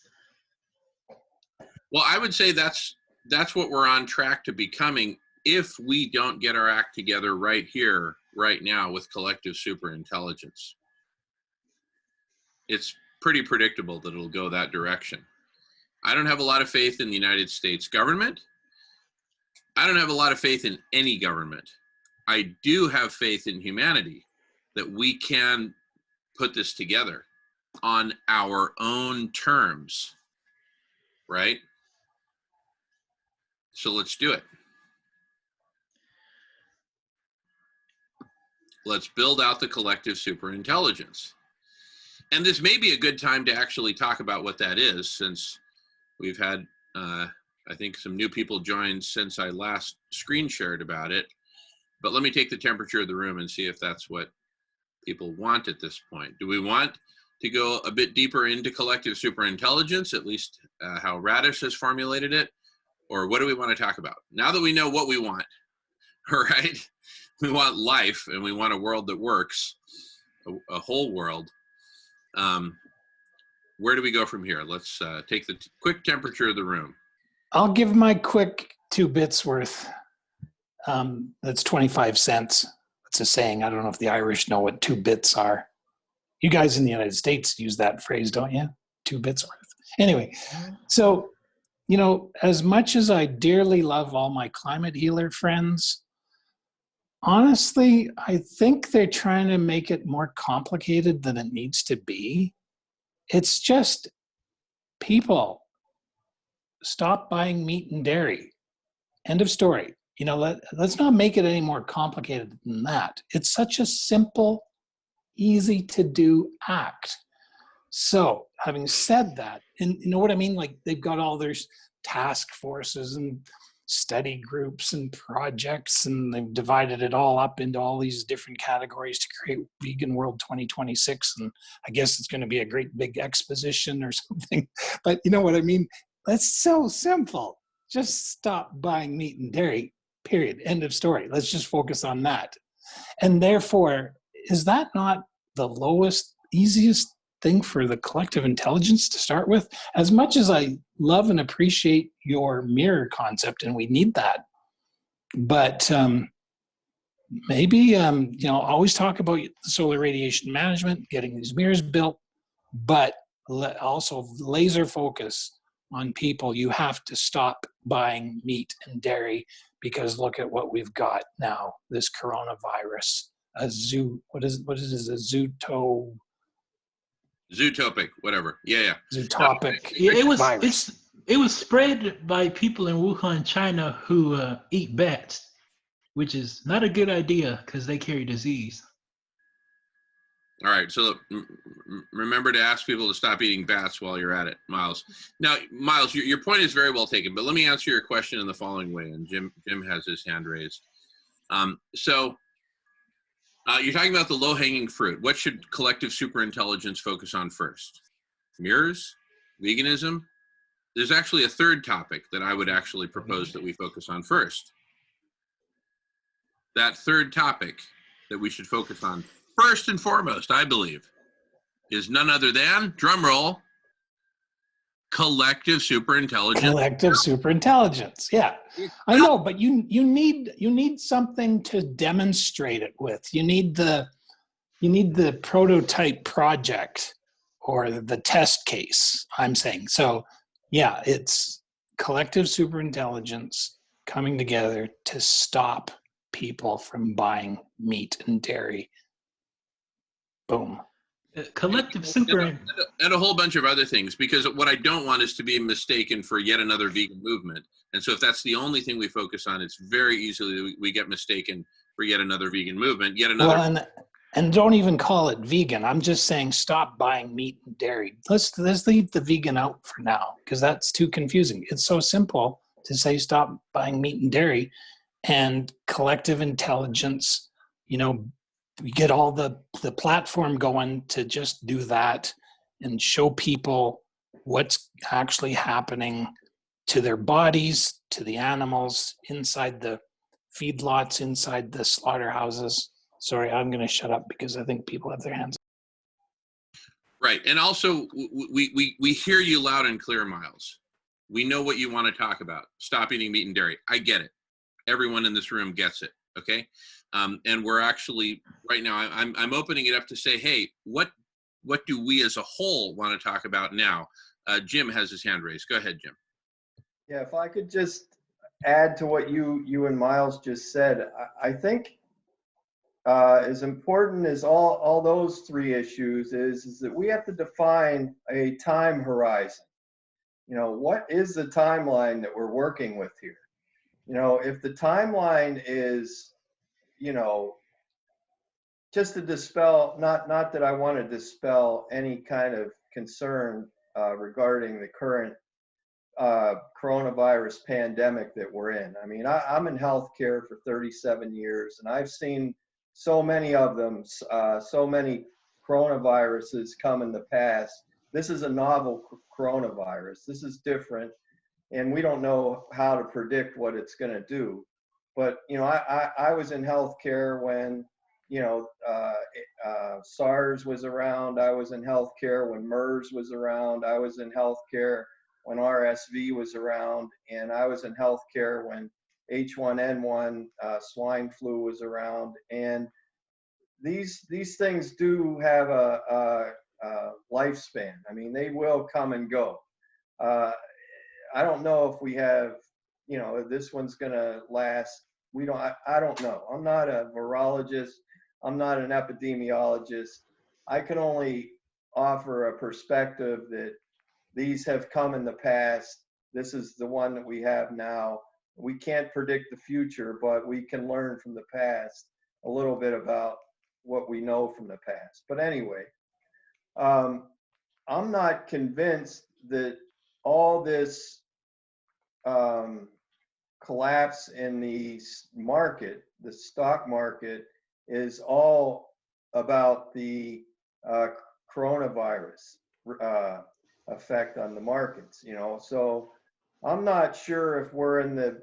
Well, I would say that's what we're on track to becoming if we don't get our act together right here, right now with collective superintelligence. It's pretty predictable that it'll go that direction. I don't have a lot of faith in the United States government. I don't have a lot of faith in any government. I do have faith in humanity that we can put this together on our own terms, right? So let's do it. Let's build out the collective superintelligence. And this may be a good time to actually talk about what that is, since we've had a I think some new people joined since I last screen shared about it. But let me take the temperature of the room and see if that's what people want at this point. Do we want to go a bit deeper into collective superintelligence, at least how Radish has formulated it? Or what do we want to talk about? Now that we know what we want, all right? We want life and we want a world that works, a whole world. Where do we go from here? Let's take the quick temperature of the room. I'll give my quick 2 bits worth. That's 25 cents. It's a saying. I don't know if the Irish know what 2 bits are. You guys in the United States use that phrase, don't you? 2 bits worth. Anyway, so, you know, as much as I dearly love all my climate healer friends, honestly, I think they're trying to make it more complicated than it needs to be. It's just people stop buying meat and dairy. End of story. You know, let's not make it any more complicated than that. It's such a simple, easy to do act. So having said that, and you know what I mean? Like they've got all their task forces and study groups and projects, and they've divided it all up into all these different categories to create Vegan World 2026. And I guess it's going to be a great big exposition or something. But you know what I mean? That's so simple. Just stop buying meat and dairy, period. End of story. Let's just focus on that. And therefore, is that not the lowest, easiest thing for the collective intelligence to start with? As much as I love and appreciate your mirror concept, and we need that, but maybe, you know, always talk about solar radiation management, getting these mirrors built, but also laser focus on people. You have to stop buying meat and dairy because look at what we've got now, this coronavirus, what is it, Zootopic, whatever. Yeah. Zootopic. It was spread by people in Wuhan, China, who eat bats, which is not a good idea because they carry disease. All right, so remember to ask people to stop eating bats while you're at it, Miles. Now, Miles, your point is very well taken, but let me answer your question in the following way, and Jim has his hand raised. You're talking about the low-hanging fruit. What should collective superintelligence focus on first? Mirrors? Veganism? There's actually a third topic that I would actually propose that we focus on first. That third topic that we should focus on first and foremost, I believe, is none other than, drum roll, collective superintelligence. Collective superintelligence, yeah. I know, but you need something to demonstrate it with. You need the prototype project or the test case, I'm saying. So yeah, it's collective superintelligence coming together to stop people from buying meat and dairy. Boom. Collective super and a whole bunch of other things, because what I don't want is to be mistaken for yet another vegan movement. And so if that's the only thing we focus on, it's very easily we get mistaken for yet another vegan movement, yet another. Well, and don't even call it vegan. I'm just saying stop buying meat and dairy. Let's leave the vegan out for now because that's too confusing. It's so simple to say stop buying meat and dairy, and collective intelligence, you know, we get all the platform going to just do that and show people what's actually happening to their bodies, to the animals, inside the feedlots, inside the slaughterhouses. Sorry, I'm going to shut up because I think people have their hands. Right. And also, we hear you loud and clear, Miles. We know what you want to talk about. Stop eating meat and dairy. I get it. Everyone in this room gets it. Okay. And we're actually right now, I'm opening it up to say, hey, what do we as a whole want to talk about now? Jim has his hand raised. Go ahead, Jim. Yeah, if I could just add to what you and Miles just said, I think as important as all those three issues is that we have to define a time horizon. You know, what is the timeline that we're working with here? You know, if the timeline is, you know, just to dispel, not that I want to dispel any kind of concern regarding the current coronavirus pandemic that we're in. I mean, I'm in healthcare for 37 years, and I've seen so many of them, so many coronaviruses come in the past. This is a novel coronavirus. This is different, and we don't know how to predict what it's going to do. But, you know, I was in healthcare when, you know, SARS was around. I was in healthcare when MERS was around. I was in healthcare when RSV was around, and I was in healthcare when H1N1 swine flu was around. And these things do have a lifespan. I mean, they will come and go. I don't know if we have, you know, this one's gonna last. We don't. I don't know. I'm not a virologist. I'm not an epidemiologist. I can only offer a perspective that these have come in the past. This is the one that we have now. We can't predict the future, but we can learn from the past a little bit about what we know from the past. But anyway, I'm not convinced that all this collapse in the market, the stock market, is all about the coronavirus effect on the markets, you know. So I'm not sure if we're in the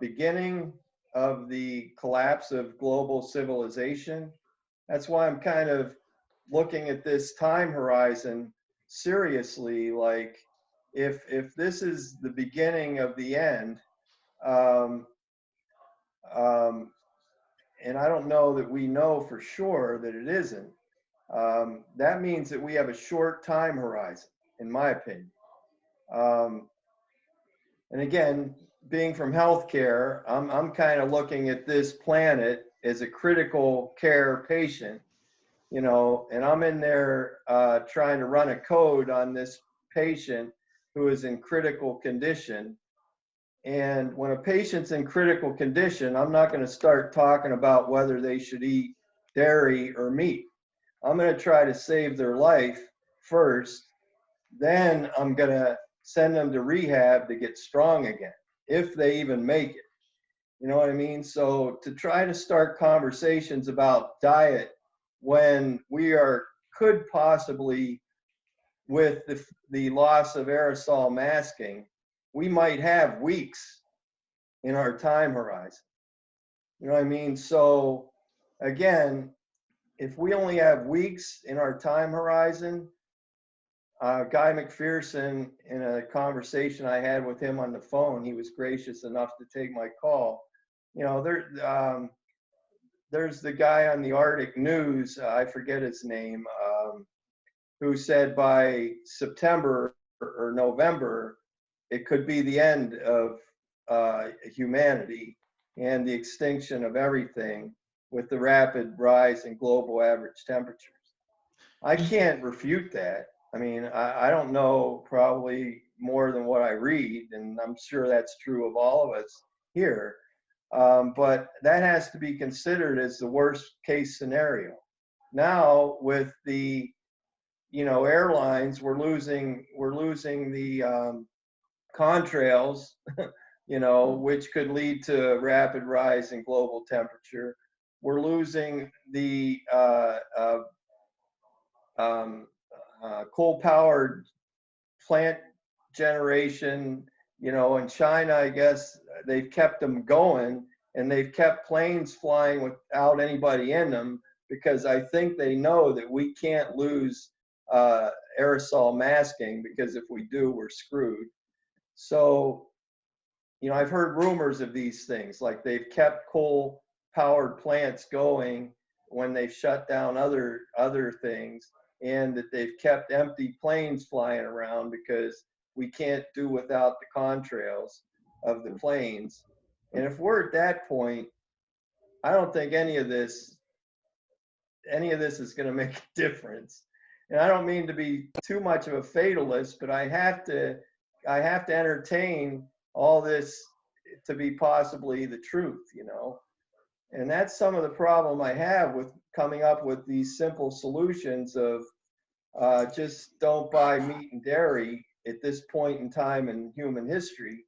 beginning of the collapse of global civilization. That's why I'm kind of looking at this time horizon seriously. Like, if this is the beginning of the end, and I don't know that we know for sure that it isn't, that means that we have a short time horizon, in my opinion. And again, being from healthcare, I'm kind of looking at this planet as a critical care patient, you know, and I'm in there trying to run a code on this patient who is in critical condition. And when a patient's in critical condition, I'm not going to start talking about whether they should eat dairy or meat. I'm going to try to save their life first. Then I'm going to send them to rehab to get strong again, if they even make it. You know what I mean? So to try to start conversations about diet when we could possibly, with the loss of aerosol masking, we might have weeks in our time horizon. You know what I mean? So again, if we only have weeks in our time horizon, Guy McPherson, in a conversation I had with him on the phone, he was gracious enough to take my call. You know, there's the guy on the Arctic News, I forget his name, who said by September or November, it could be the end of humanity and the extinction of everything with the rapid rise in global average temperatures. I can't refute that. I mean, I don't know probably more than what I read, and I'm sure that's true of all of us here. But that has to be considered as the worst case scenario. Now with the, you know, airlines, we're losing the contrails, you know, which could lead to a rapid rise in global temperature. We're losing the coal-powered plant generation. You know, in China, I guess they've kept them going, and they've kept planes flying without anybody in them, because I think they know that we can't lose aerosol masking, because if we do, we're screwed. So, you know, I've heard rumors of these things, like they've kept coal-powered plants going when they've shut down other things, and that they've kept empty planes flying around because we can't do without the contrails of the planes. And if we're at that point, I don't think any of this is going to make a difference. And I don't mean to be too much of a fatalist, but I have to entertain all this to be possibly the truth, you know. And that's some of the problem I have with coming up with these simple solutions of just don't buy meat and dairy. at this point in time in human history,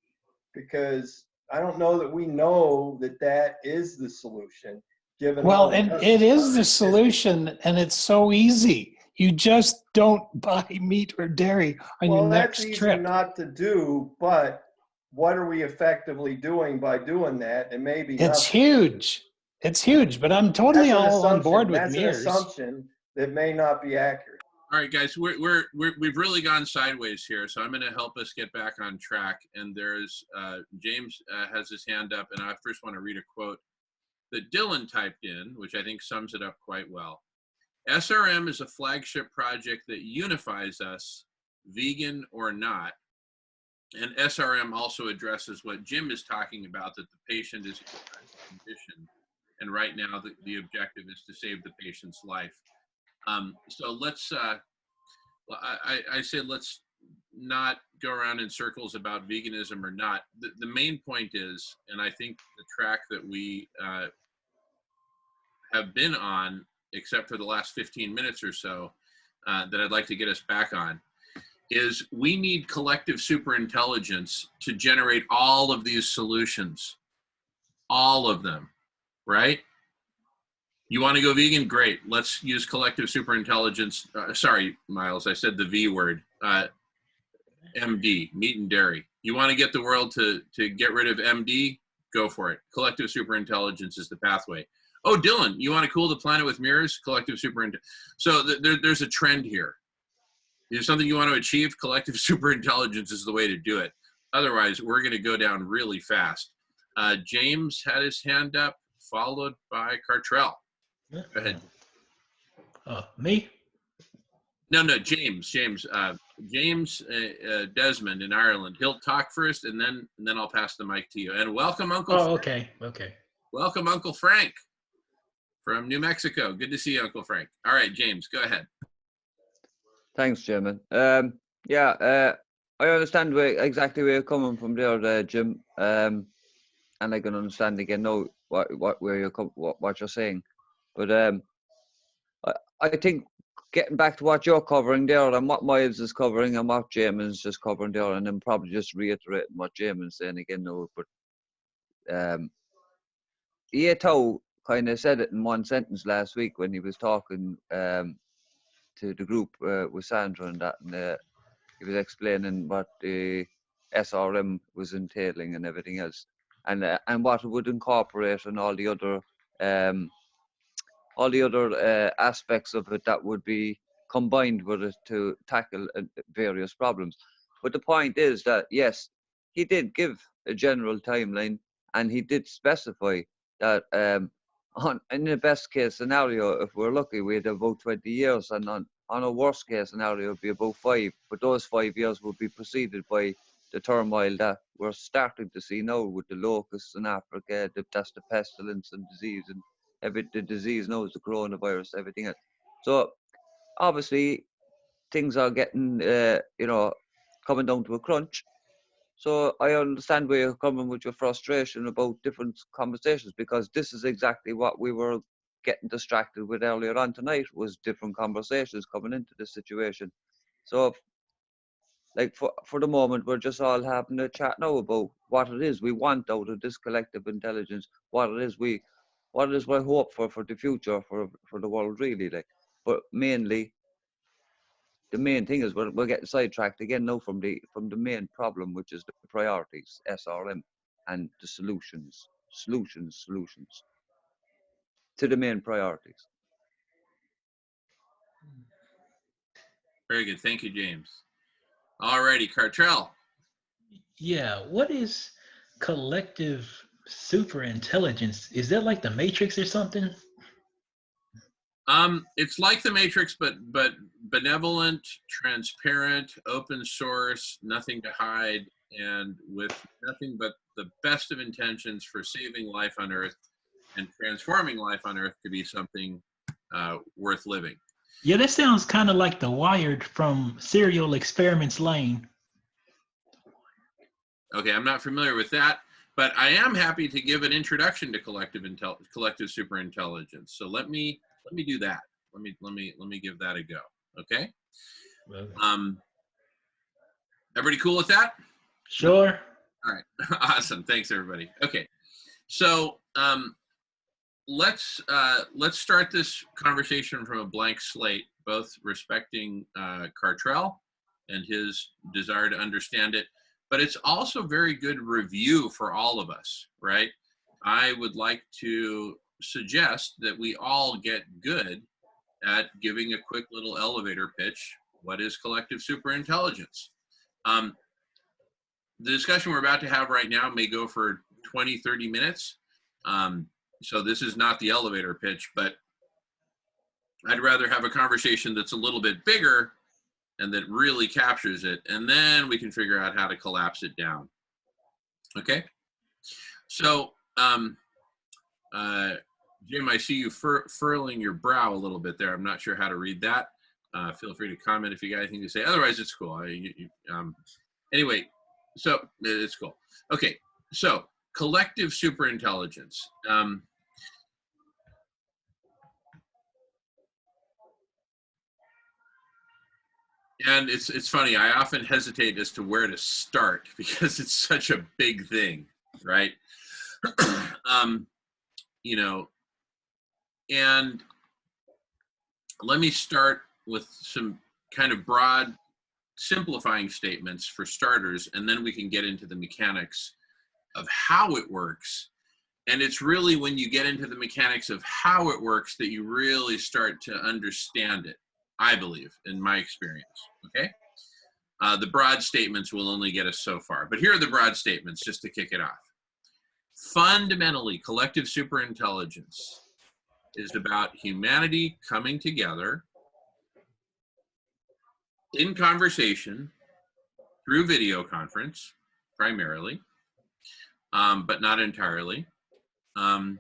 because I don't know that we know that that is the solution. Given Well, it is the solution, and it's so easy. You just don't buy meat or dairy on your Well, that's next easy trip. not to do, but what are we effectively doing by doing that? And maybe It's nothing. huge. It's huge, but I'm totally That's an all on board with That's an Mears. assumption that may not be accurate. All right, guys, we've really gone sideways here, so I'm going to help us get back on track. And there's James has his hand up, and I first want to read a quote that Dylan typed in, which I think sums it up quite well. SRM is a flagship project that unifies us, vegan or not. And SRM also addresses what Jim is talking about, that the patient is in a condition. And right now, the objective is to save the patient's life. So let's, I say let's not go around in circles about veganism or not. The main point is, and I think the track that we have been on, except for the last 15 minutes or so, that I'd like to get us back on, is we need collective superintelligence to generate all of these solutions, all of them, right? You want to go vegan? Great. Let's use collective superintelligence. Sorry, Miles, I said the V word. MD, meat and dairy. You want to get the world to get rid of MD? Go for it. Collective superintelligence is the pathway. Oh, Dylan, you want to cool the planet with mirrors? Collective superintelligence. So there's a trend here. If something you want to achieve, collective superintelligence is the way to do it. Otherwise, we're going to go down really fast. James had his hand up, followed by Cartrell. Go ahead. Me? Oh, No, James Desmond in Ireland. He'll talk first, and then I'll pass the mic to you. And welcome, Uncle. Oh, Frank. okay. Welcome, Uncle Frank from New Mexico. Good to see you, Uncle Frank. All right, James, go ahead. Thanks, Chairman. I understand exactly where you're coming from there, Jim. And I can understand again now what you're saying. But I think getting back to what you're covering there and what Miles is covering and what Jamin's just covering there, and then probably just reiterating what Jamin's saying again now. But Iatau kind of said it in one sentence last week when he was talking to the group with Sandra and that, and he was explaining what the SRM was entailing and everything else, and what it would incorporate and all the other aspects of it that would be combined with it to tackle various problems. But the point is that, yes, he did give a general timeline, and he did specify that in the best case scenario, if we're lucky, we'd have about 20 years, and on a worst case scenario, it would be about 5. But those 5 years would be preceded by the turmoil that we're starting to see now with the locusts in Africa. That's the pestilence and disease, and the disease now is the coronavirus, everything else. So obviously things are getting, coming down to a crunch. So I understand where you're coming with your frustration about different conversations, because this is exactly what we were getting distracted with earlier on tonight, was different conversations coming into the situation. So like for the moment, we're just all having a chat now about what it is we want out of this collective intelligence, what it is we hope for the future for the world, really. Like, but mainly, the main thing is we're getting sidetracked again now from the main problem, which is the priorities, SRM, and the solutions to the main priorities. Very good. Thank you, James. All righty, Cartrell. Yeah, what is collective superintelligence? Is that like the Matrix or something? It's like the Matrix, but benevolent, transparent, open source, nothing to hide, and with nothing but the best of intentions for saving life on Earth and transforming life on Earth to be something worth living. Yeah, that sounds kind of like the Wired from Serial Experiments Lane. Okay, I'm not familiar with that, but I am happy to give an introduction to collective superintelligence. So let me do that. Let me give that a go. Okay. Everybody cool with that? Sure. All right. Awesome. Thanks, everybody. Okay. So let's start this conversation from a blank slate, both respecting Cartrell and his desire to understand it, but it's also very good review for all of us, right? I would like to suggest that we all get good at giving a quick little elevator pitch. What is collective superintelligence? The discussion we're about to have right now may go for 20, 30 minutes. So this is not the elevator pitch, but I'd rather have a conversation that's a little bit bigger and that really captures it, and then we can figure out how to collapse it down. Okay? So, Jim, I see you furling your brow a little bit there. I'm not sure how to read that. Feel free to comment if you got anything to say. Otherwise, it's cool. Anyway, so it's cool. Okay, so collective superintelligence. And it's funny, I often hesitate as to where to start because it's such a big thing, right? You know, and let me start with some kind of broad simplifying statements for starters, and then we can get into the mechanics of how it works. And it's really when you get into the mechanics of how it works that you really start to understand it, I believe, in my experience, okay? The broad statements will only get us so far, but here are the broad statements just to kick it off. Fundamentally, collective superintelligence is about humanity coming together in conversation through video conference, primarily, but not entirely. And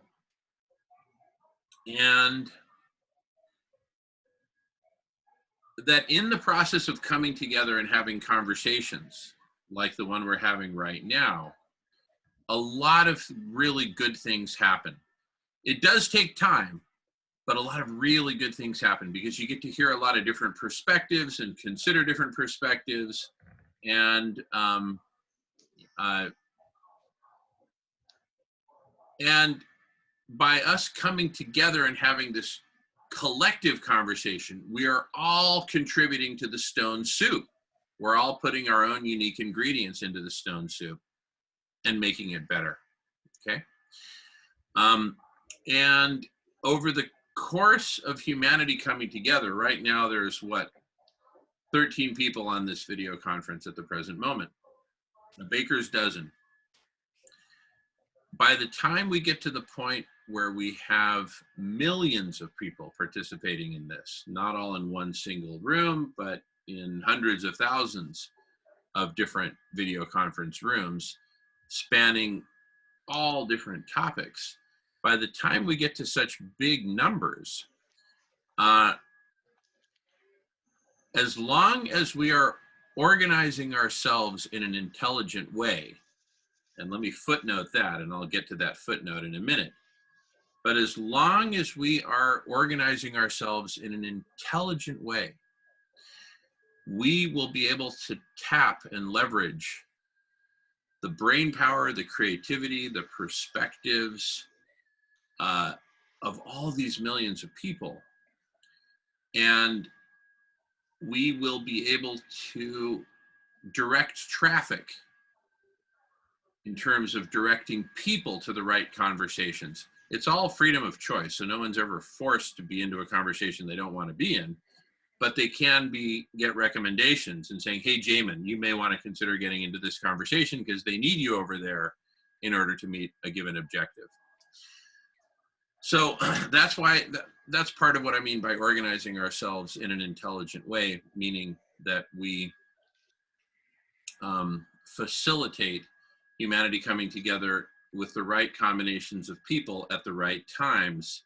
that in the process of coming together and having conversations like the one we're having right now, a lot of really good things happen. It does take time, but a lot of really good things happen because you get to hear a lot of different perspectives and consider different perspectives. And by us coming together and having this collective conversation, we are all contributing to the stone soup. We're all putting our own unique ingredients into the stone soup and making it better, okay? And over the course of humanity coming together, right now there's what, 13 people on this video conference at the present moment, a baker's dozen. By the time we get to the point where we have millions of people participating in this, not all in one single room, but in hundreds of thousands of different video conference rooms spanning all different topics. By the time we get to such big numbers, as long as we are organizing ourselves in an intelligent way, and let me footnote that, and I'll get to that footnote in a minute. But as long as we are organizing ourselves in an intelligent way, we will be able to tap and leverage the brain power, the creativity, the perspectives of all these millions of people. And we will be able to direct traffic in terms of directing people to the right conversations. It's all freedom of choice, so no one's ever forced to be into a conversation they don't want to be in, but they can get recommendations and saying, hey, Jamin, you may want to consider getting into this conversation because they need you over there in order to meet a given objective. So that's why, that's part of what I mean by organizing ourselves in an intelligent way, meaning that we facilitate humanity coming together with the right combinations of people at the right times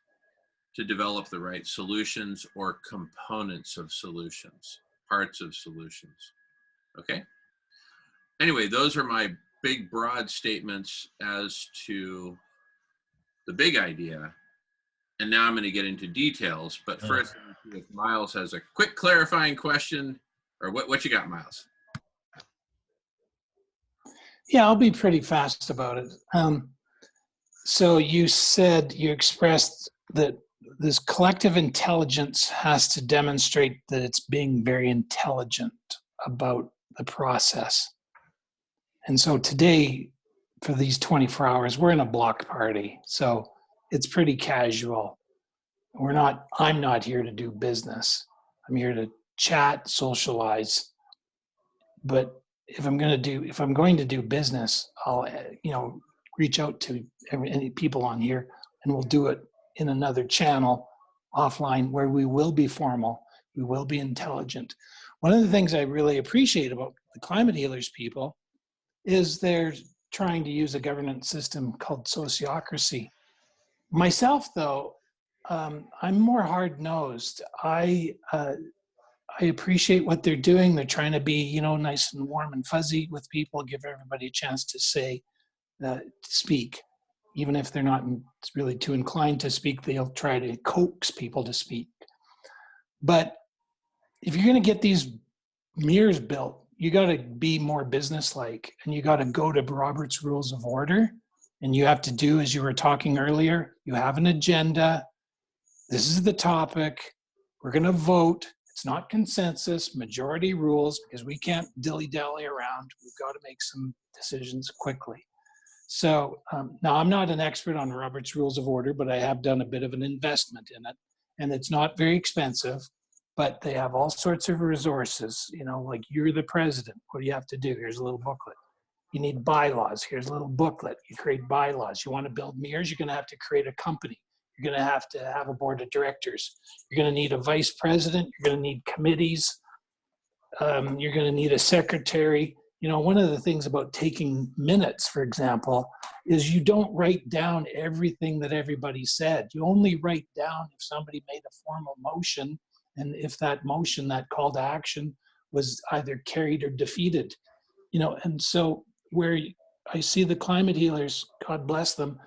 to develop the right solutions or components of solutions, parts of solutions, okay? Anyway, those are my big, broad statements as to the big idea. And now I'm gonna get into details, but first, if Miles has a quick clarifying question, or what you got, Miles? Yeah, I'll be pretty fast about it. So you expressed that this collective intelligence has to demonstrate that it's being very intelligent about the process. And so today, for these 24 hours, we're in a block party. So it's pretty casual. I'm not here to do business. I'm here to chat, socialize. But if I'm going to do business, I'll, reach out to any people on here, and we'll do it in another channel offline where we will be formal, we will be intelligent. One of the things I really appreciate about the Climate Healers people is they're trying to use a governance system called sociocracy. Myself, though, I'm more hard-nosed. I appreciate what they're doing. They're trying to be, nice and warm and fuzzy with people, give everybody a chance to speak. Even if they're not really too inclined to speak, they'll try to coax people to speak. But if you're going to get these mirrors built, you got to be more businesslike, and you got to go to Robert's Rules of Order. And you have to do, as you were talking earlier, you have an agenda. This is the topic. We're going to vote. It's not consensus, majority rules, because we can't dilly-dally around. We've got to make some decisions quickly. So now I'm not an expert on Robert's Rules of Order, but I have done a bit of an investment in it. And it's not very expensive, but they have all sorts of resources, like you're the president. What do you have to do? Here's a little booklet. You need bylaws. Here's a little booklet. You create bylaws. You want to build mirrors, you're going to have to create a company. You're going to have a board of directors. You're going to need a vice president. You're going to need committees. You're going to need a secretary. One of the things about taking minutes, for example, is you don't write down everything that everybody said. You only write down if somebody made a formal motion, and if that motion, that call to action, was either carried or defeated. And so where I see the Climate Healers, God bless them,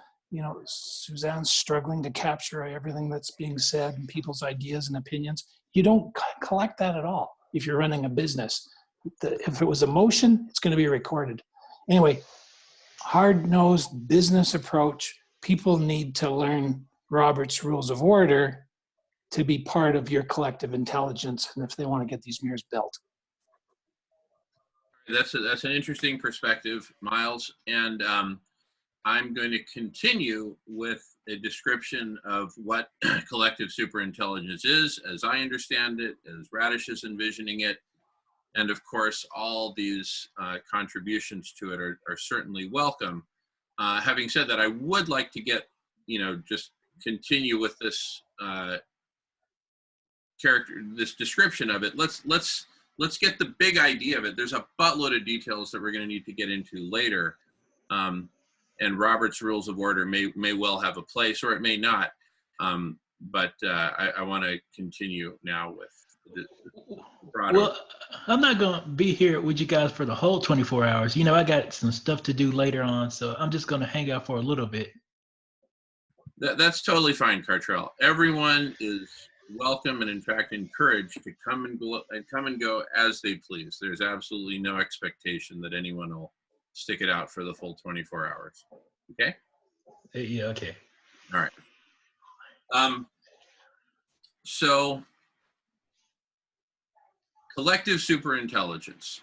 Suzanne's struggling to capture everything that's being said and people's ideas and opinions. You don't collect that at all if you're running a business. If it was a motion, it's going to be recorded. Anyway, hard-nosed business approach. People need to learn Robert's Rules of Order to be part of your collective intelligence, and if they want to get these mirrors built. That's an interesting perspective, Miles. And I'm going to continue with a description of what collective superintelligence is, as I understand it, as Radish is envisioning it. And of course, all these contributions to it are certainly welcome. Having said that, I would like to get, just continue with this this description of it. Let's get the big idea of it. There's a buttload of details that we're going to need to get into later. And Robert's Rules of Order may well have a place, or it may not. But I want to continue now with the broader. Well, I'm not going to be here with you guys for the whole 24 hours. I got some stuff to do later on, so I'm just going to hang out for a little bit. That's totally fine, Cartrell. Everyone is welcome and in fact encouraged to come and go as they please. There's absolutely no expectation that anyone will stick it out for the full 24 hours. Okay? Yeah, okay. All right. So collective superintelligence.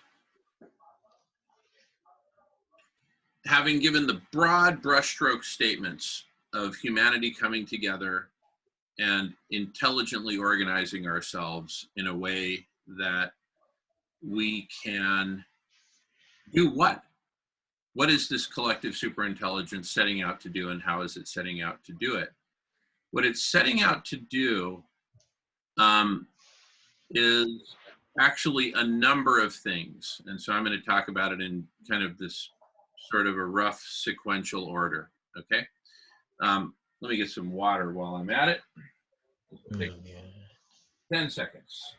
Having given the broad brushstroke statements of humanity coming together and intelligently organizing ourselves in a way that we can do what? What is this collective superintelligence setting out to do, and how is it setting out to do it? What it's setting out to do is actually a number of things. And so I'm going to talk about it in kind of this sort of a rough sequential order, okay? Let me get some water while I'm at it. Take 10 seconds.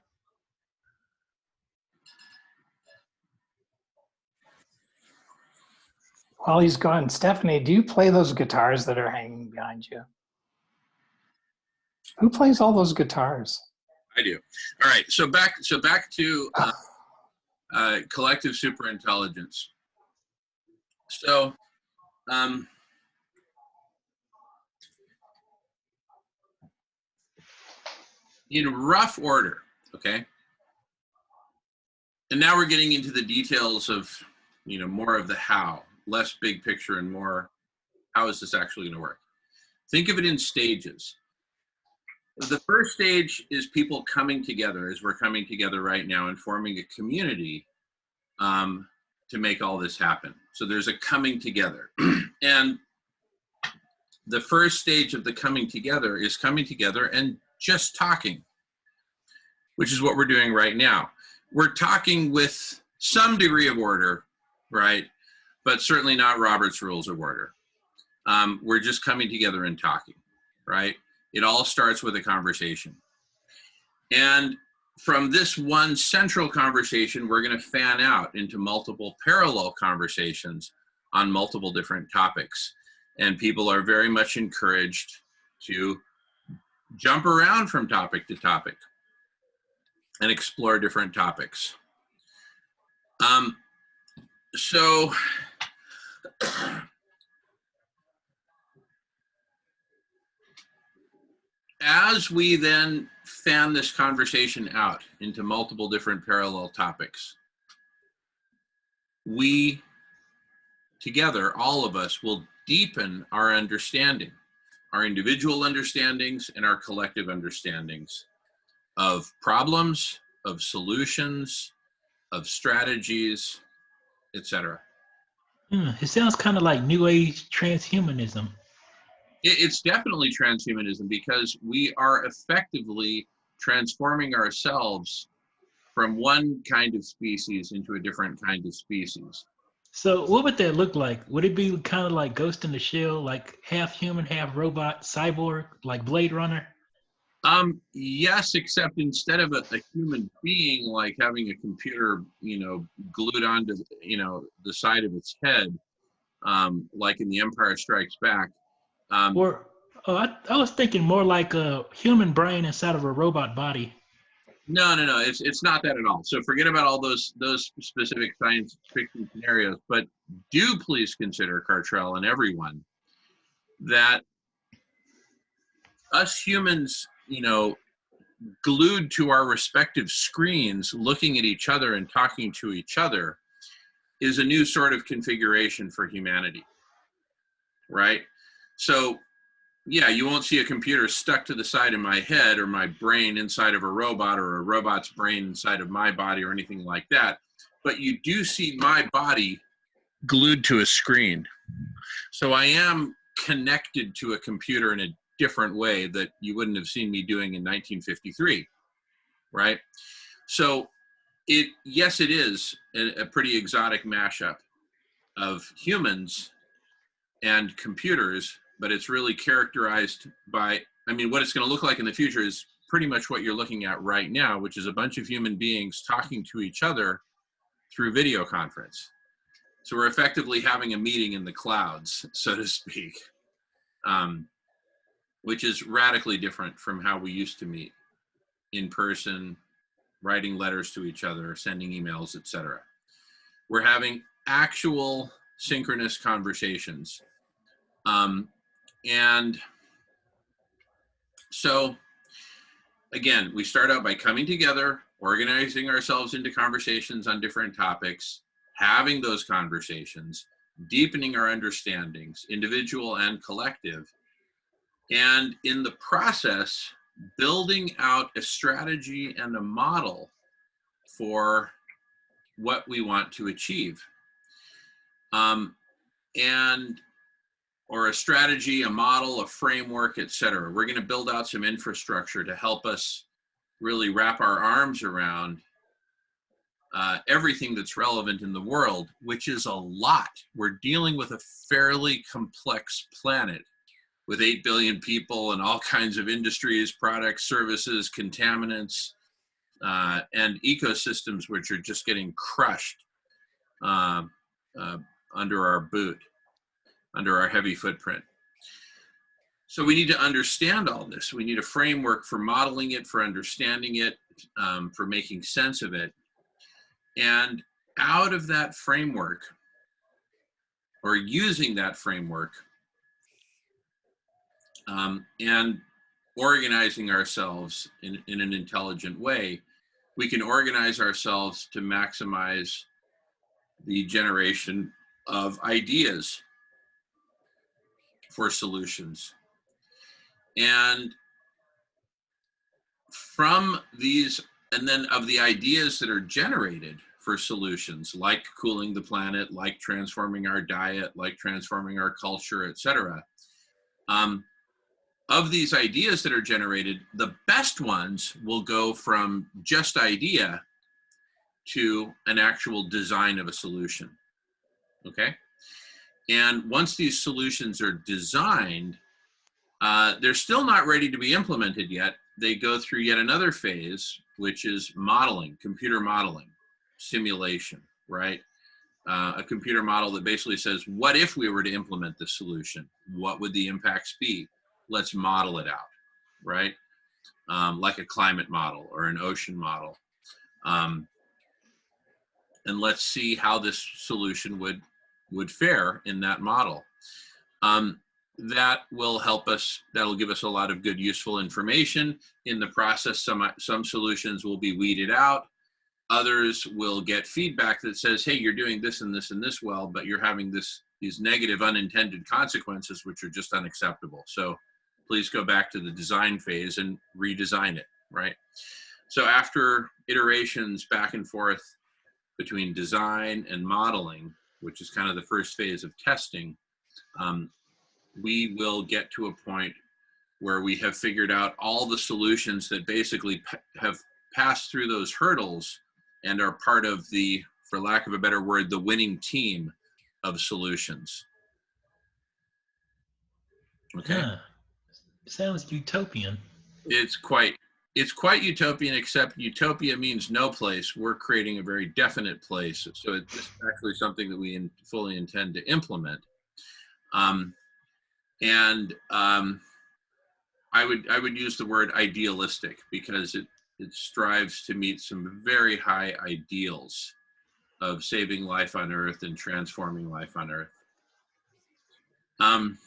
While he's gone, Stephanie, do you play those guitars that are hanging behind you? Who plays all those guitars? I do. All right. So back to collective superintelligence. So, in rough order, okay? And now we're getting into the details of, more of the how, less big picture and more, how is this actually going to work? Think of it in stages. The first stage is people coming together, as we're coming together right now and forming a community to make all this happen. So there's a coming together. And the first stage of the coming together is coming together and just talking, which is what we're doing right now. We're talking with some degree of order, right? But certainly not Robert's Rules of Order. We're just coming together and talking, right? It all starts with a conversation. And from this one central conversation, we're going to fan out into multiple parallel conversations on multiple different topics. And people are very much encouraged to jump around from topic to topic and explore different topics. So as we then fan this conversation out into multiple different parallel topics, we together, all of us, will deepen our understanding, our individual understandings and our collective understandings of problems, of solutions, of strategies, etc. It sounds kind of like New Age transhumanism. It's definitely transhumanism, because we are effectively transforming ourselves from one kind of species into a different kind of species. So what would that look like? Would it be kind of like Ghost in the Shell, like half human, half robot, cyborg, like Blade Runner? Yes, except instead of a human being, like having a computer, glued onto, the side of its head, like in The Empire Strikes Back. I was thinking more like a human brain inside of a robot body. No, it's not that at all. So forget about all those specific science fiction scenarios, but do please consider, Cartrell and everyone, that us humans, glued to our respective screens, looking at each other and talking to each other, is a new sort of configuration for humanity, right? So yeah, you won't see a computer stuck to the side of my head, or my brain inside of a robot, or a robot's brain inside of my body, or anything like that. But you do see my body glued to a screen. So I am connected to a computer in a different way that you wouldn't have seen me doing in 1953, right? So yes, it is a pretty exotic mashup of humans and computers, but it's really characterized by, what it's going to look like in the future is pretty much what you're looking at right now, which is a bunch of human beings talking to each other through video conference. So we're effectively having a meeting in the clouds, so to speak, which is radically different from how we used to meet in person, writing letters to each other, sending emails, etc. We're having actual synchronous conversations. And so, again, we start out by coming together, organizing ourselves into conversations on different topics, having those conversations, deepening our understandings, individual and collective, and in the process, building out a strategy and a model for what we want to achieve. Or a strategy, a model, a framework, etc. We're going to build out some infrastructure to help us really wrap our arms around everything that's relevant in the world, which is a lot. We're dealing with a fairly complex planet with 8 billion people and all kinds of industries, products, services, contaminants, and ecosystems which are just getting crushed under our boot, under our heavy footprint. So we need to understand all this. We need a framework for modeling it, for understanding it, for making sense of it. And out of that framework, or using that framework, and organizing ourselves in an intelligent way, we can organize ourselves to maximize the generation of ideas for solutions. And from these, and then of the ideas that are generated for solutions, like cooling the planet, like transforming our diet, like transforming our culture, etc. Of these ideas that are generated, the best ones will go from just idea to an actual design of a solution, okay? And once these solutions are designed, they're still not ready to be implemented yet. They go through yet another phase, which is modeling, computer modeling, simulation, right? A computer model that basically says, what if we were to implement this solution? What would the impacts be? Let's model it out, right? Like a climate model or an ocean model. And let's see how this solution would fare in that model. That will help us, that'll give us a lot of good, useful information. In the process, some solutions will be weeded out. Others will get feedback that says, hey, you're doing this and this and this well, but you're having these negative unintended consequences, which are just unacceptable. So please go back to the design phase and redesign it, right? So after iterations back and forth between design and modeling, which is kind of the first phase of testing, we will get to a point where we have figured out all the solutions that basically have passed through those hurdles and are part of the, for lack of a better word, the winning team of solutions. Okay. Huh. Sounds utopian. It's quite utopian, except utopia means no place. We're creating a very definite place. So it's actually something that we fully intend to implement. I would use the word idealistic because it strives to meet some very high ideals of saving life on Earth and transforming life on Earth. And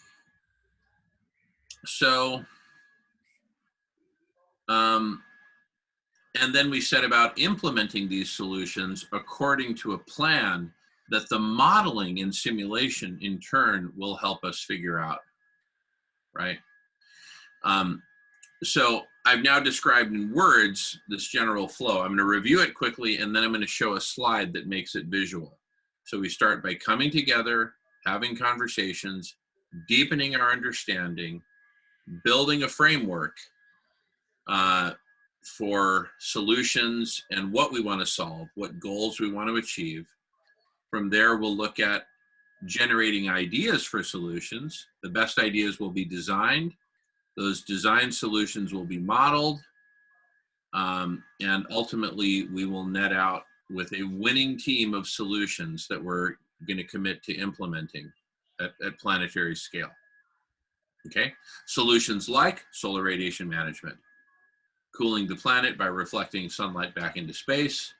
then we set about implementing these solutions according to a plan that the modeling and simulation in turn will help us figure out, right? So I've now described in words this general flow. I'm going to review it quickly, and then I'm going to show a slide that makes it visual. So we start by coming together, having conversations, deepening our understanding, building a framework for solutions and what we want to solve, what goals we want to achieve. From there, we'll look at generating ideas for solutions. The best ideas will be designed. Those design solutions will be modeled. And ultimately, we will net out with a winning team of solutions that we're going to commit to implementing at planetary scale. Okay? Solutions like solar radiation management, cooling the planet by reflecting sunlight back into space,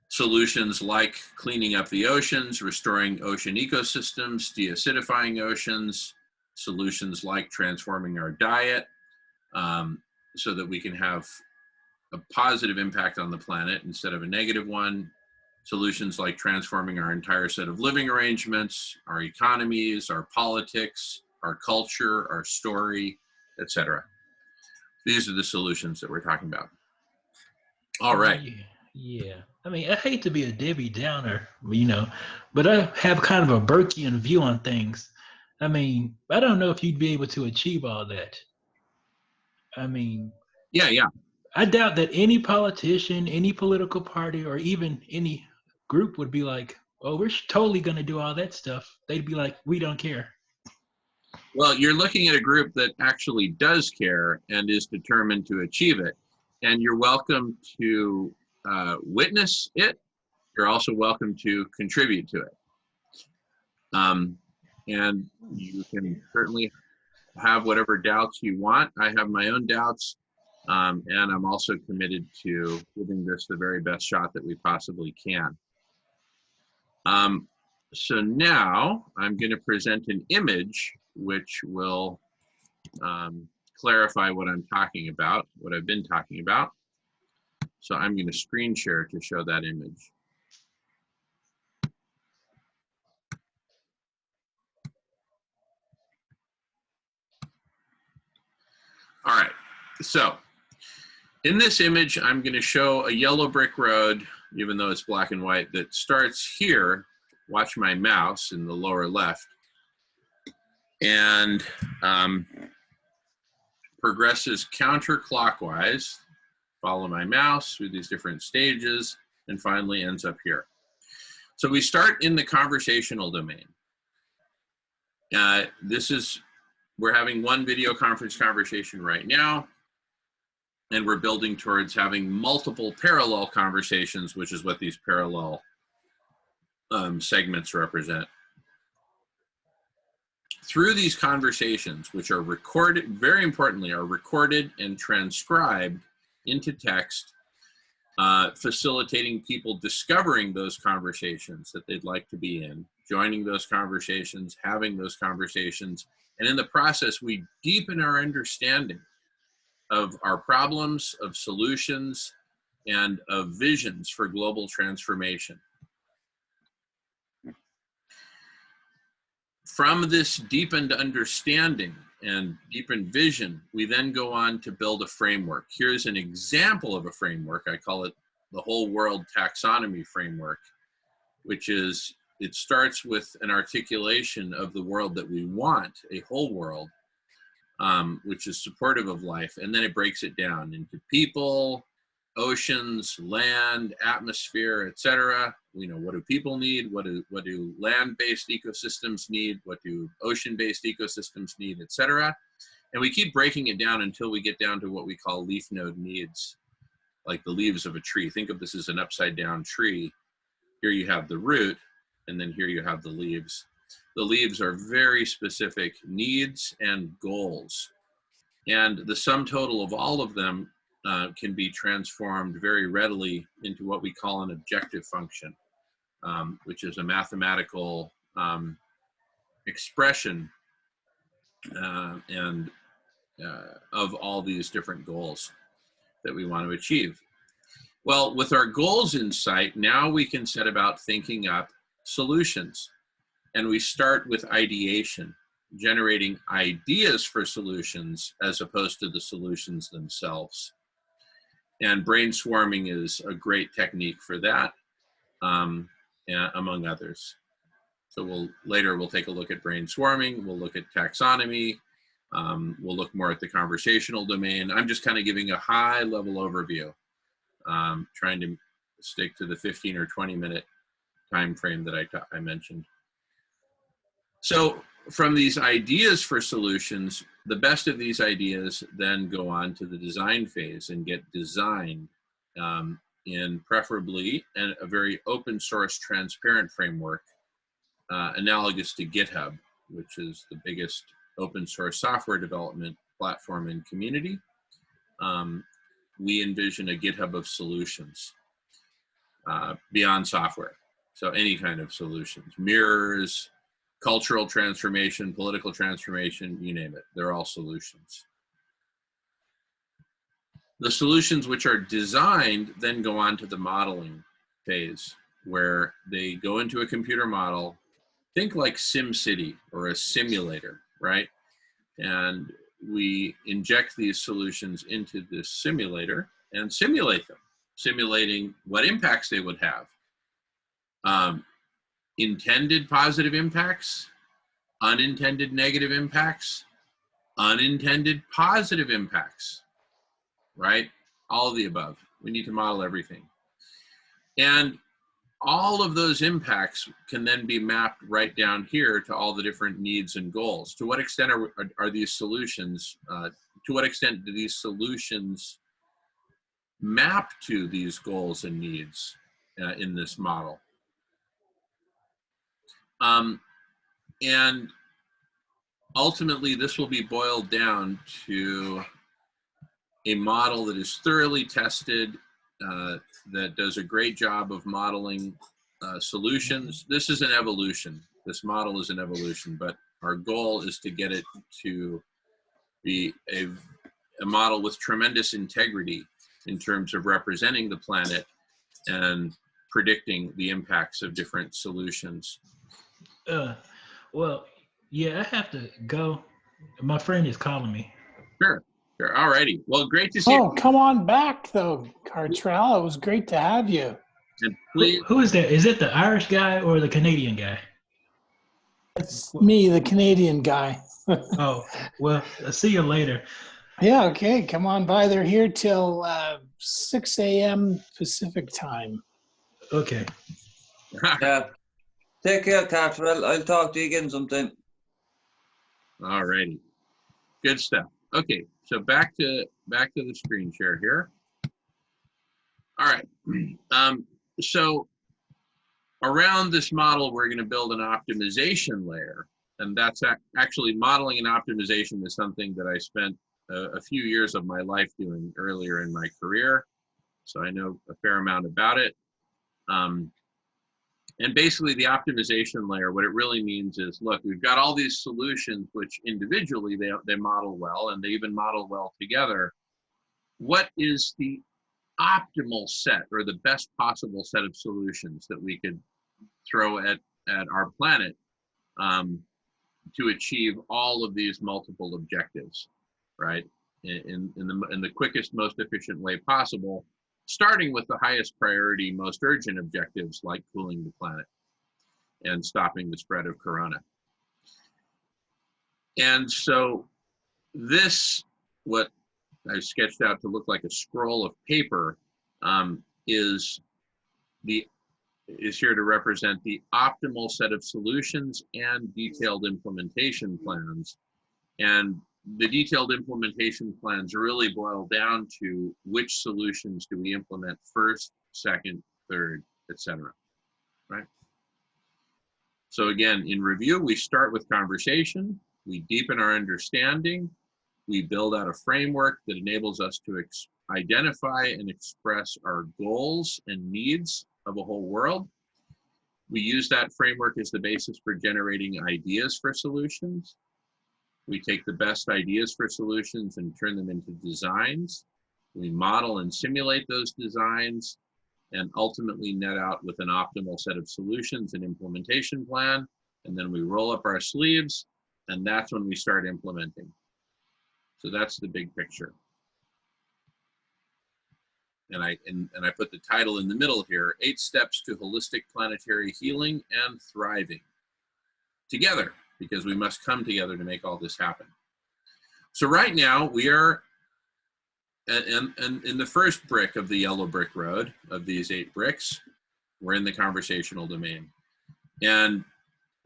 solutions like cleaning up the oceans, restoring ocean ecosystems, deacidifying oceans, solutions like transforming our diet so that we can have a positive impact on the planet instead of a negative one, solutions like transforming our entire set of living arrangements, our economies, our politics, our culture, our story, etc. These are the solutions that we're talking about. All right. Yeah. I mean, I hate to be a Debbie Downer, you know, but I have kind of a Burkean view on things. I mean, I don't know if you'd be able to achieve all that. I mean, yeah. I doubt that any politician, any political party, or even any group would be like, oh, we're totally going to do all that stuff. They'd be like, we don't care. Well, you're looking at a group that actually does care and is determined to achieve it. And you're welcome to witness it. You're also welcome to contribute to it. And you can certainly have whatever doubts you want. I have my own doubts. And I'm also committed to giving this the very best shot that we possibly can. So now I'm going to present an image which will clarify what I'm talking about, what I've been talking about. So I'm going to screen share to show that image. All right, so in this image, I'm going to show a yellow brick road, even though it's black and white, that starts here. Watch my mouse in the lower left, and progresses counterclockwise. Follow my mouse through these different stages, and finally ends up here. So we start in the conversational domain. We're having one video conference conversation right now, and we're building towards having multiple parallel conversations, which is what these parallel segments represent. Through these conversations, which are recorded, very importantly, are recorded and transcribed into text, facilitating people discovering those conversations that they'd like to be in, joining those conversations, having those conversations, and in the process, we deepen our understanding of our problems, of solutions, and of visions for global transformation. From this deepened understanding and deepened vision, we then go on to build a framework. Here's an example of a framework. I call it the Whole World Taxonomy Framework, which is, it starts with an articulation of the world that we want, a whole world, which is supportive of life, and then it breaks it down into people, oceans, land, atmosphere, etc. You know, what do people need? What do land-based ecosystems need? What do ocean-based ecosystems need, etc. And we keep breaking it down until we get down to what we call leaf node needs, like the leaves of a tree. Think of this as an upside-down tree. Here you have the root, and then here you have the leaves. The leaves are very specific needs and goals. And the sum total of all of them can be transformed very readily into what we call an objective function, which is a mathematical expression of all these different goals that we want to achieve. Well, with our goals in sight, now we can set about thinking up solutions. And we start with ideation, generating ideas for solutions as opposed to the solutions themselves. And brainstorming is a great technique for that, among others. So later we'll take a look at brainstorming, we'll look at taxonomy, we'll look more at the conversational domain. I'm just kind of giving a high level overview, trying to stick to the 15 or 20 minute time frame that I mentioned. So from these ideas for solutions, the best of these ideas then go on to the design phase and get designed in preferably a very open source, transparent framework, analogous to GitHub, which is the biggest open source software development platform and community. We envision a GitHub of solutions beyond software. So any kind of solutions, mirrors, cultural transformation, political transformation, you name it, they're all solutions. The solutions which are designed then go on to the modeling phase, where they go into a computer model. Think like SimCity or a simulator, right? And we inject these solutions into this simulator and simulate them, simulating what impacts they would have. Intended positive impacts, unintended negative impacts, unintended positive impacts, right? All of the above. We need to model everything. And all of those impacts can then be mapped right down here to all the different needs and goals. To what extent are these solutions, to what extent do these solutions map to these goals and needs in this model? And ultimately, this will be boiled down to a model that is thoroughly tested, that does a great job of modeling solutions. This is an evolution. This model is an evolution, but our goal is to get it to be a model with tremendous integrity in terms of representing the planet and predicting the impacts of different solutions. Well, yeah, I have to go. My friend is calling me. Sure. All righty. Well, great to see Oh, you. come on back, though, Cartrell. It was great to have you. And please, Who is that? Is it the Irish guy or the Canadian guy? It's me, the Canadian guy. Oh, well, I'll see you later. Yeah, okay. Come on by. They're here till 6 a.m. Pacific time. Okay. Yeah. Take care, Cartwell. I'll talk to you again sometime. all righty. Good stuff. Okay, so back to the screen share here. All right. So around this model, we're going to build an optimization layer, and that's actually modeling and optimization is something that I spent a few years of my life doing earlier in my career, so I know a fair amount about it. And basically the optimization layer, what it really means is, look, we've got all these solutions which individually they model well, and they even model well together. What is the optimal set or the best possible set of solutions that we could throw at our planet to achieve all of these multiple objectives, right? In the quickest, most efficient way possible, starting with the highest priority, most urgent objectives like cooling the planet and stopping the spread of corona. And so this, what I sketched out to look like a scroll of paper, is here to represent the optimal set of solutions and detailed implementation plans. And the detailed implementation plans really boil down to which solutions do we implement first, second, third, etc. Right? So again, in review, we start with conversation, we deepen our understanding, we build out a framework that enables us to identify and express our goals and needs of a whole world. We use that framework as the basis for generating ideas for solutions. We take the best ideas for solutions and turn them into designs. We model and simulate those designs and ultimately net out with an optimal set of solutions and implementation plan. And then we roll up our sleeves, and that's when we start implementing. So that's the big picture. And I put the title in the middle here, 8 Steps to Holistic Planetary Healing and Thriving. Together, because we must come together to make all this happen. So right now we are in the first brick of the yellow brick road of these 8 bricks. We're in the conversational domain. And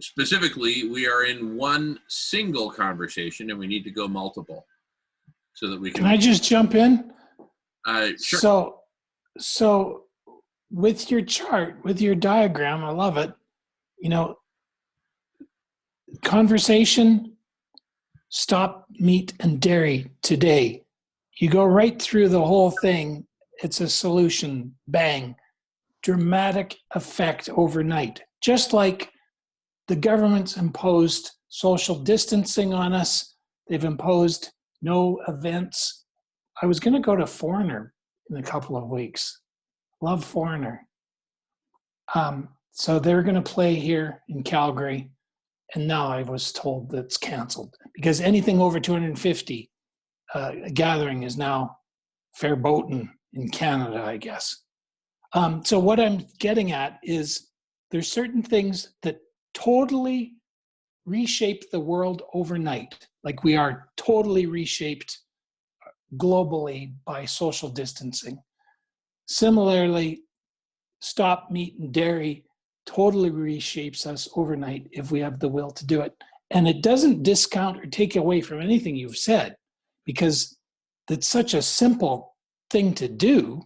specifically, we are in one single conversation and we need to go multiple so that we can. Can I just jump in? Sure. So with your chart, with your diagram, I love it. You know, conversation, stop meat and dairy today. You go right through the whole thing. It's a solution, bang, dramatic effect overnight. Just like the government's imposed social distancing on us, they've imposed no events. I was going to go to Foreigner in a couple of weeks. Love Foreigner. So they're going to play here in Calgary. And now I was told that it's canceled because anything over 250 gathering is now verboten in Canada, I guess. So what I'm getting at is there's certain things that totally reshape the world overnight. Like we are totally reshaped globally by social distancing. Similarly, stop meat and dairy totally reshapes us overnight if we have the will to do it. And it doesn't discount or take away from anything you've said, because it's such a simple thing to do,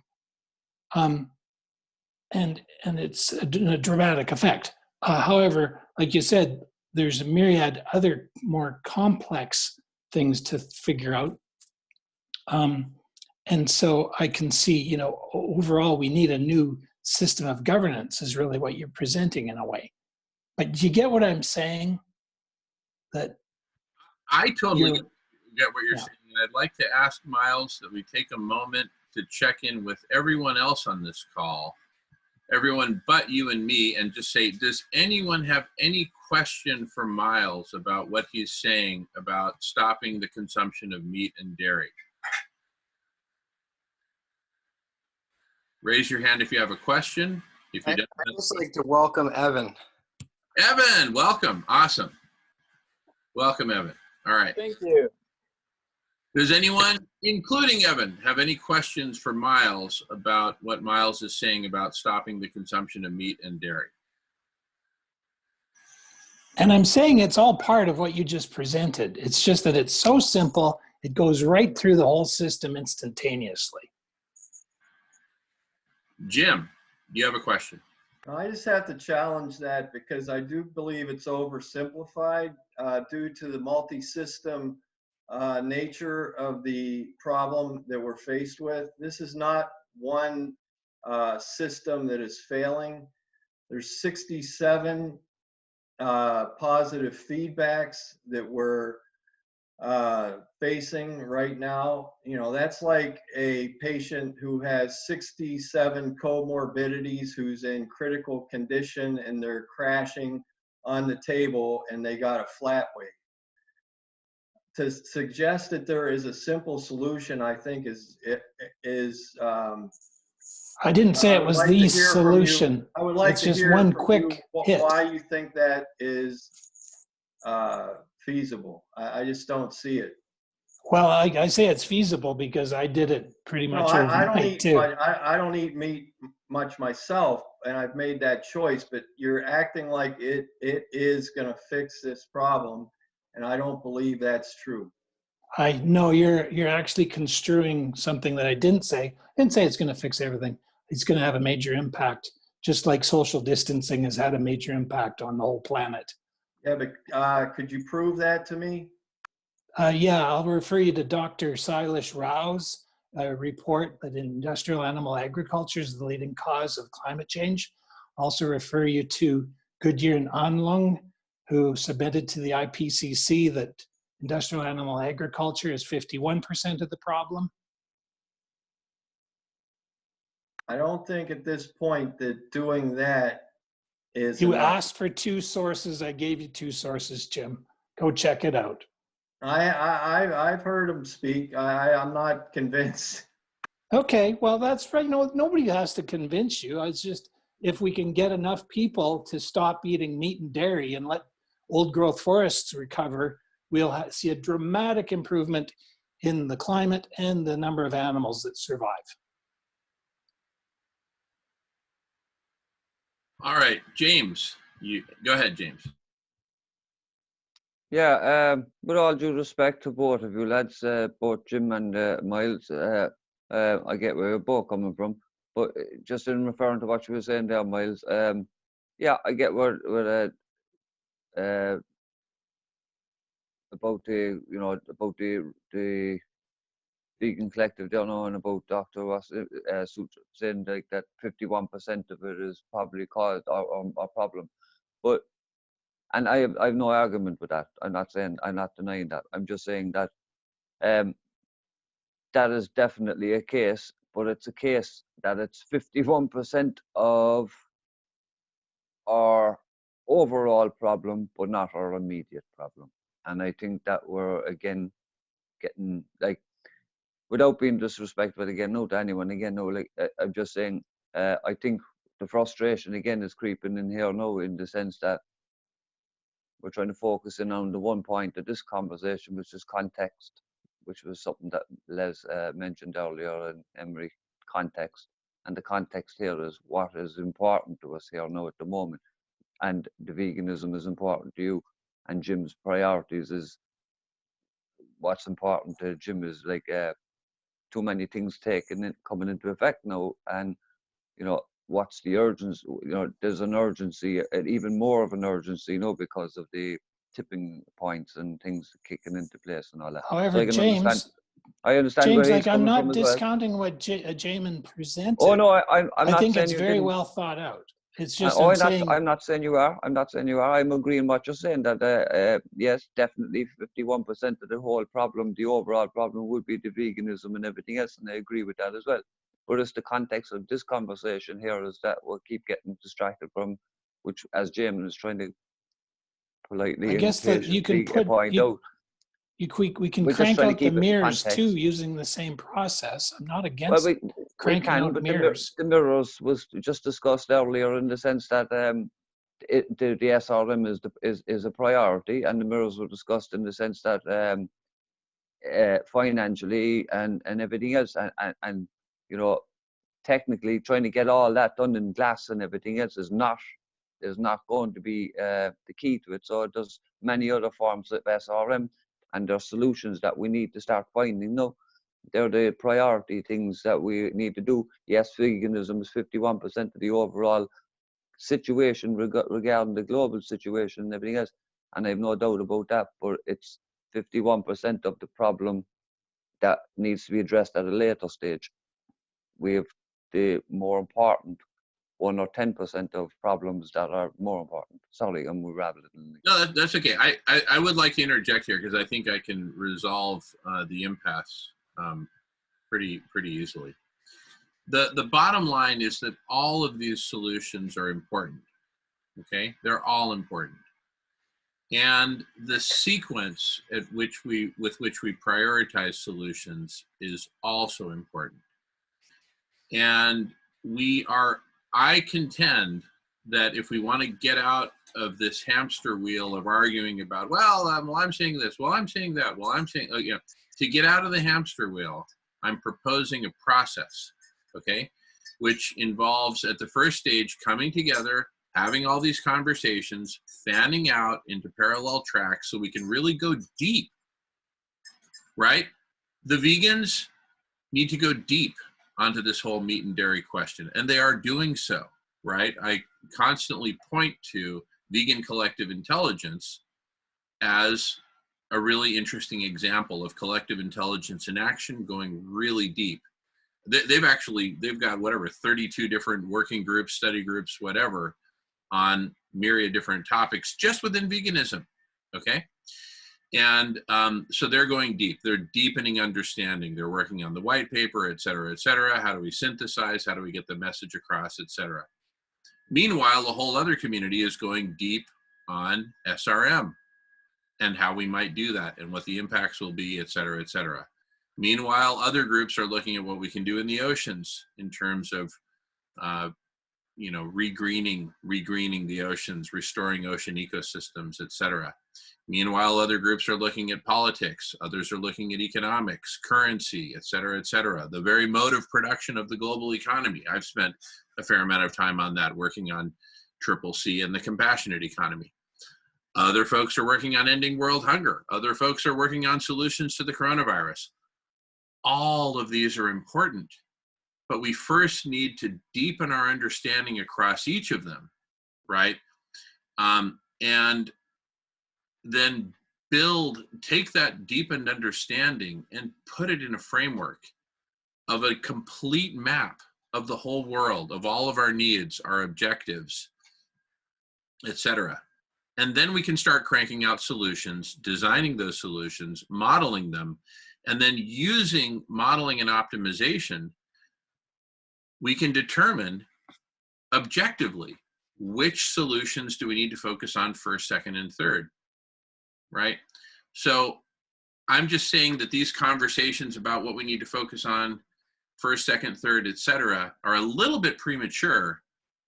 and it's a dramatic effect. However, like you said, there's a myriad other more complex things to figure out. And so I can see, you know, overall we need a new system of governance is really what you're presenting in a way. But do you get what I'm saying? That I totally you're, get what you're yeah. saying. And I'd like to ask Miles that we take a moment to check in with everyone else on this call, everyone but you and me, and just say, does anyone have any question for Miles about what he's saying about stopping the consumption of meat and dairy? Raise your hand if you have a question. If you don't, I'd just like to welcome Evan. Evan, welcome. Awesome. Welcome, Evan. All right. Thank you. Does anyone, including Evan, have any questions for Miles about what Miles is saying about stopping the consumption of meat and dairy? And I'm saying it's all part of what you just presented. It's just that it's so simple, it goes right through the whole system instantaneously. Jim, do you have a question? I just have to challenge that because I do believe it's oversimplified due to the multi-system nature of the problem that we're faced with. This is not one system that is failing. There's 67 positive feedbacks that we're facing right now. You know, that's like a patient who has 67 comorbidities, who's in critical condition, and they're crashing on the table and they got a flat weight. To suggest that there is a simple solution, I think I didn't say it was like the to hear from solution. you. I would like It's to just hear one from quick you hit. why you think that is feasible. I just don't see it. Well, I say it's feasible because I did it pretty No, much I don't overnight eat too. much, I don't eat meat much myself, and I've made that choice. But you're acting like it is going to fix this problem, and I don't believe that's true. I know you're actually construing something that I didn't say. I didn't say it's going to fix everything. It's going to have a major impact, just like social distancing has had a major impact on the whole planet. Yeah, but could you prove that to me? Yeah, I'll refer you to Dr. Silas Rao's report that industrial animal agriculture is the leading cause of climate change. Also refer you to Goodyear and Anlung, who submitted to the IPCC that industrial animal agriculture is 51% of the problem. I don't think at this point that doing that is You enough. asked for 2 sources. I gave you 2 sources, Jim. Go check it out. I've heard him speak. I'm not convinced. Okay, well, that's right. No, nobody has to convince you. It's just if we can get enough people to stop eating meat and dairy and let old growth forests recover, we'll see a dramatic improvement in the climate and the number of animals that survive. All right, James, you go ahead, James. Yeah, with all due respect to both of you lads, both Jim and Miles, I get where you're both coming from, but just in referring to what you were saying there, Miles, yeah, I get where about the, you know, about the vegan collective, don't know, and about Dr. Ross saying like that 51% of it is probably caused our problem, but. And I have no argument with that. I'm not denying that. I'm just saying that that is definitely a case, but it's a case that it's 51% of our overall problem, but not our immediate problem. And I think that we're again getting, like, without being disrespectful again, no to anyone again, no, like I'm just saying, I think the frustration again is creeping in here now, in the sense that we're trying to focus in on the one point of this conversation, which is context, which was something that Les mentioned earlier, in Emery, context. And the context here is what is important to us here now at the moment. And the veganism is important to you. And Jim's priorities is what's important to Jim is like too many things coming into effect now. And, you know, what's the urgency? You know, there's an urgency, and even more of an urgency, you know, because of the tipping points and things kicking into place and all that. However, so James, I understand James, where he's like, I'm coming not from as well. discounting what Jamin presented. Oh no, I'm I not think saying it's you very didn't. well thought out. It's just I'm saying I'm not saying you are. I'm not saying you are. I'm agreeing what you're saying. That yes, definitely 51% of the whole problem, the overall problem, would be the veganism and everything else, and I agree with that as well. But it's the context of this conversation here is that we'll keep getting distracted from, which, as Jamin is trying to politely I and guess that you can patiently put point out. we can We're just crank trying to out the keep it in mirrors too context. using the same process. I'm not Well, against we cranking can, out but mirrors. the mirrors was just discussed earlier in the sense that the SRM is a priority, and the mirrors were discussed in the sense that financially and everything else, and you know, technically trying to get all that done in glass and everything else is not going to be the key to it. So there's many other forms of SRM, and there are solutions that we need to start finding now. They're the priority things that we need to do. Yes, veganism is 51% of the overall situation regarding the global situation and everything else, and I have no doubt about that, but it's 51% of the problem that needs to be addressed at a later stage. We have the more important 1 or 10% of problems that are more important. Sorry, I'm rattling. No, that's okay. I would like to interject here because I think I can resolve the impasse pretty easily. The bottom line is that all of these solutions are important. Okay, they're all important, and the sequence with which we prioritize solutions is also important. And I contend that if we want to get out of this hamster wheel of arguing about, well, I'm saying this, well, I'm saying that, well, I'm saying, to get out of the hamster wheel, I'm proposing a process, okay, which involves at the first stage coming together, having all these conversations, fanning out into parallel tracks so we can really go deep, right? The vegans need to go deep onto this whole meat and dairy question, and they are doing so, right? I constantly point to Vegan Collective Intelligence as a really interesting example of collective intelligence in action going really deep. They've got whatever 32 different working groups, study groups, whatever, on myriad different topics just within veganism, okay? And so they're going deep. They're deepening understanding. They're working on the white paper, et cetera, et cetera. How do we synthesize? How do we get the message across, et cetera? Meanwhile, a whole other community is going deep on SRM and how we might do that and what the impacts will be, et cetera, et cetera. Meanwhile, other groups are looking at what we can do in the oceans in terms of, regreening the oceans, restoring ocean ecosystems, et cetera. Meanwhile, other groups are looking at politics. Others are looking at economics, currency, et cetera, the very mode of production of the global economy. I've spent a fair amount of time on that, working on CCC and the compassionate economy. Other folks are working on ending world hunger. Other folks are working on solutions to the coronavirus. All of these are important, but we first need to deepen our understanding across each of them, right? And then take that deepened understanding and put it in a framework of a complete map of the whole world, of all of our needs, our objectives, et cetera. And then we can start cranking out solutions, designing those solutions, modeling them, and then using modeling and optimization, we can determine objectively which solutions do we need to focus on first, second, and third, right? So I'm just saying that these conversations about what we need to focus on first, second, third, et cetera, are a little bit premature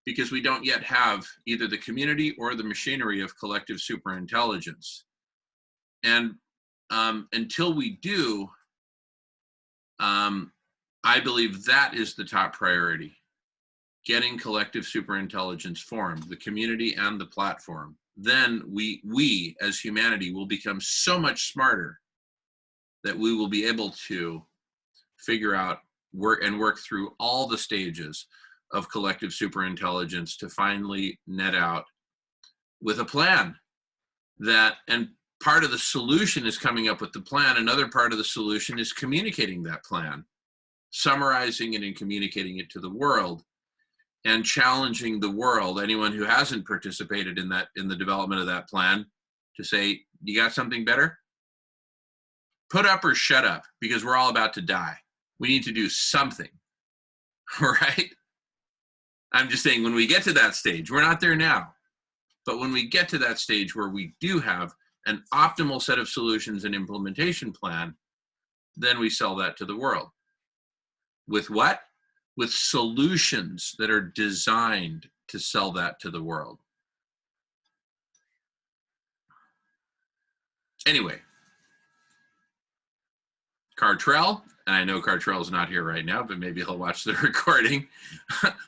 because we don't yet have either the community or the machinery of collective superintelligence. And until we do, I believe that is the top priority, getting collective superintelligence formed, the community and the platform. Then we as humanity will become so much smarter that we will be able to figure out, work through all the stages of collective superintelligence to finally net out with a plan that, and part of the solution is coming up with the plan. Another part of the solution is communicating that plan, summarizing it and communicating it to the world, and challenging the world, anyone who hasn't participated in that, in the development of that plan, to say, you got something better? Put up or shut up, because we're all about to die. We need to do something, right? I'm just saying, when we get to that stage, we're not there now, but when we get to that stage where we do have an optimal set of solutions and implementation plan, then we sell that to the world. With what? With solutions that are designed to sell that to the world. Anyway, Cartrell, and I know Cartrell's not here right now, but maybe he'll watch the recording.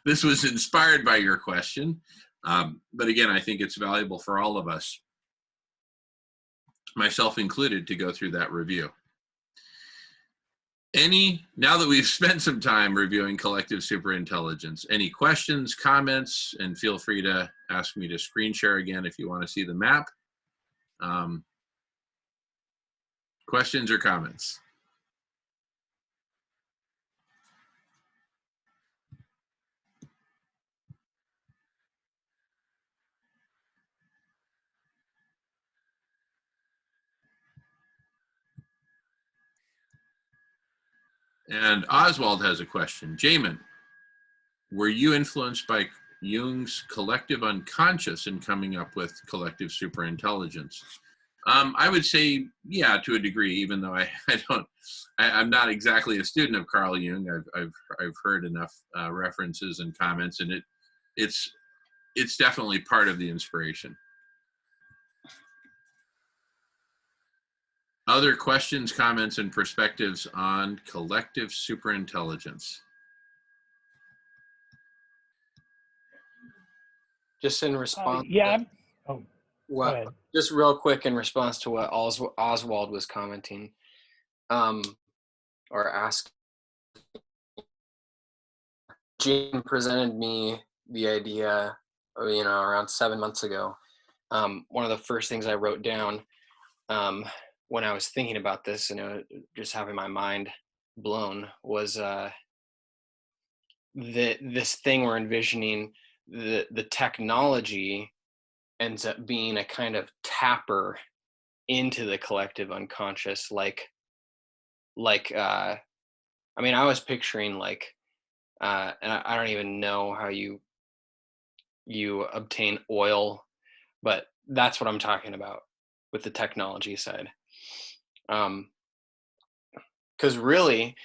This was inspired by your question. But again, I think it's valuable for all of us, myself included, to go through that review. Now that we've spent some time reviewing collective superintelligence, any questions, comments, and feel free to ask me to screen share again if you want to see the map. Questions or comments? And Oswald has a question. Jamin, were you influenced by Jung's collective unconscious in coming up with collective superintelligence? I would say, yeah, to a degree, even though I'm not exactly a student of Carl Jung. I've heard enough references and comments, and it's definitely part of the inspiration. Other questions, comments, and perspectives on collective superintelligence? Just in response. Yeah. Oh, what, go ahead. Just real quick in response to what Oswald was commenting, or asked. Jim presented me the idea, around 7 months ago. One of the first things I wrote down when I was thinking about this, just having my mind blown, was this thing we're envisioning. The technology ends up being a kind of tapper into the collective unconscious, I was picturing and I don't even know how you obtain oil, but that's what I'm talking about with the technology side. Because really,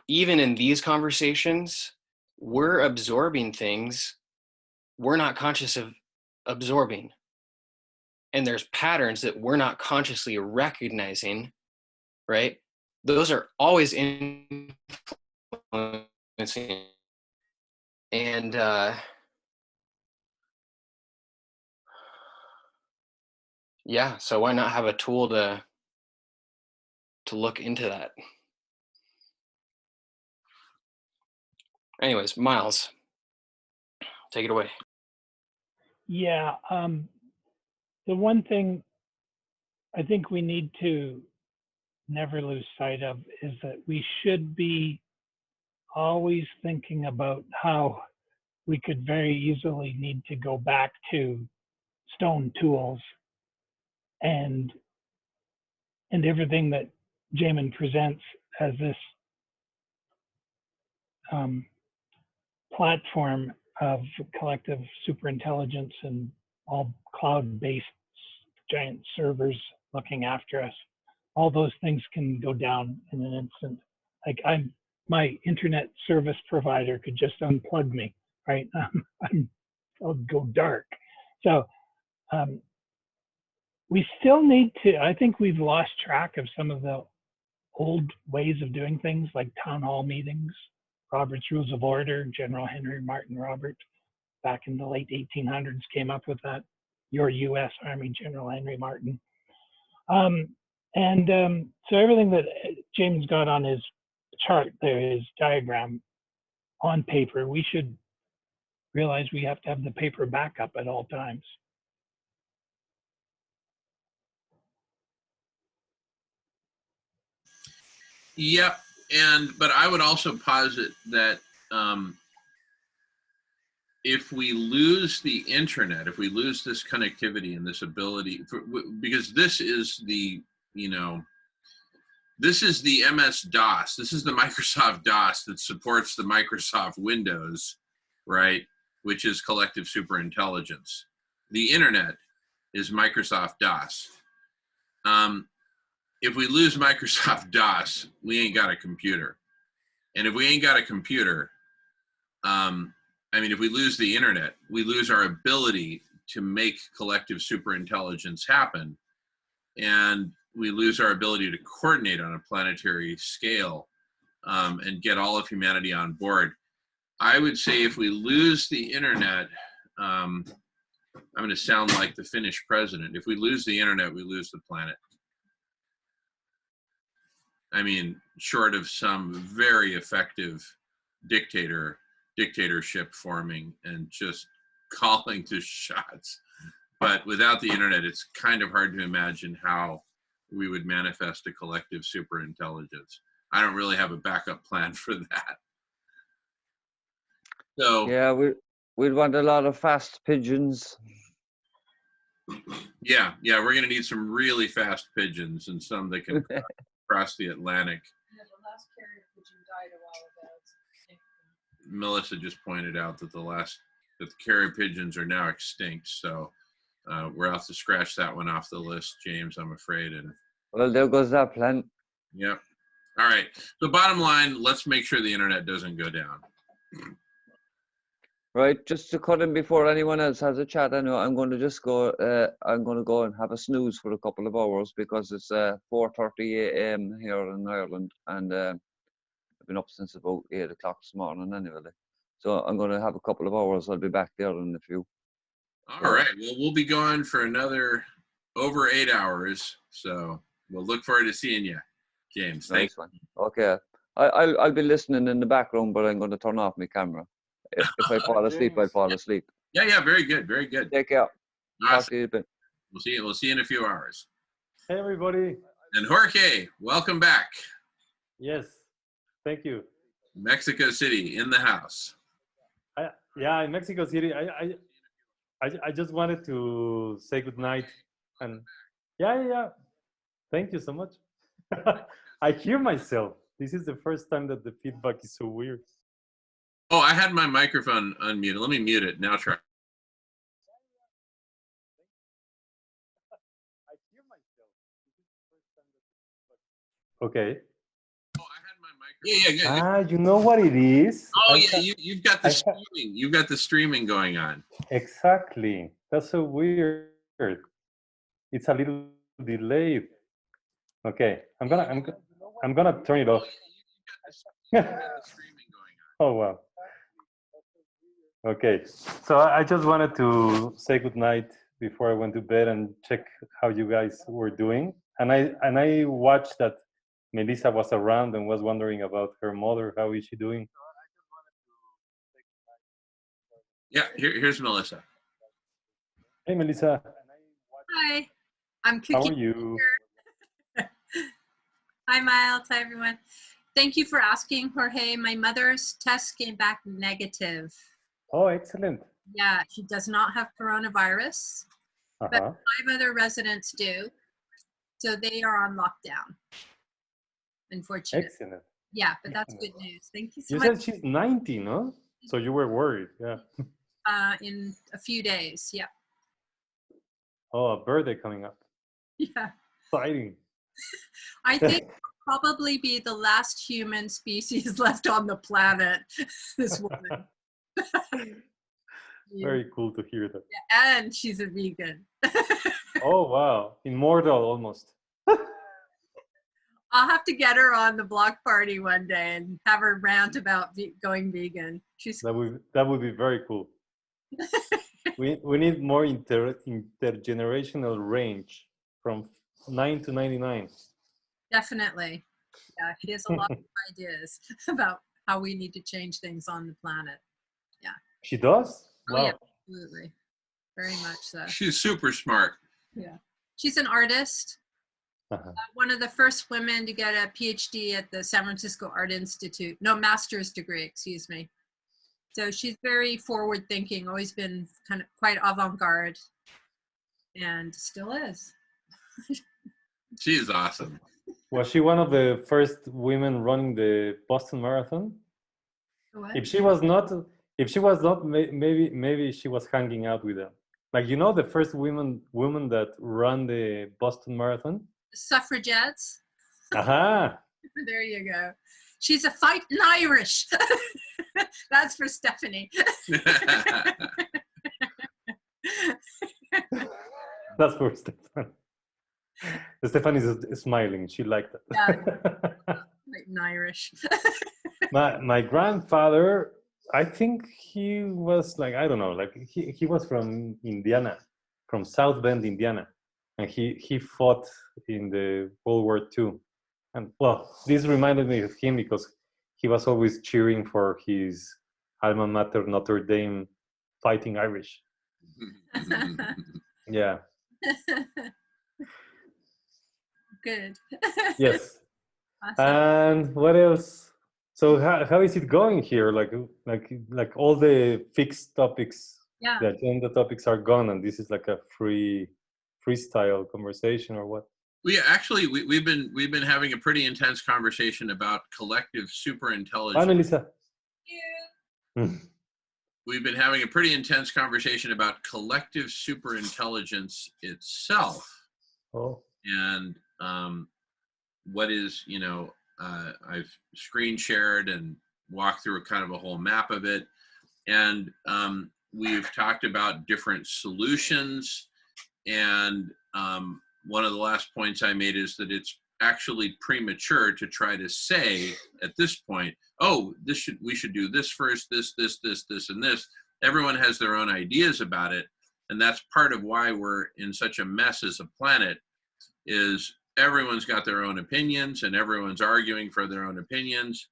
even in these conversations, we're absorbing things we're not conscious of absorbing. And there's patterns that we're not consciously recognizing, right? Those are always influencing. And yeah, so why not have a tool to look into that? Anyways, Miles, take it away. Yeah, the one thing I think we need to never lose sight of is that we should be always thinking about how we could very easily need to go back to stone tools and everything that Jamin presents as this platform of collective superintelligence and all cloud-based giant servers looking after us. All those things can go down in an instant. My internet service provider could just unplug me, right? I'll go dark. So we still need to, I think we've lost track of some of the old ways of doing things, like town hall meetings, Robert's Rules of Order. General Henry Martin Robert, back in the late 1800s, came up with that. Your U.S. Army General Henry Martin. So everything that James got on his chart there, his diagram on paper, we should realize we have to have the paper backup at all times. Yep. But I would also posit that if we lose the internet, if we lose this connectivity and this ability, because this is the, this is the MS-DOS. This is the Microsoft DOS that supports the Microsoft Windows, right? Which is collective superintelligence. The internet is Microsoft DOS. If we lose Microsoft DOS, we ain't got a computer. And if we ain't got a computer, if we lose the internet, we lose our ability to make collective superintelligence happen. And we lose our ability to coordinate on a planetary scale and get all of humanity on board. I would say if we lose the internet, I'm going to sound like the Finnish president. If we lose the internet, we lose the planet. Short of some very effective dictatorship forming and just calling the shots. But without the internet, it's kind of hard to imagine how we would manifest a collective superintelligence. I don't really have a backup plan for that. So yeah, we'd want a lot of fast pigeons. Yeah, we're going to need some really fast pigeons and some that can cross the Atlantic. Yeah, the last carrier pigeon died a while ago. Melissa just pointed out that the carrier pigeons are now extinct, so we'll have to scratch that one off the list, James, I'm afraid. And well, there goes that plan. Yep. All right. So bottom line, let's make sure the internet doesn't go down. Right, just to cut in before anyone else has a chat, I know I'm going to just go. I'm going to go and have a snooze for a couple of hours because it's 4:30 a.m. here in Ireland, and I've been up since about 8 o'clock this morning anyway. So I'm going to have a couple of hours. I'll be back there in a few. All right. Well, we'll be going for another over 8 hours, so we'll look forward to seeing you, James. Thanks. Nice one. Okay, I'll be listening in the background, but I'm going to turn off my camera. If I fall asleep, I fall asleep. Yeah, very good, very good. Take care. Awesome. Talk to you a bit. We'll see you in a few hours. Hey, everybody. And Jorge, welcome back. Yes, thank you. Mexico City in the house. Yeah, in Mexico City. I just wanted to say good night, and yeah. Thank you so much. I hear myself. This is the first time that the feedback is so weird. Oh, I had my microphone unmuted. Let me mute it. Now try. Okay. Oh, I had my microphone. Yeah. You know what it is? Oh, yeah, you've got the streaming. You've got the streaming going on. Exactly. That's so weird. It's a little delayed. Okay, I'm gonna turn it off. Oh wow. Okay, so I just wanted to say good night before I went to bed and check how you guys were doing. And I watched that Melissa was around and was wondering about her mother. How is she doing? Yeah, here's Melissa. Hey, Melissa. Hi, I'm cooking. How are you? Hi, Miles. Hi, everyone. Thank you for asking, Jorge. My mother's test came back negative. Oh, excellent. Yeah, she does not have coronavirus, but 5 other residents do. So they are on lockdown, unfortunately. Excellent. Yeah, but that's good news. Thank you so You much. said she's 90, no? So you were worried, yeah. In a few days, yeah. Oh, a birthday coming up. Yeah. Exciting. I think we'll probably be the last human species left on the planet, this woman. Very cool to hear that. Yeah, and she's a vegan. Oh, wow. Immortal almost. I'll have to get her on the block party one day and have her rant about going vegan. That would be very cool. we need more intergenerational range from 9 to 99. Definitely. Yeah, he has a lot of ideas about how we need to change things on the planet. Yeah. She does? Oh, Wow. yeah, absolutely. Very much so. She's super smart. Yeah. She's an artist. One of the first women to get a PhD at the San Francisco Art Institute. No, master's degree, excuse me. So she's very forward thinking, always been kind of quite avant-garde, and still is. She's awesome. Was she one of the first women running the Boston Marathon? What? If she was not, maybe she was hanging out with them. Like, you know, the first woman that ran the Boston Marathon. Suffragettes. Aha. There you go. She's a fighting Irish. That's for Stephanie. That's for Stephanie. Stephanie is smiling. She liked that. Yeah, fighting Irish. my grandfather, I think he was like, I don't know, like he was from Indiana, from South Bend, Indiana. And he fought in the World War II. And well, this reminded me of him because he was always cheering for his alma mater, Notre Dame, Fighting Irish. Yeah. Good. Yes. Awesome. And what else? So how is it going here? Like all the fixed topics, Yeah. the agenda topics are gone, and this is like a freestyle conversation, or what? We've been having a pretty intense conversation about collective superintelligence. Annalisa. We've been having a pretty intense conversation about collective superintelligence itself. Oh. And what is, I've screen shared and walked through a kind of a whole map of it. And we've talked about different solutions. And one of the last points I made is that it's actually premature to try to say at this point, oh, we should do this first, this, and this. Everyone has their own ideas about it. And that's part of why we're in such a mess as a planet, is everyone's got their own opinions and everyone's arguing for their own opinions.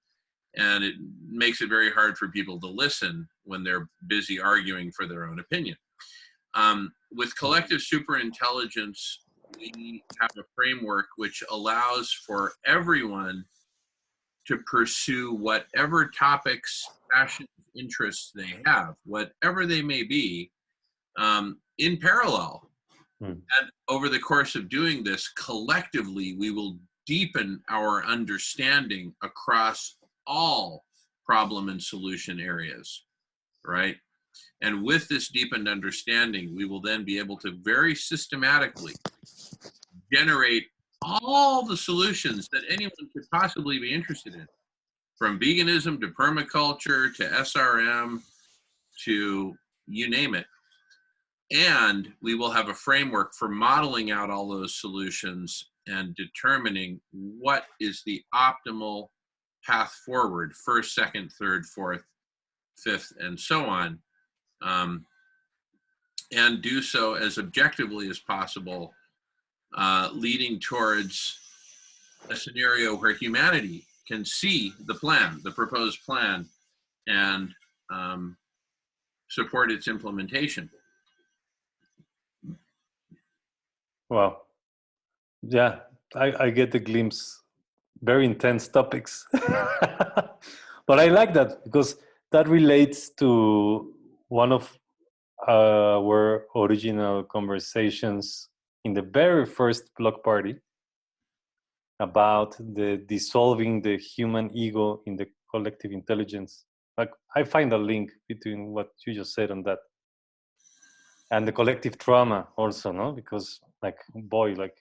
And it makes it very hard for people to listen when they're busy arguing for their own opinion. With collective superintelligence, we have a framework which allows for everyone to pursue whatever topics, passions, interests they have, whatever they may be, in parallel. And over the course of doing this, collectively, we will deepen our understanding across all problem and solution areas, right? And with this deepened understanding, we will then be able to very systematically generate all the solutions that anyone could possibly be interested in, from veganism to permaculture to SRM to you name it. And we will have a framework for modeling out all those solutions and determining what is the optimal path forward, first, second, third, fourth, fifth, and so on, and do so as objectively as possible, leading towards a scenario where humanity can see the plan, the proposed plan, and support its implementation. Well, yeah, I get the glimpse. Very intense topics. But I like that because that relates to one of our original conversations in the very first block party about the dissolving the human ego in the collective intelligence. Like, I find a link between what you just said and that. And the collective trauma also, no? Because, like, boy, like,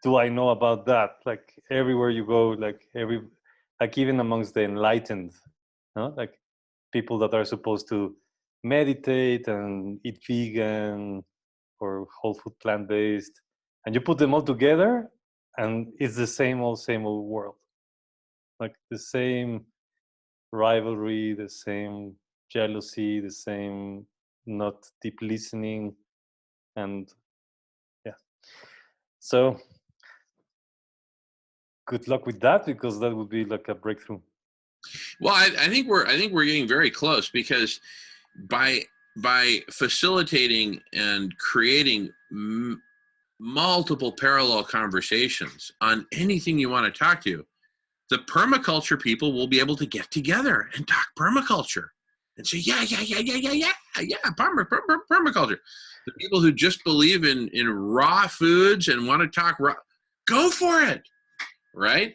do I know about that? Like, everywhere you go, like even amongst the enlightened, no? Like, people that are supposed to meditate and eat vegan or whole food plant-based, and you put them all together, and it's the same old world. Like, the same rivalry, the same jealousy, the same not deep listening, and yeah. So good luck with that, because that would be like a breakthrough. Well, I think we're getting very close, because by facilitating and creating multiple parallel conversations on anything you want to talk to, the permaculture people will be able to get together and talk permaculture and say, yeah, permaculture. The people who just believe in raw foods and want to talk raw, go for it, right?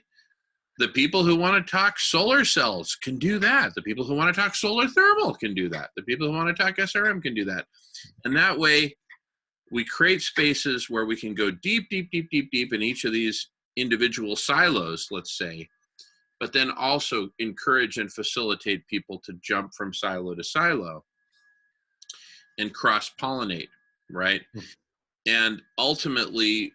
The people who want to talk solar cells can do that. The people who want to talk solar thermal can do that. The people who want to talk SRM can do that. And that way, we create spaces where we can go deep in each of these individual silos, let's say, but then also encourage and facilitate people to jump from silo to silo and cross-pollinate, right? And ultimately,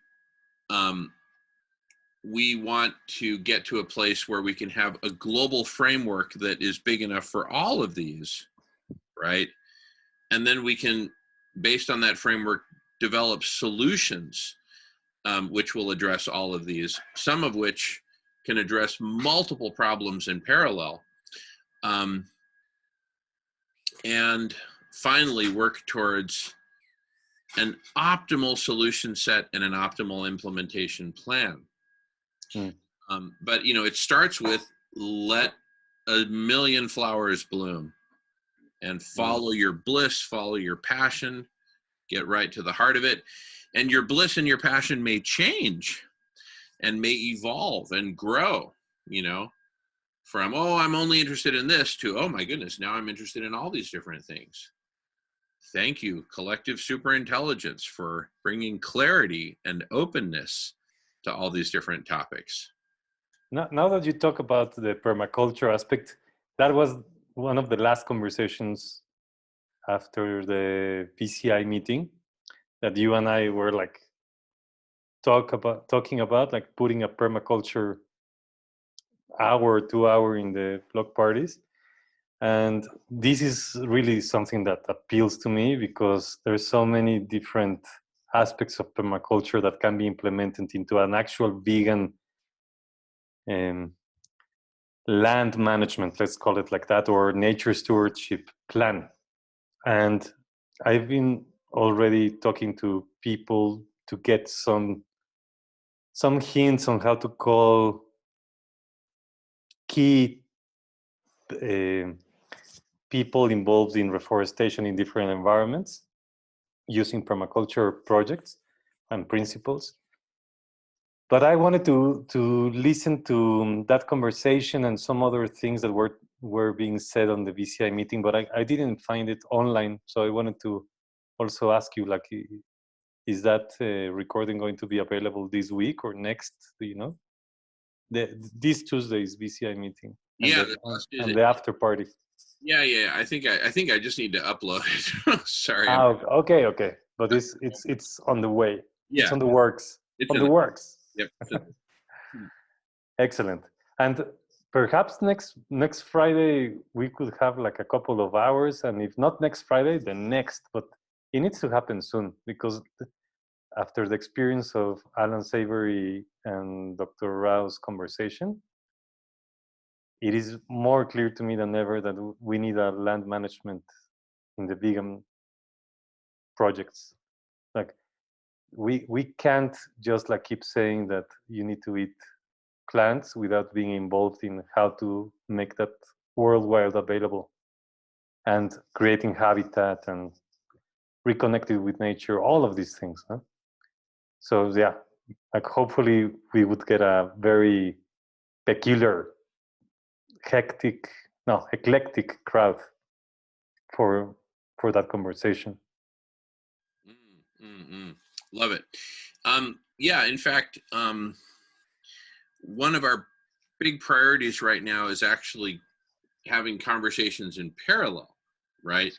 we want to get to a place where we can have a global framework that is big enough for all of these, right? And then we can, based on that framework, develop solutions which will address all of these, some of which can address multiple problems in parallel. And finally, work towards an optimal solution set and an optimal implementation plan. But, you know, it starts with let a million flowers bloom and follow your bliss, follow your passion, get right to the heart of it. And your bliss and your passion may change and may evolve and grow, you know, from, oh, I'm only interested in this to, oh my goodness, now I'm interested in all these different things. Thank you, collective superintelligence, for bringing clarity and openness to all these different topics. Now that you talk about the permaculture aspect, that was one of the last conversations after the BCI meeting that you and I were like talking about like putting a permaculture hour, 2 hour in the block parties. And this is really something that appeals to me because there's so many different aspects of permaculture that can be implemented into an actual vegan land management, let's call it like that, or nature stewardship plan. And I've been already talking to people to get some hints on how to call key people involved in reforestation in different environments using permaculture projects and principles. But I wanted to listen to that conversation and some other things that were being said on the BCI meeting, but I didn't find it online. So I wanted to also ask you, like, is that recording going to be available this week or next? Do you know? This Tuesday is BCI meeting. Yeah, and the after party. Yeah. I think I just need to upload it. Sorry. Okay. But it's on the way. Yeah. It's on the works. It's on the works. Yep. Excellent. And perhaps next Friday we could have like a couple of hours, and if not next Friday, then next. But it needs to happen soon because after the experience of Alan Savory and Dr. Rao's conversation, it is more clear to me than ever that we need a land management in the vegan projects. Like we can't just like keep saying that you need to eat plants without being involved in how to make that worldwide available and creating habitat and reconnected with nature, all of these things. Huh? So yeah, like hopefully we would get a very peculiar, eclectic crowd for that conversation. Love it. Yeah, in fact, one of our big priorities right now is actually having conversations in parallel, right?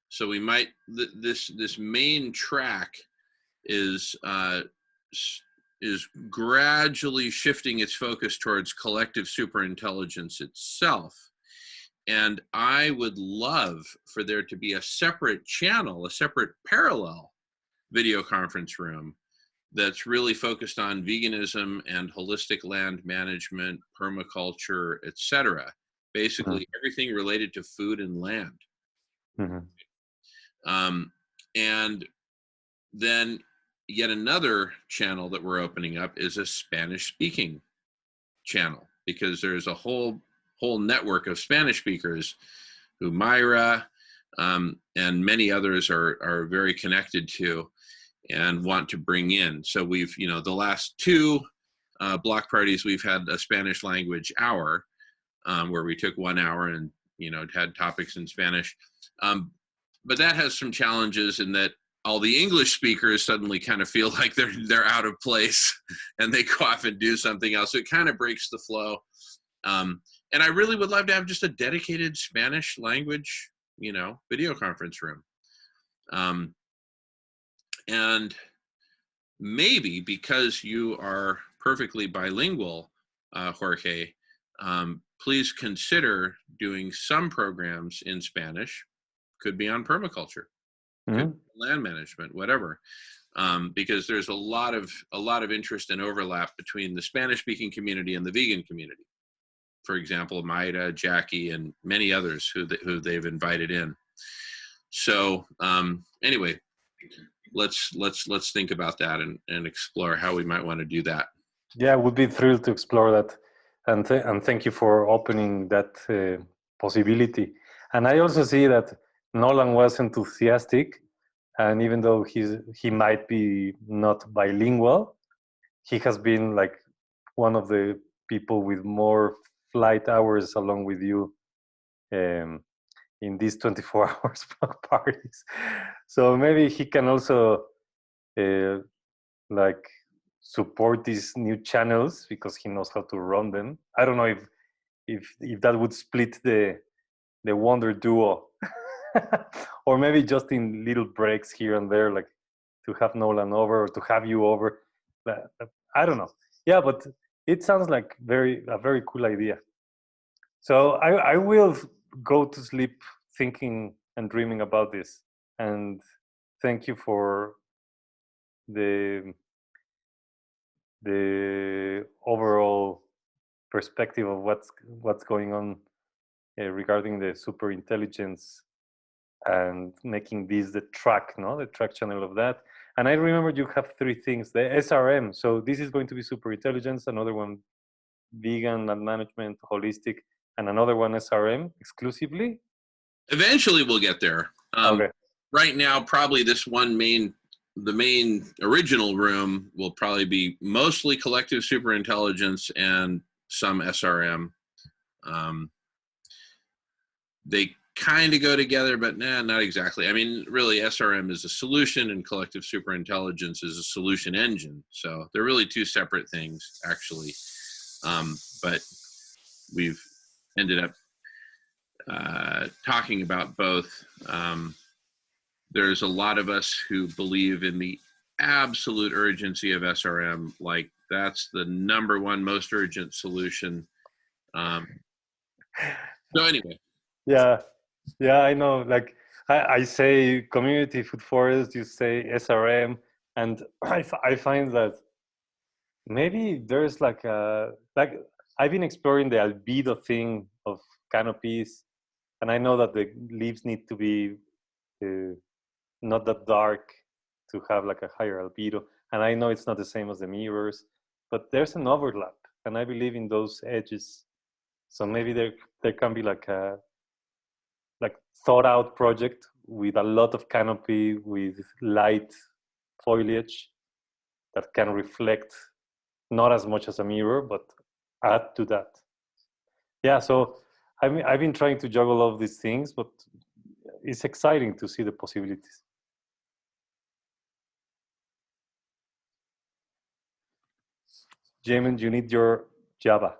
So we might, this main track is gradually shifting its focus towards collective superintelligence itself. And I would love for there to be a separate channel, a separate parallel video conference room that's really focused on veganism and holistic land management, permaculture, etc. Basically, everything related to food and land. And then yet another channel that we're opening up is a Spanish speaking channel, because there's a whole network of Spanish speakers who Myra and many others are very connected to and want to bring in. So we've, the last two block parties, we've had a Spanish language hour where we took 1 hour and, had topics in Spanish. But that has some challenges in that all the English speakers suddenly kind of feel like they're out of place and they go off and do something else. So it kind of breaks the flow. And I really would love to have just a dedicated Spanish language, video conference room. And maybe because you are perfectly bilingual, Jorge, please consider doing some programs in Spanish. Could be on permaculture, could be land management, whatever. Because there's a lot of interest and overlap between the Spanish-speaking community and the vegan community. For example, Maida, Jackie, and many others who they've invited in. So anyway, let's think about that and explore how we might want to do that. Yeah, I would be thrilled to explore that, and thank you for opening that possibility. And I also see that Nolan was enthusiastic, and even though he might be not bilingual, he has been like one of the people with more flight hours along with you in these 24 hours parties. So maybe he can also like support these new channels because he knows how to run them. I don't know if that would split the Wonder Duo. Or maybe just in little breaks here and there, like to have Nolan over or to have you over. I don't know. Yeah, but it sounds like a very cool idea. So I will go to sleep thinking and dreaming about this. And thank you for the overall perspective of what's going on regarding the super intelligence and making this the track channel of that. And I remember you have 3 things: the SRM. So this is going to be super intelligence, another one vegan and management, holistic, and another one SRM exclusively. Eventually we'll get there. Okay. Right now, probably the main original room will probably be mostly collective superintelligence and some SRM. They kind of go together, but not exactly. I mean, really, SRM is a solution and collective superintelligence is a solution engine. So they're really 2 separate things, actually. But we've ended up talking about both. There's a lot of us who believe in the absolute urgency of SRM, like that's the #1 most urgent solution. So anyway. Yeah, I know. Like I say community food forest, you say SRM, and I find that maybe there's like I've been exploring the albedo thing of canopies, and I know that the leaves need to be not that dark to have like a higher albedo, and I know it's not the same as the mirrors, but there's an overlap, and I believe in those edges. So maybe there can be like a thought out project with a lot of canopy with light foliage that can reflect not as much as a mirror, but add to that. Yeah, so I've been trying to juggle all of these things, but it's exciting to see the possibilities. Jamin, you need your Java.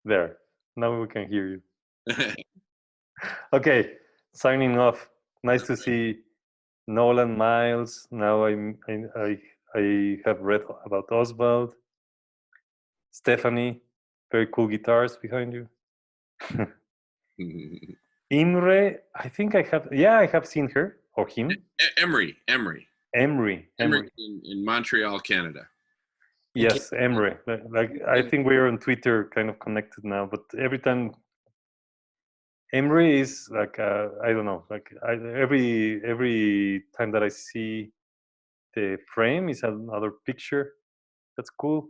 There, now we can hear you. Okay, signing off. Nice to see Nolan, Miles. Now I have read about Oswald. Stephanie, very cool guitars behind you. Imre, I think I have seen her or him. Emery in Montreal, Canada. Yes, Emre. Like I think we're on Twitter kind of connected now, but every time Emre is like I don't know, like every time that I see the frame is another picture. That's cool.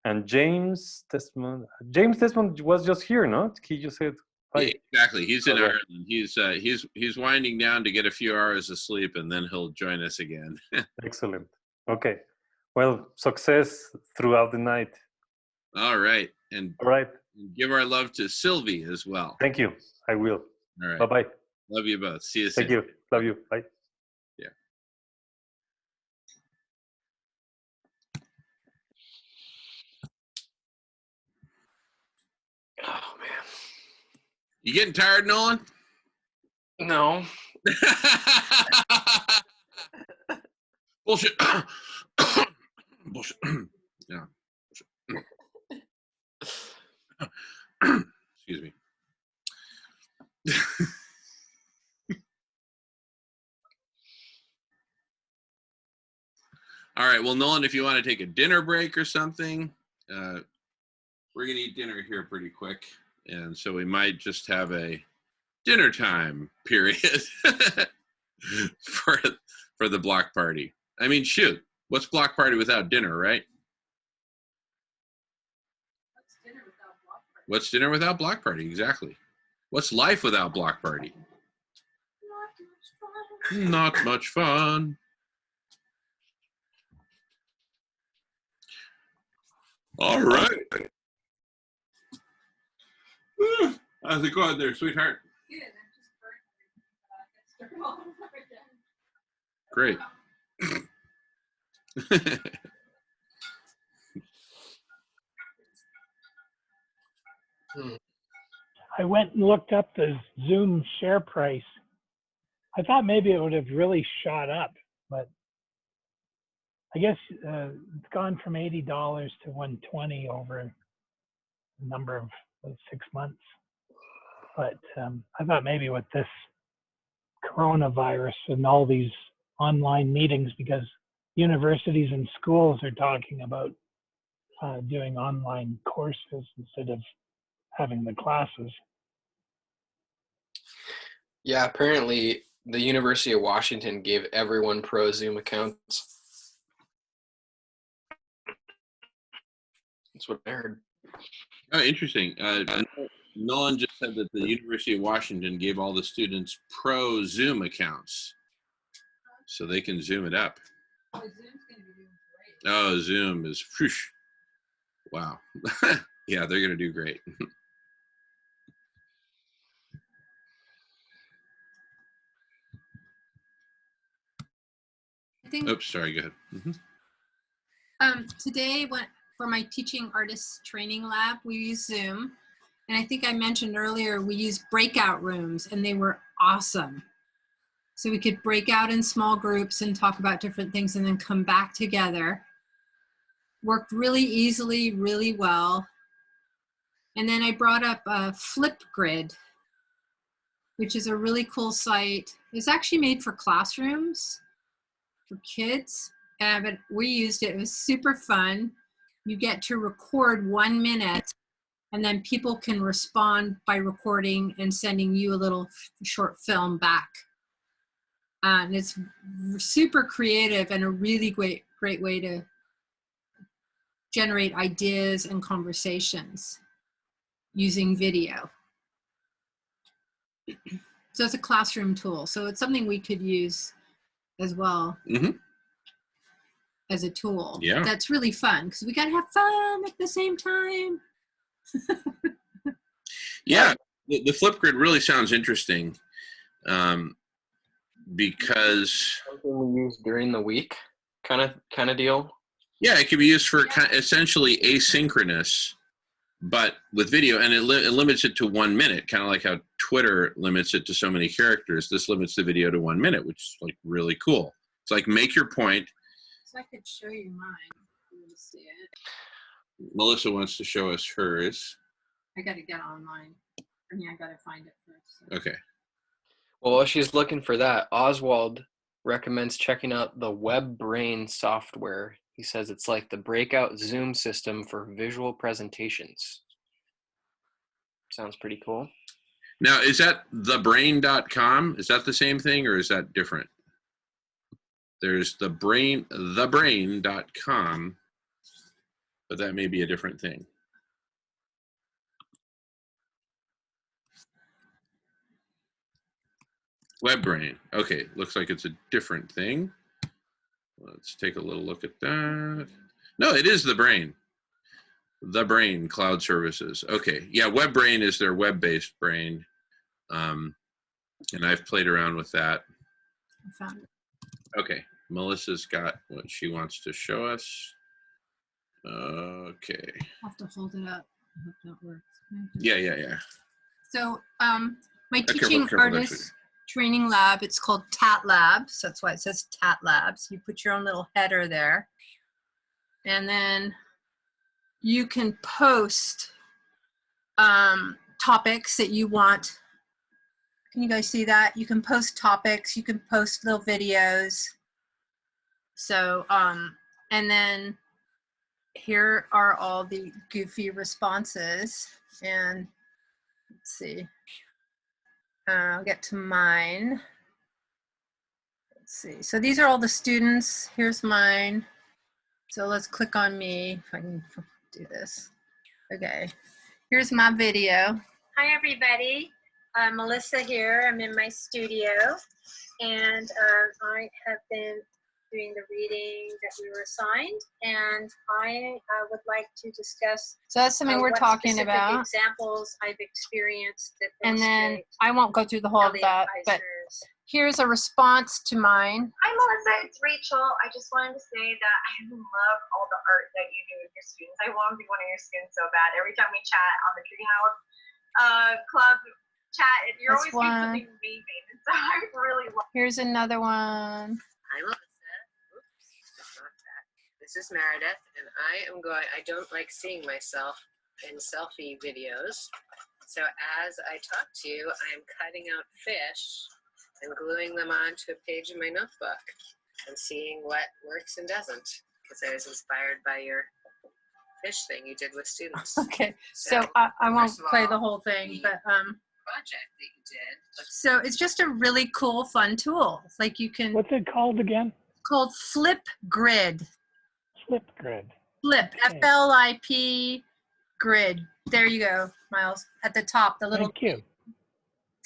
And James Desmond was just here, no? He just said hi. Yeah, exactly. He's in Okay. Ireland. He's winding down to get a few hours of sleep, and then he'll join us again. Excellent. Okay. Well, success throughout the night. All right, and All right. give our love to Sylvie as well. Thank you. I will. All right. Bye-bye. Love you both. See you soon. Thank you. Love you. Bye. Yeah. Oh man. You getting tired, Nolan? No. Bullshit. Bullshit. Yeah. Excuse me. All right. Well, Nolan, if you want to take a dinner break or something, we're going to eat dinner here pretty quick. And so we might just have a dinner time period for the block party. I mean, shoot, what's block party without dinner, right? What's dinner without block party? Exactly. What's life without block party? Not much fun. All right. How's it going there, sweetheart? Great. I went and looked up the Zoom share price. I thought maybe it would have really shot up, but I guess it's gone from $80 to $120 over a number of 6 months. But I thought maybe with this coronavirus and all these online meetings, because universities and schools are talking about doing online courses instead of having the classes. Yeah, apparently the University of Washington gave everyone pro Zoom accounts. That's what I heard. Oh, interesting. Nolan just said that the University of Washington gave all the students pro Zoom accounts so they can Zoom it up. Oh, Zoom is, whoosh. Wow. Yeah, they're going to do great. I think Oops, sorry, go ahead. today for my teaching artists training lab, we use Zoom. And I think I mentioned earlier, we used breakout rooms and they were awesome. So we could break out in small groups and talk about different things and then come back together. Worked really easily, really well. And then I brought up Flipgrid, which is a really cool site. It's actually made for classrooms, for kids, but we used it. It was super fun. You get to record 1 minute and then people can respond by recording and sending you a little short film back. And it's super creative and a really great way to generate ideas and conversations using video. So it's a classroom tool. So it's something we could use as well as a tool. Yeah. That's really fun because we got to have fun at the same time. Yeah, the Flipgrid really sounds interesting because something we use during the week kind of deal. Yeah, it can be used for essentially asynchronous, but with video, and it limits it to 1 minute, kind of like how Twitter limits it to so many characters. This limits the video to 1 minute, which is like really cool. It's like make your point. So I could show you mine if you want to see it. Melissa wants to show us hers. I got to get online. I mean, I got to find it first. So. Okay. Well, while she's looking for that, Oswald recommends checking out the WebBrain software. He says it's like the breakout Zoom system for visual presentations. Sounds pretty cool. Now, is that thebrain.com? Is that the same thing or is that different? There's thebrain.com, but that may be a different thing. WebBrain. Okay, looks like it's a different thing. Let's take a little look at that. No, it is The Brain. The Brain Cloud Services. Okay, yeah, WebBrain is their web-based brain. And I've played around with that. I found it. Okay, Melissa's got what she wants to show us. Okay. I'll have to hold it up. I hope that works. Yeah. So my Careful, teaching careful, artist training lab, it's called TAT Labs. That's why it says TAT Labs. You put your own little header there. And then you can post topics that you want. Can you guys see that? You can post topics. You can post little videos. So, and then here are all the goofy responses. And let's see. I'll get to mine. Let's see. So these are all the students. Here's mine. So let's click on me if I can do this. Okay. Here's my video. Hi, everybody. Melissa here. I'm in my studio. And I have been doing the reading that we were assigned. And I would like to discuss. So that's something we're talking about. Examples I've experienced that and then I won't go through the whole of that, but here's a response to mine. Hi, Melissa. It's Rachel. I just wanted to say that I love all the art that you do with your students. I want to be one of your students so bad. Every time we chat on the Treehouse Club chat, you're always doing something amazing. And so I really love. Here's another one. Hi, Melissa. This is Meredith, and I don't like seeing myself in selfie videos. So as I talk to you, I am cutting out fish and gluing them onto a page in my notebook and seeing what works and doesn't, because I was inspired by your fish thing you did with students. Okay, so I won't play the whole thing, but project that you did. So it's just a really cool, fun tool. Like you can. What's it called again? Called Flipgrid. Flipgrid. Flip, Okay. F-L-I-P grid. There you go, Miles. At the top, the little Thank you.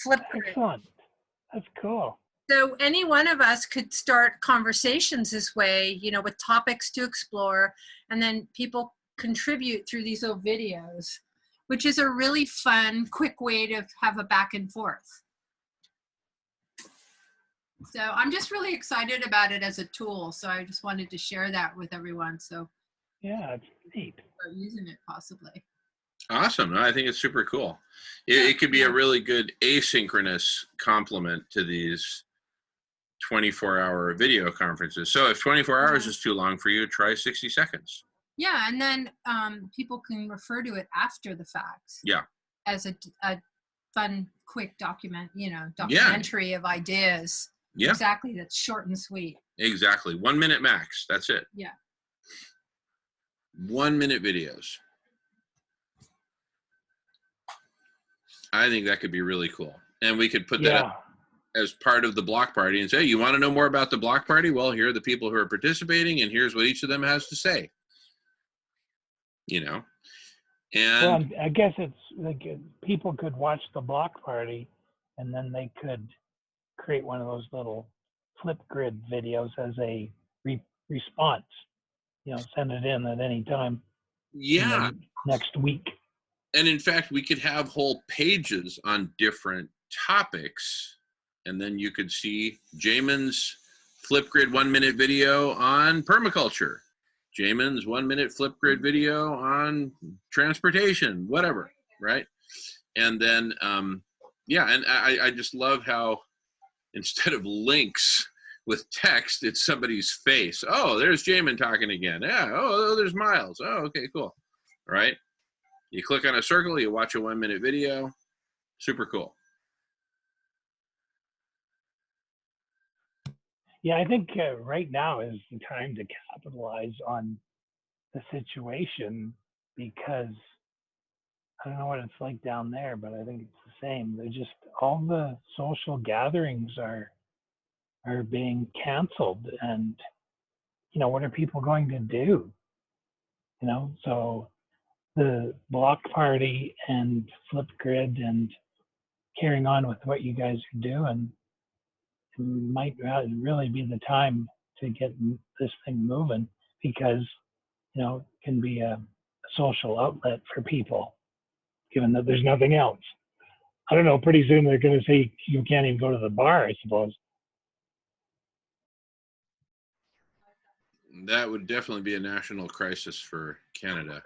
Flipgrid. Excellent. That's cool. So any one of us could start conversations this way, you know, with topics to explore, and then people contribute through these little videos, which is a really fun, quick way to have a back and forth. So I'm just really excited about it as a tool. So I just wanted to share that with everyone. So yeah, it's neat. Start using it possibly. Awesome. I think it's super cool. It could be a really good asynchronous complement to these 24-hour video conferences. So if 24 hours is too long for you, try 60 seconds. Yeah, and then people can refer to it after the fact. Yeah. As a fun, quick documentary of ideas. Yeah. Exactly. That's short and sweet. Exactly. 1 minute max. That's it. Yeah. 1 minute videos. I think that could be really cool. And we could put that up as part of the block party and say, you want to know more about the block party? Well, here are the people who are participating and here's what each of them has to say. You know? And well, I guess it's like people could watch the block party and then they could create one of those little Flipgrid videos as a response. You know, send it in at any time. Yeah. Next week. And in fact, we could have whole pages on different topics. And then you could see Jamin's Flipgrid 1 minute video on permaculture. Jamin's 1 minute Flipgrid video on transportation, whatever, right? And then, yeah, and I just love how instead of links with text, it's somebody's face. Oh, there's Jamin talking again. Yeah, oh, there's Miles. Oh, okay, cool, right? You click on a circle, you watch a 1 minute video. Super cool. Yeah, I think right now is the time to capitalize on the situation because I don't know what it's like down there, but I think it's the same. They're just all the social gatherings are being canceled, and what are people going to do? So the block party and Flipgrid and carrying on with what you guys are doing might really be the time to get this thing moving because it can be a social outlet for people, given that there's nothing else. I don't know. Pretty soon they're going to say you can't even go to the bar, I suppose. That would definitely be a national crisis for Canada.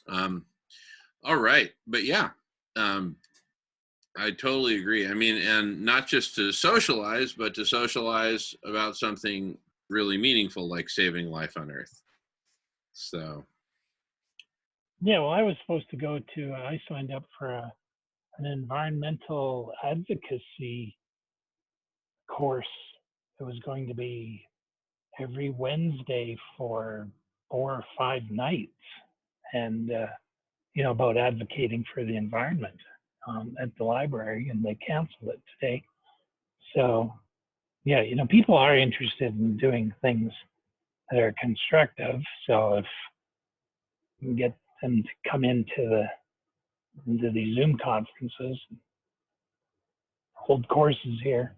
All right, but yeah, I totally agree. I mean, and not just to socialize, but to socialize about something really meaningful like saving life on Earth. So. Yeah, well, I was supposed to go to, I signed up for an environmental advocacy course. It was going to be every Wednesday for 4 or 5 nights and, about advocating for the environment at the library, and they canceled it today. So, yeah, people are interested in doing things that are constructive. So if you can get them to come into these Zoom conferences, hold courses here.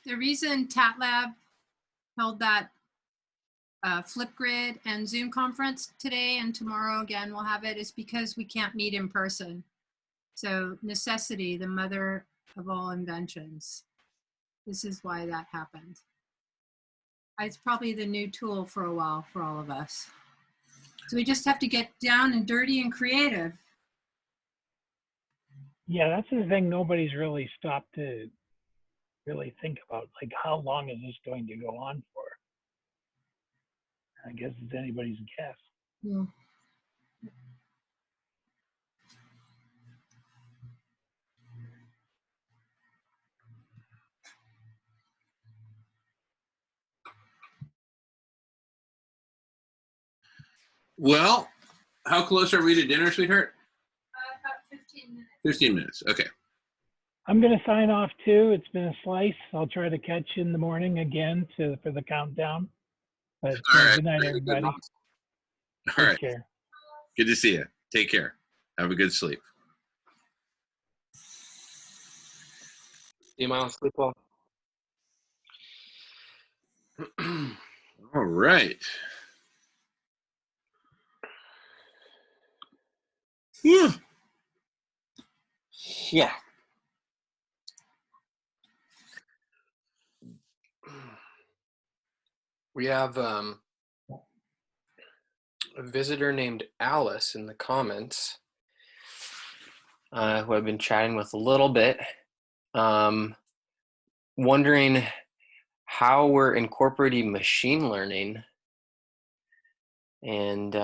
The reason TATLab held that Flipgrid and Zoom conference today and tomorrow again we'll have it is because we can't meet in person. So necessity, the mother of all inventions. This is why that happened. It's probably the new tool for a while for all of us. So we just have to get down and dirty and creative. Yeah, that's the thing nobody's really stopped to really think about. Like, how long is this going to go on for? I guess it's anybody's guess. Yeah. Well, how close are we to dinner, sweetheart? About 15 minutes. 15 minutes, okay. I'm going to sign off too. It's been a slice. I'll try to catch you in the morning again for the countdown. But good night, everybody. All Take right. care. Good to see you. Take care. Have a good sleep. See you, Miles. Sleep well. All right. Whew. Yeah. We have a visitor named Alice in the comments who I've been chatting with a little bit, wondering how we're incorporating machine learning and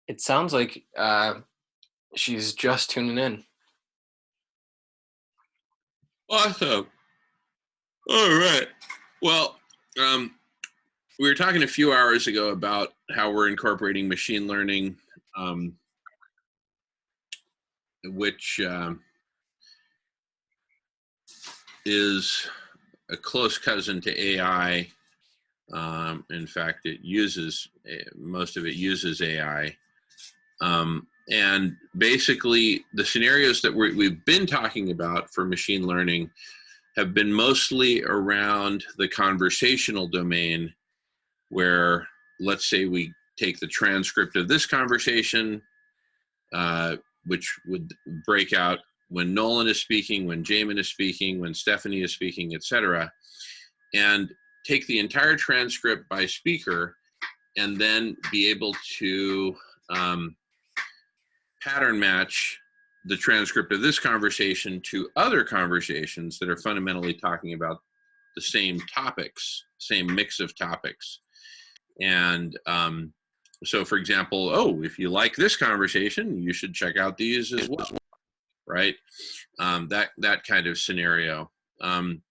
it sounds like she's just tuning in. Awesome. All right. Well, we were talking a few hours ago about how we're incorporating machine learning, which is a close cousin to AI. In fact, most of it uses AI. And basically, the scenarios that we've been talking about for machine learning have been mostly around the conversational domain, where, let's say we take the transcript of this conversation, which would break out when Nolan is speaking, when Jamin is speaking, when Stephanie is speaking, etc., and take the entire transcript by speaker, and then be able to pattern match the transcript of this conversation to other conversations that are fundamentally talking about the same topics, same mix of topics. And So for example, oh, if you like this conversation, you should check out these as well, right? That kind of scenario. And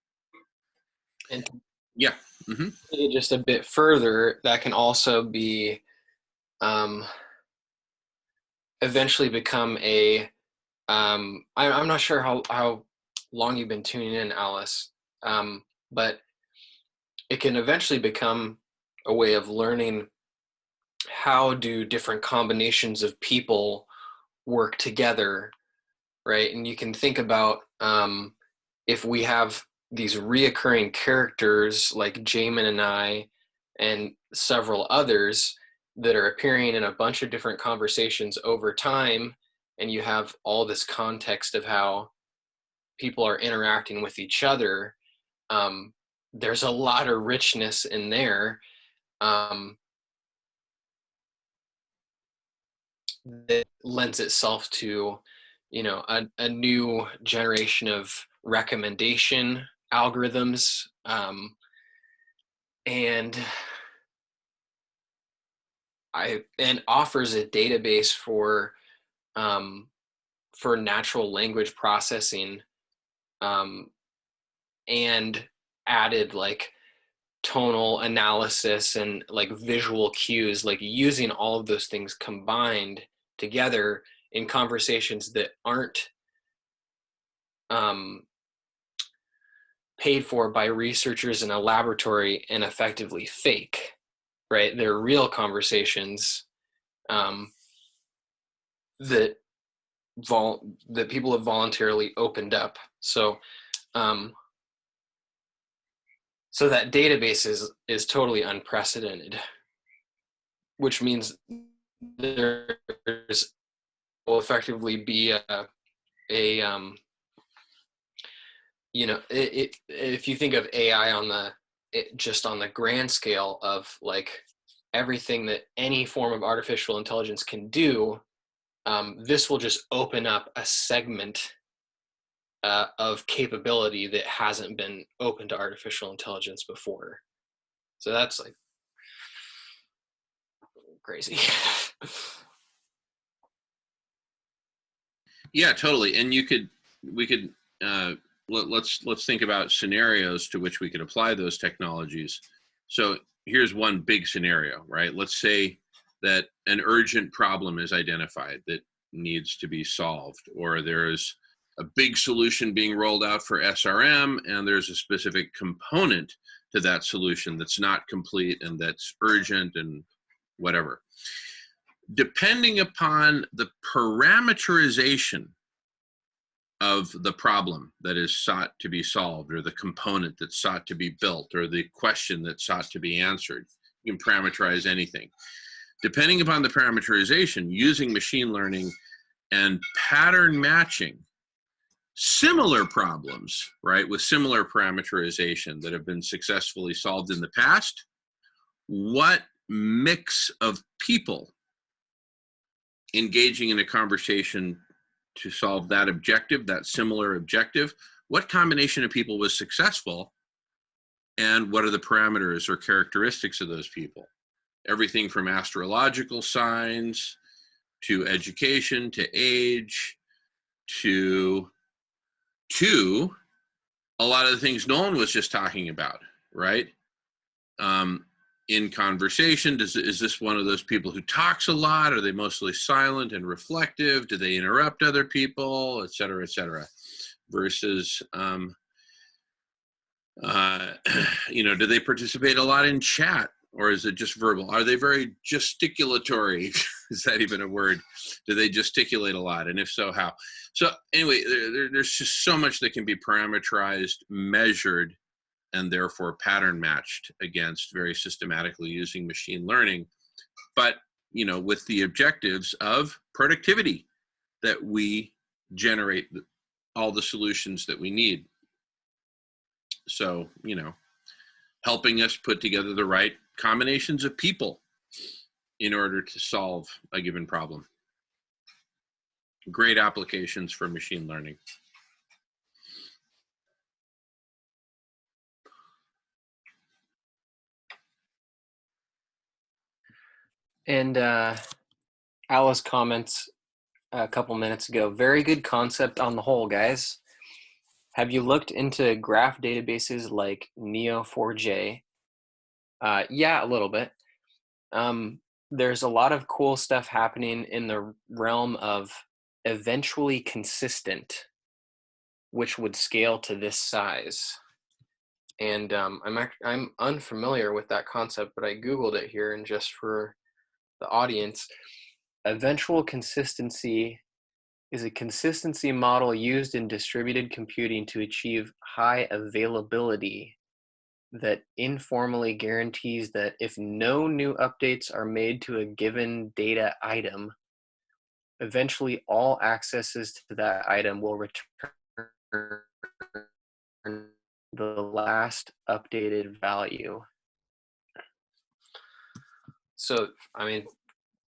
yeah. Just a bit further, that can also be eventually become a I'm not sure how long you've been tuning in, Alice, but it can eventually become a way of learning how do different combinations of people work together, right? And you can think about if we have these reoccurring characters like Jamin and I and several others that are appearing in a bunch of different conversations over time, and you have all this context of how people are interacting with each other, there's a lot of richness in there that lends itself to, you know, a new generation of recommendation algorithms, and offers a database for natural language processing, and added like tonal analysis and like visual cues, like using all of those things combined together in conversations that aren't paid for by researchers in a laboratory and effectively fake, right? They're real conversations that people have voluntarily opened up. So so that database is totally unprecedented, which means there's will effectively be a you know, if you think of AI on just on the grand scale of like everything that any form of artificial intelligence can do, this will just open up a segment of capability that hasn't been open to artificial intelligence before. So that's like crazy. Yeah, totally. And we could let's think about scenarios to which we could apply those technologies. So here's one big scenario, right? Let's say that an urgent problem is identified that needs to be solved, or there's a big solution being rolled out for SRM, and there's a specific component to that solution that's not complete and that's urgent and whatever. Depending upon the parameterization of the problem that is sought to be solved, or the component that's sought to be built, or the question that's sought to be answered, you can parameterize anything. Depending upon the parameterization, using machine learning and pattern matching similar problems, right, with similar parameterization that have been successfully solved in the past, what mix of people engaging in a conversation to solve that objective, that similar objective, what combination of people was successful, and what are the parameters or characteristics of those people? Everything from astrological signs to education to age to a lot of the things Nolan was just talking about, right? In conversation, is this one of those people who talks a lot? Are they mostly silent and reflective? Do they interrupt other people, et cetera, versus, you know, do they participate a lot in chat, or is it just verbal? Are they very gesticulatory? Is that even a word? Do they gesticulate a lot? And if so, how? So anyway, there's just so much that can be parameterized, measured, and therefore pattern matched against very systematically using machine learning, but you know, with the objectives of productivity, that we generate all the solutions that we need. So, you know, helping us put together the right combinations of people in order to solve a given problem. Great applications for machine learning. And Alice comments a couple minutes ago, very good concept on the whole, guys. Have you looked into graph databases like Neo4j? Yeah, a little bit. There's a lot of cool stuff happening in the realm of eventually consistent, which would scale to this size. And I'm unfamiliar with that concept, but I Googled it here, and just for the audience, eventual consistency is a consistency model used in distributed computing to achieve high availability that informally guarantees that if no new updates are made to a given data item, eventually all accesses to that item will return the last updated value. So, I mean,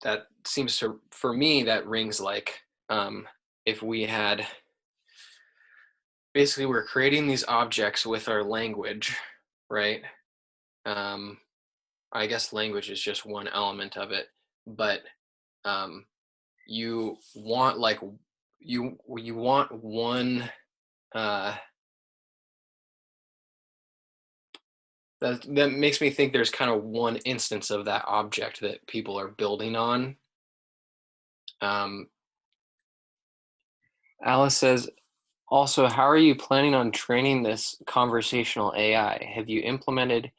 that seems to, for me, that rings like if we had, basically we're creating these objects with our language, right? I guess language is just one element of it, but you want like, you want one, that makes me think there's kind of one instance of that object that people are building on. Alice says, also, how are you planning on training this conversational AI? Have you implemented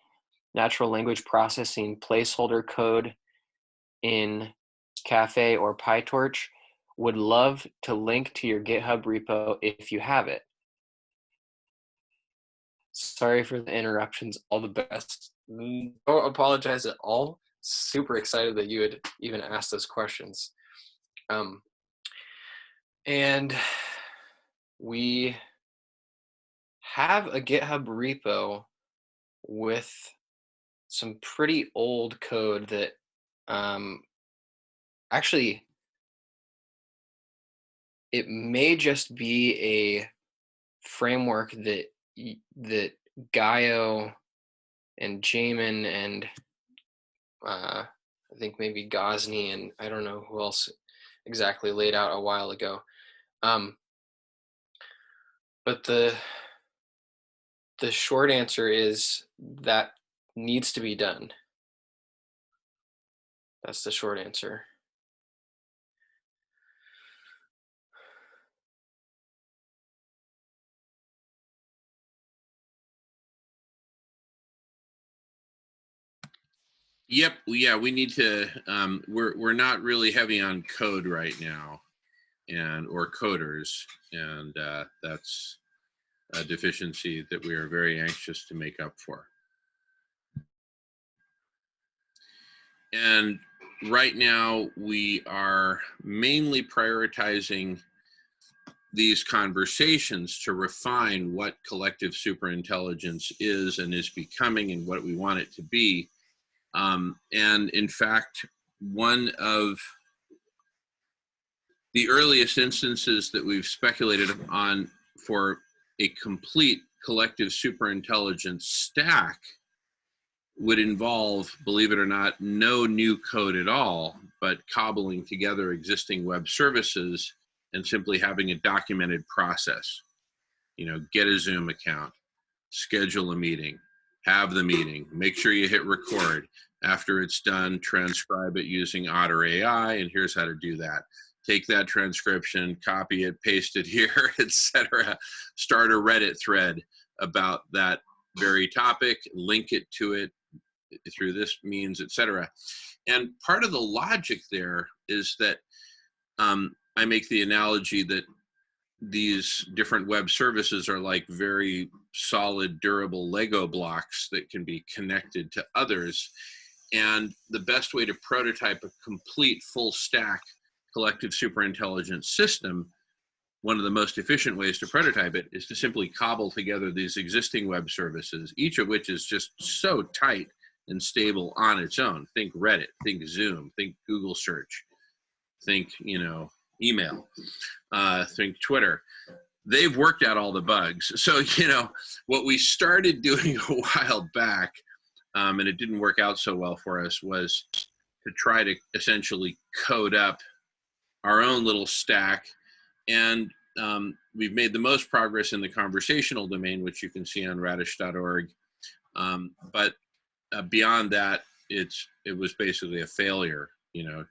natural language processing placeholder code in Caffe or PyTorch? Would love to link to your GitHub repo if you have it. Sorry for the interruptions. All the best. Don't apologize at all. Super excited that you had even asked those questions. And we have a GitHub repo with some pretty old code that actually, it may just be a framework that Gaio and Jamin and I think maybe Gosney and I don't know who else exactly laid out a while ago. But the short answer is that needs to be done. That's the short answer. Yep. Yeah, we need to. We're not really heavy on code right now, or coders, and that's a deficiency that we are very anxious to make up for. And right now, we are mainly prioritizing these conversations to refine what collective superintelligence is and is becoming and what we want it to be. And in fact, one of the earliest instances that we've speculated on for a complete collective superintelligence stack would involve, believe it or not, no new code at all, but cobbling together existing web services and simply having a documented process. You know, get a Zoom account, schedule a meeting, have the meeting, make sure you hit record. After it's done, transcribe it using Otter AI, and here's how to do that. Take that transcription, copy it, paste it here, etc. Start a Reddit thread about that very topic, link it to it through this means, etc. And part of the logic there is that I make the analogy that these different web services are like very solid, durable Lego blocks that can be connected to others. And the best way to prototype a complete full stack collective superintelligence system, one of the most efficient ways to prototype it is to simply cobble together these existing web services, each of which is just so tight and stable on its own. Think Reddit, think Zoom, think Google search, think, you know, email, think Twitter. They've worked out all the bugs. So, you know, what we started doing a while back, and it didn't work out so well for us, was to try to essentially code up our own little stack. And we've made the most progress in the conversational domain, which you can see on radish.org. But beyond that, it was basically a failure. You know,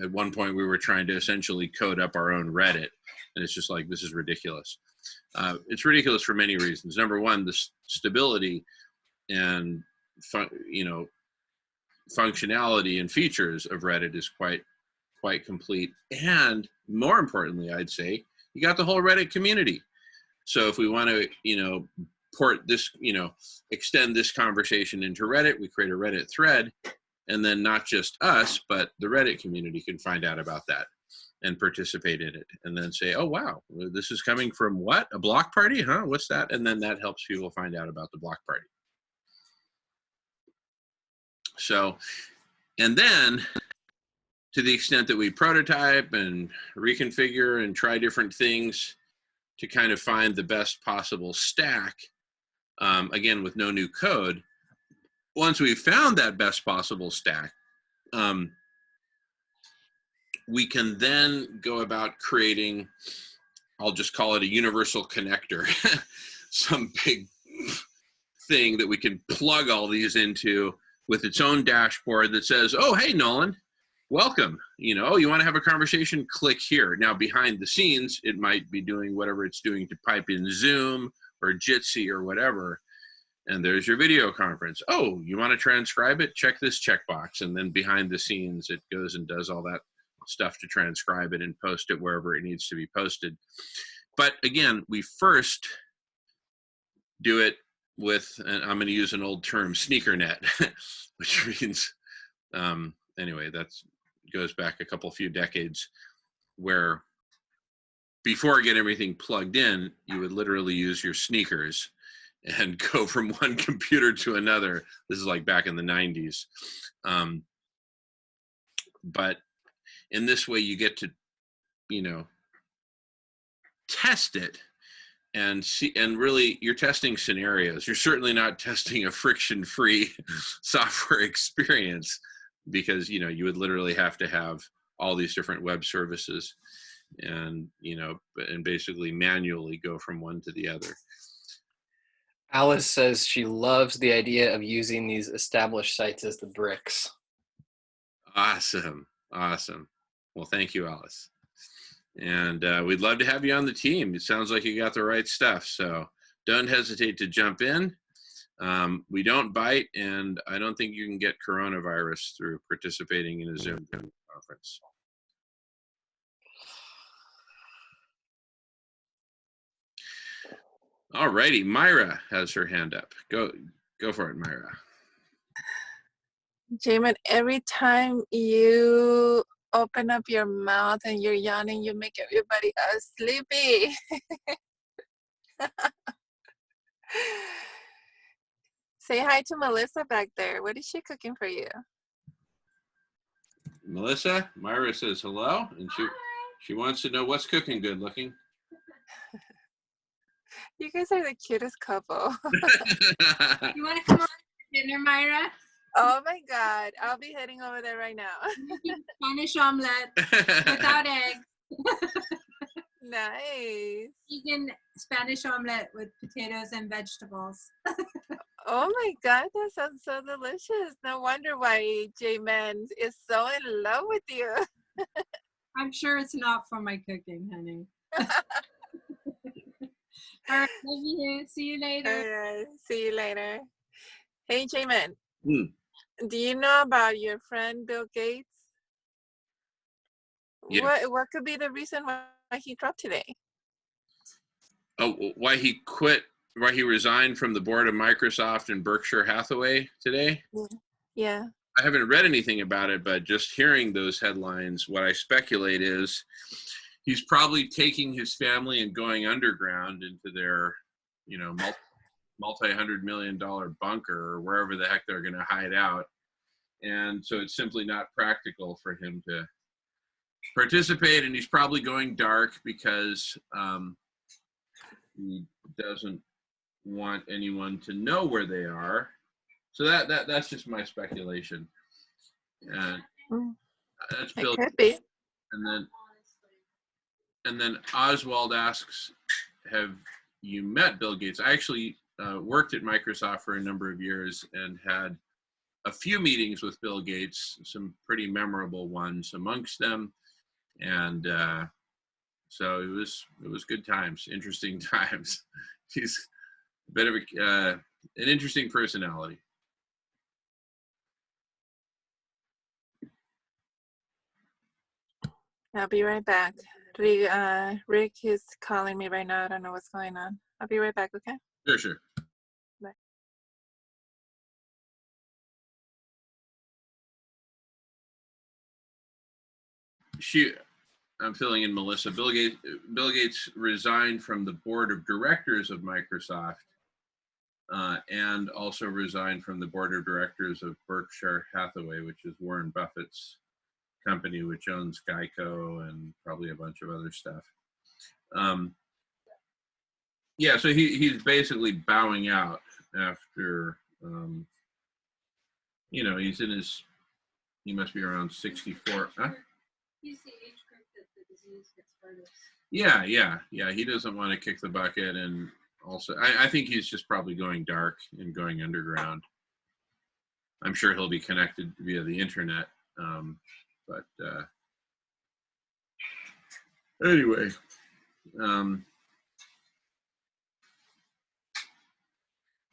at one point we were trying to essentially code up our own Reddit, and it's just like, this is ridiculous. It's ridiculous for many reasons. Number one, the stability and functionality and features of Reddit is quite complete. And more importantly, I'd say, you got the whole Reddit community. So if we want to, port this, extend this conversation into Reddit, we create a Reddit thread, and then not just us, but the Reddit community can find out about that and participate in it, and then say, oh, wow, this is coming from what? A block party? Huh? What's that? And then that helps people find out about the block party. So, and then to the extent that we prototype and reconfigure and try different things to kind of find the best possible stack, again, with no new code, once we've found that best possible stack, we can then go about creating, I'll just call it a universal connector, some big thing that we can plug all these into with its own dashboard that says, oh, hey, Nolan, welcome. You want to have a conversation, click here. Now, behind the scenes, it might be doing whatever it's doing to pipe in Zoom or Jitsi or whatever. And there's your video conference. Oh, you want to transcribe it? Check this checkbox. And then behind the scenes, it goes and does all that stuff to transcribe it and post it wherever it needs to be posted. But again, we first do it with, and I'm going to use an old term, sneakernet, which means, anyway, that goes back a few decades, where before getting everything plugged in, you would literally use your sneakers and go from one computer to another. This is like back in the 90s. But in this way, you get to, test it and see, and really you're testing scenarios. You're certainly not testing a friction-free software experience, because, you would literally have to have all these different web services and, and basically manually go from one to the other. Alice says she loves the idea of using these established sites as the bricks. Awesome. Well, thank you, Alice. And we'd love to have you on the team. It sounds like you got the right stuff. So don't hesitate to jump in. We don't bite, and I don't think you can get coronavirus through participating in a Zoom conference. All righty, Myra has her hand up. Go for it, Myra. Jamin, every time you open up your mouth and you're yawning, you make everybody sleepy. Say hi to Melissa back there. What is she cooking for you? Melissa, Myra says hello, and she wants to know what's cooking good looking. You guys are the cutest couple. You want to come on for dinner, Myra? Oh my God, I'll be heading over there right now. Spanish omelet without eggs. Nice. Vegan Spanish omelet with potatoes and vegetables. Oh my God, that sounds so delicious. No wonder why J-Man is so in love with you. I'm sure it's not for my cooking, honey. All right, love you. See you later. All right, see you later. Hey, J-Man. Do you know about your friend Bill Gates? Yes. What could be the reason why he dropped today? Oh, why he quit, why he resigned from the board of Microsoft and Berkshire Hathaway today? Yeah. I haven't read anything about it, but just hearing those headlines, what I speculate is he's probably taking his family and going underground into their, multi-$100-million bunker or wherever the heck they're going to hide out. And so it's simply not practical for him to participate. And he's probably going dark because he doesn't want anyone to know where they are. So that's just my speculation. And That's It Bill. could be. And then Oswald asks, have you met Bill Gates? I actually worked at Microsoft for a number of years and had a few meetings with Bill Gates, some pretty memorable ones amongst them. And so it was good times, interesting times. He's a bit of an interesting personality. I'll be right back. Rick is calling me right now. I don't know what's going on. I'll be right back, okay? Sure. Bye. I'm filling in Melissa. Bill Gates resigned from the board of directors of Microsoft and also resigned from the board of directors of Berkshire Hathaway, which is Warren Buffett's company, which owns Geico and probably a bunch of other stuff. Yeah, so he's basically bowing out after, he must be around 64. Huh? He's the age group that the disease gets hardest. Yeah. He doesn't want to kick the bucket, and also, I think he's just probably going dark and going underground. I'm sure he'll be connected via the internet, but anyway.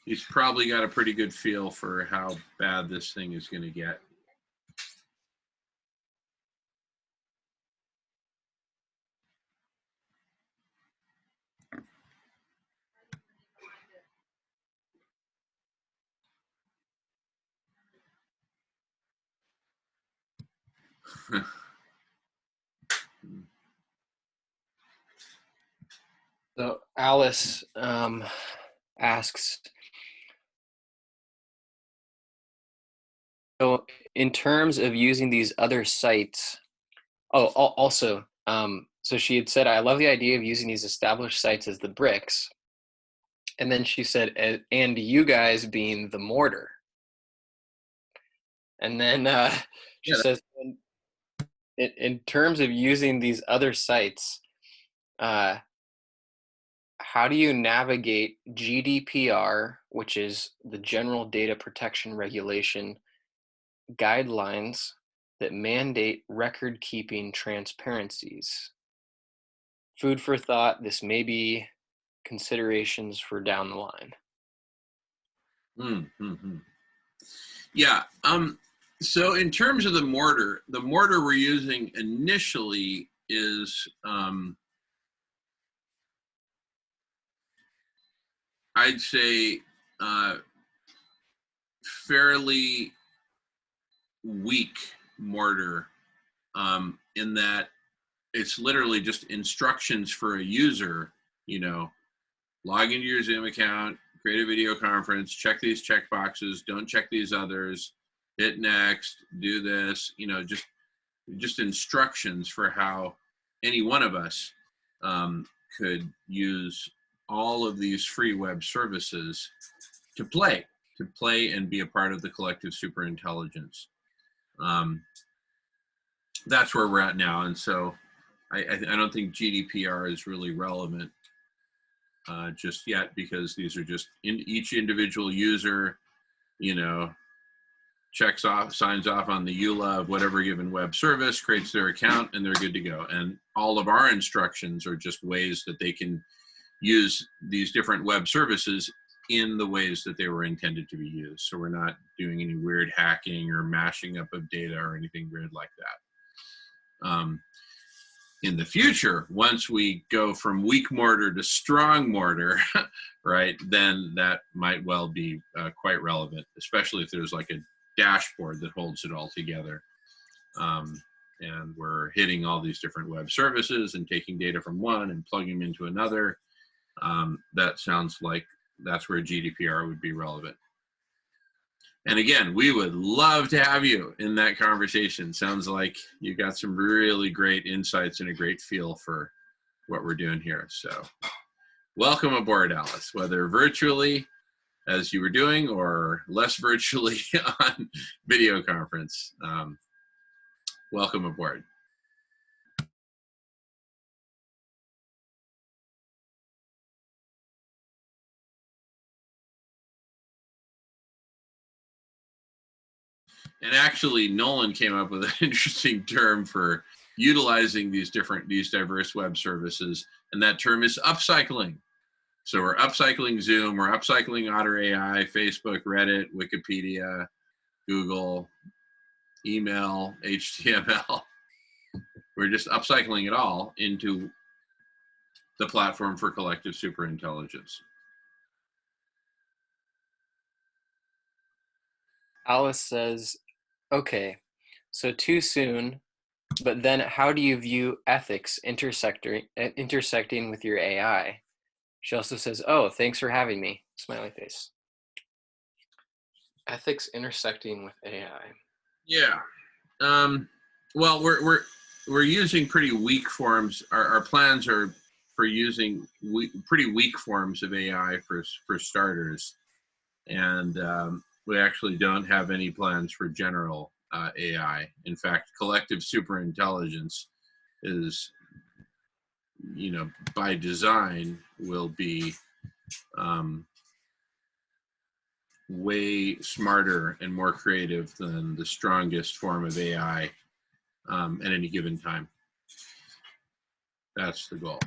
He's probably got a pretty good feel for how bad this thing is going to get. So Alice asks, so in terms of using these other sites, also, so she had said, I love the idea of using these established sites as the bricks. And then she said, and you guys being the mortar. And then she says, in terms of using these other sites, how do you navigate GDPR, which is the General Data Protection Regulation, guidelines that mandate record-keeping transparencies? Food for thought. This may be considerations for down the line. Yeah. So in terms of the mortar we're using initially is, I'd say, fairly weak mortar, in that it's literally just instructions for a user, log into your Zoom account, create a video conference, check these check boxes, don't check these others, hit next, do this, just instructions for how any one of us could use all of these free web services to play and be a part of the collective superintelligence. That's where we're at now. And so I don't think GDPR is really relevant just yet, because these are just each individual user, checks off, signs off on the EULA of whatever given web service, creates their account, and they're good to go. And all of our instructions are just ways that they can use these different web services in the ways that they were intended to be used. So we're not doing any weird hacking or mashing up of data or anything weird like that. In the future, once we go from weak mortar to strong mortar, right, then that might well be quite relevant, especially if there's like a dashboard that holds it all together. And we're hitting all these different web services and taking data from one and plugging them into another. That sounds like that's where GDPR would be relevant. And again, we would love to have you in that conversation. Sounds like you got some really great insights and a great feel for what we're doing here. So welcome aboard, Alice, whether virtually as you were doing or less virtually on video conference. welcome aboard. And actually, Nolan came up with an interesting term for utilizing these diverse web services, and that term is upcycling. So we're upcycling Zoom, we're upcycling Otter AI, Facebook, Reddit, Wikipedia, Google, email, HTML. We're just upcycling it all into the platform for collective superintelligence. Alice says, okay, so too soon, but then how do you view ethics intersecting with your AI? She also says, oh, thanks for having me, smiley face. Ethics intersecting with AI. Yeah. Well, we're using pretty weak forms. Our plans are for using pretty weak forms of AI for starters. And we actually don't have any plans for general AI. In fact, collective superintelligence is, you know, by design will be way smarter and more creative than the strongest form of AI at any given time. That's the goal.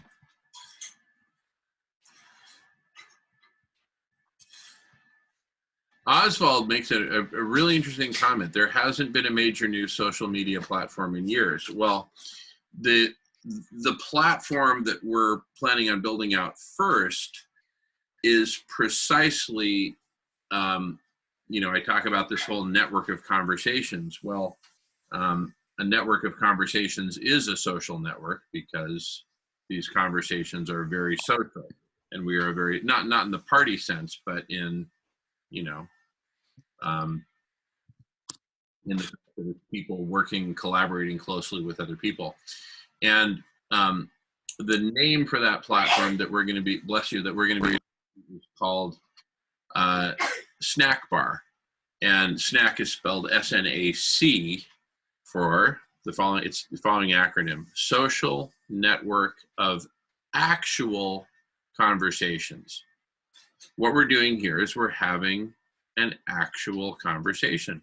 Oswald makes a really interesting comment. There hasn't been a major new social media platform in years. Well, the platform that we're planning on building out first is precisely, you know, I talk about this whole network of conversations. Well, a network of conversations is a social network because these conversations are very social, and we are very, not in the party sense, but in, you know, in the people working, collaborating closely with other people. And the name for that platform that we're going to be, bless you, that we're going to be is called Snack Bar. And snack is spelled SNAC for the following, it's the following acronym: Social Network of Actual Conversations. What we're doing here is we're having an actual conversation,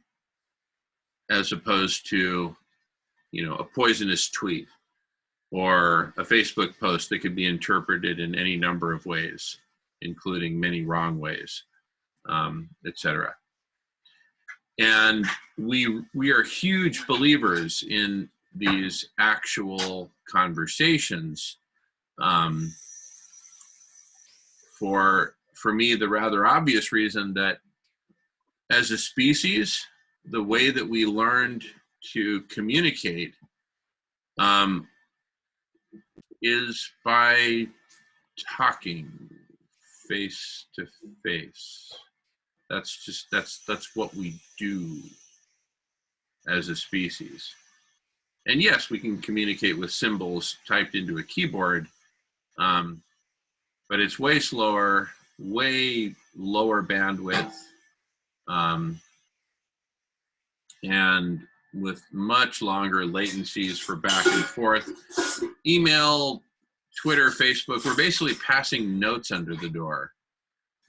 as opposed to, you know, a poisonous tweet or a Facebook post that could be interpreted in any number of ways, including many wrong ways, etc. And we are huge believers in these actual conversations. For me, the rather obvious reason that as a species, the way that we learned to communicate is by talking face to face. That's what we do as a species. And yes, we can communicate with symbols typed into a keyboard, but it's way slower, way lower bandwidth, and with much longer latencies for back and forth. Email, Twitter, Facebook, we're basically passing notes under the door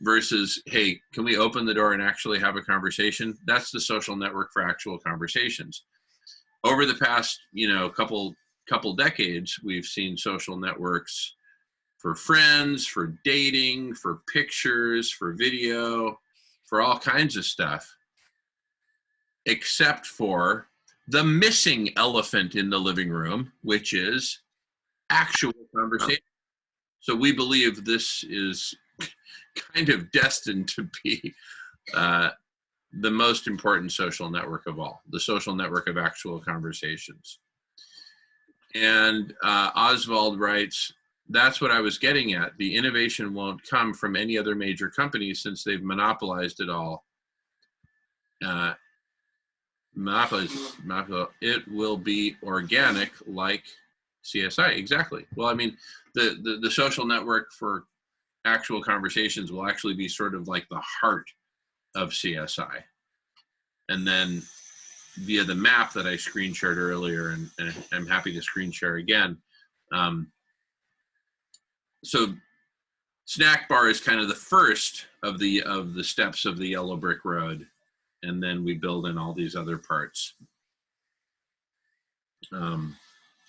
versus, hey, can we open the door and actually have a conversation? That's the social network for actual conversations. Over the past, you know, couple decades, we've seen social networks for friends, for dating, for pictures, for video, for all kinds of stuff, except for the missing elephant in the living room, which is actual conversation. So we believe this is kind of destined to be the most important social network of all, the social network of actual conversations. And Oswald writes, that's what I was getting at. The innovation won't come from any other major company since they've monopolized it all. It will be organic like CSI, exactly. Well, I mean, the social network for actual conversations will actually be sort of like the heart of CSI. And then via the map that I screen shared earlier, and I'm happy to screen share again. So Snack Bar is kind of the first of the steps of the yellow brick road, and then we build in all these other parts.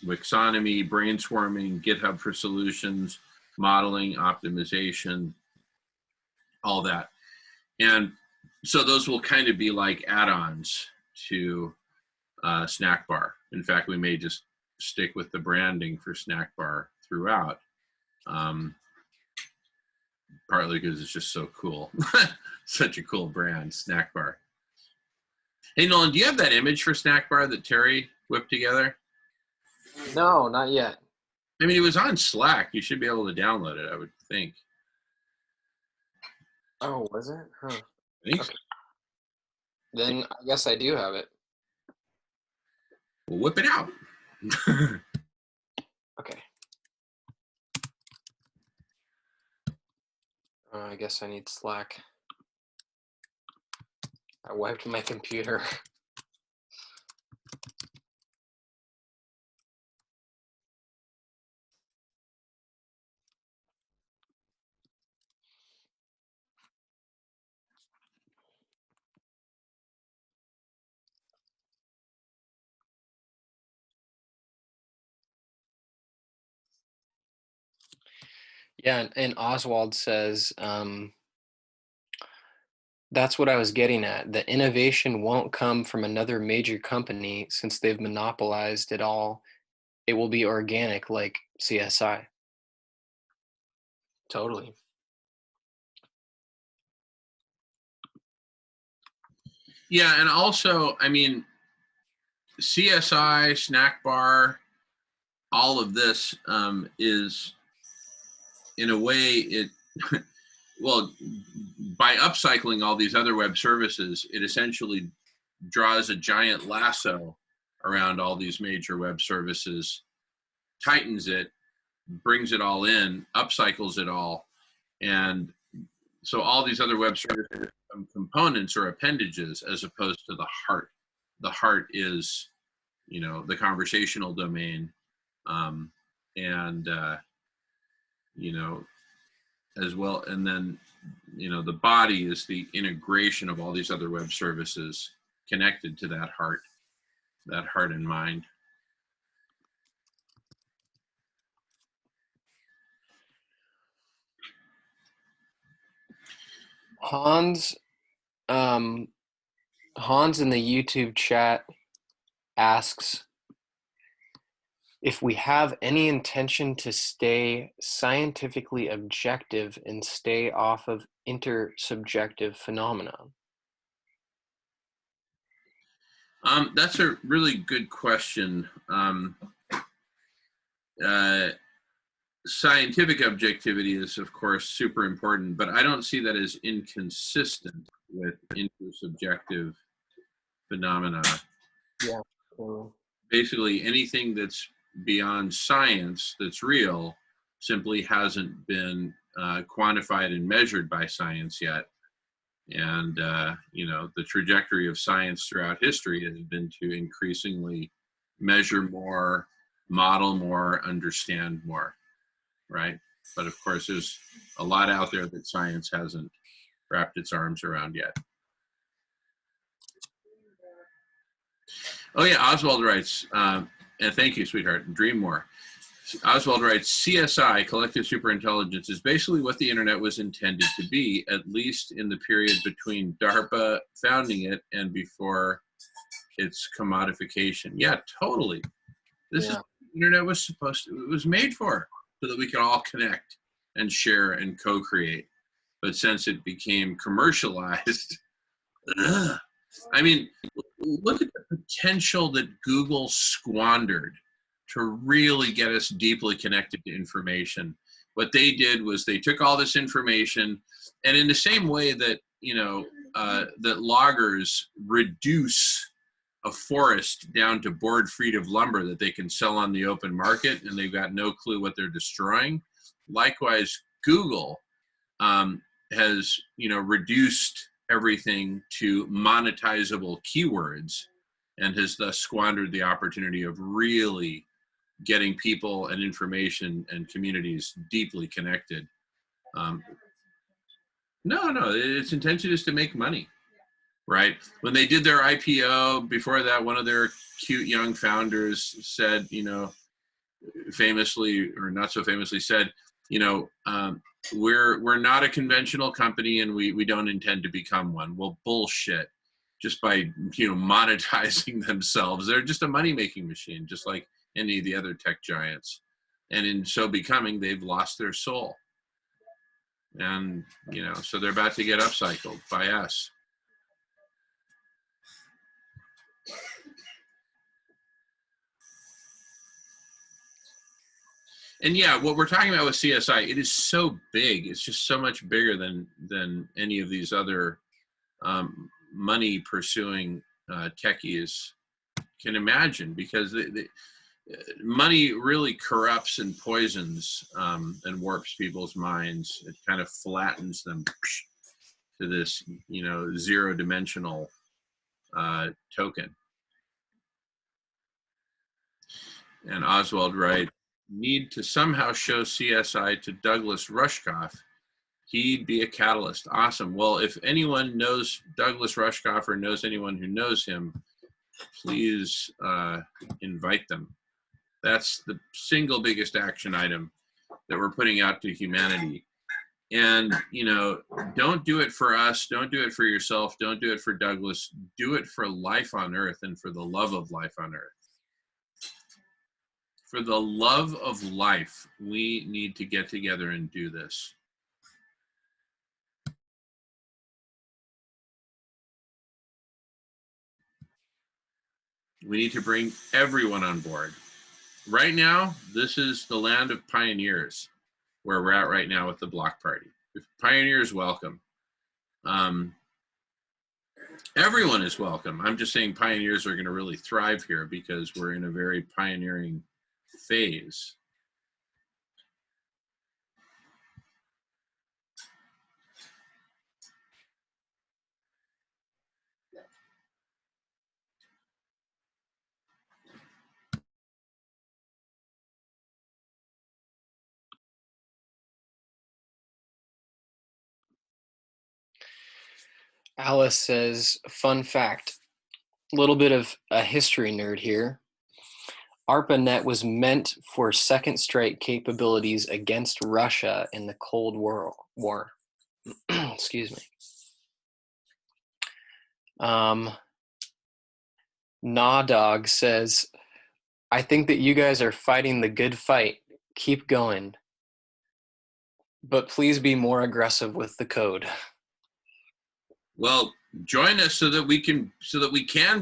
Wixonomy, brainstorming, GitHub for solutions, modeling, optimization, all that. And so those will kind of be like add-ons to Snack Bar. In fact, we may just stick with the branding for Snack Bar throughout, partly because it's just so cool. Such a cool brand, Snack Bar. Hey, Nolan, do you have that image for Snack Bar that Terry whipped together? No, not yet. I mean, it was on Slack. You should be able to download it, I would think. Oh, was it? Huh. I think so. Then I guess I do have it. Well, whip it out. Okay. I guess I need Slack. I wiped my computer. Yeah, and Oswald says, that's what I was getting at. The innovation won't come from another major company since they've monopolized it all. It will be organic like CSI. Totally. Yeah, and also, I mean, CSI, Snack Bar, all of this is, in a way, it, well, by upcycling all these other web services, it essentially draws a giant lasso around all these major web services, tightens it, brings it all in, upcycles it all. And so all these other web services components are appendages as opposed to the heart. The heart is, you know, the conversational domain, you know, as well. And then, you know, the body is the integration of all these other web services connected to that heart and mind. Hans in the YouTube chat asks if we have any intention to stay scientifically objective and stay off of intersubjective phenomena. That's a really good question. Scientific objectivity is, of course, super important, but I don't see that as inconsistent with intersubjective phenomena. Yeah. Basically, anything that's beyond science that's real simply hasn't been quantified and measured by science yet. And, you know, the trajectory of science throughout history has been to increasingly measure more, model more, understand more, right? But of course, there's a lot out there that science hasn't wrapped its arms around yet. Oh yeah, Oswald writes, and thank you, sweetheart, dream more. Oswald writes, CSI, collective superintelligence, is basically what the internet was intended to be, at least in the period between DARPA founding it and before its commodification. Yeah, totally. This is what the internet was supposed to, it was made for, so that we could all connect and share and co-create. But since it became commercialized, I mean, look at the potential that Google squandered to really get us deeply connected to information. What they did was they took all this information, and in the same way that, you know, that loggers reduce a forest down to board feet of lumber that they can sell on the open market, and they've got no clue what they're destroying. Likewise, Google has, you know, reduced everything to monetizable keywords, and has thus squandered the opportunity of really getting people and information and communities deeply connected. No, its intention is to make money, right? When they did their IPO, before that, one of their cute young founders said, famously or not so famously said, we're not a conventional company and we don't intend to become one. Well, bullshit. Just by monetizing themselves, they're just a money-making machine, just like any of the other tech giants. And in so becoming, they've lost their soul. And so they're about to get upcycled by us. And yeah, what we're talking about with CSI, it is so big. It's just so much bigger than any of these other money pursuing techies can imagine, because money really corrupts and poisons and warps people's minds. It kind of flattens them to this, zero-dimensional token. And Oswald writes, need to somehow show CSI to Douglas Rushkoff. He'd be a catalyst. Awesome. Well, if anyone knows Douglas Rushkoff or knows anyone who knows him, please invite them. That's the single biggest action item that we're putting out to humanity. And, don't do it for us. Don't do it for yourself. Don't do it for Douglas. Do it for life on Earth and for the love of life on Earth. For the love of life, we need to get together and do this. We need to bring everyone on board. Right now, this is the land of pioneers, where we're at right now with the Block Party. If pioneers welcome. Everyone is welcome. I'm just saying pioneers are going to really thrive here because we're in a very pioneering phase. Alice says, fun fact, a little bit of a history nerd here. ARPANET was meant for second strike capabilities against Russia in the Cold War. Excuse me. Nawdog says, I think that you guys are fighting the good fight. Keep going. But please be more aggressive with the code. Well, join us so that we can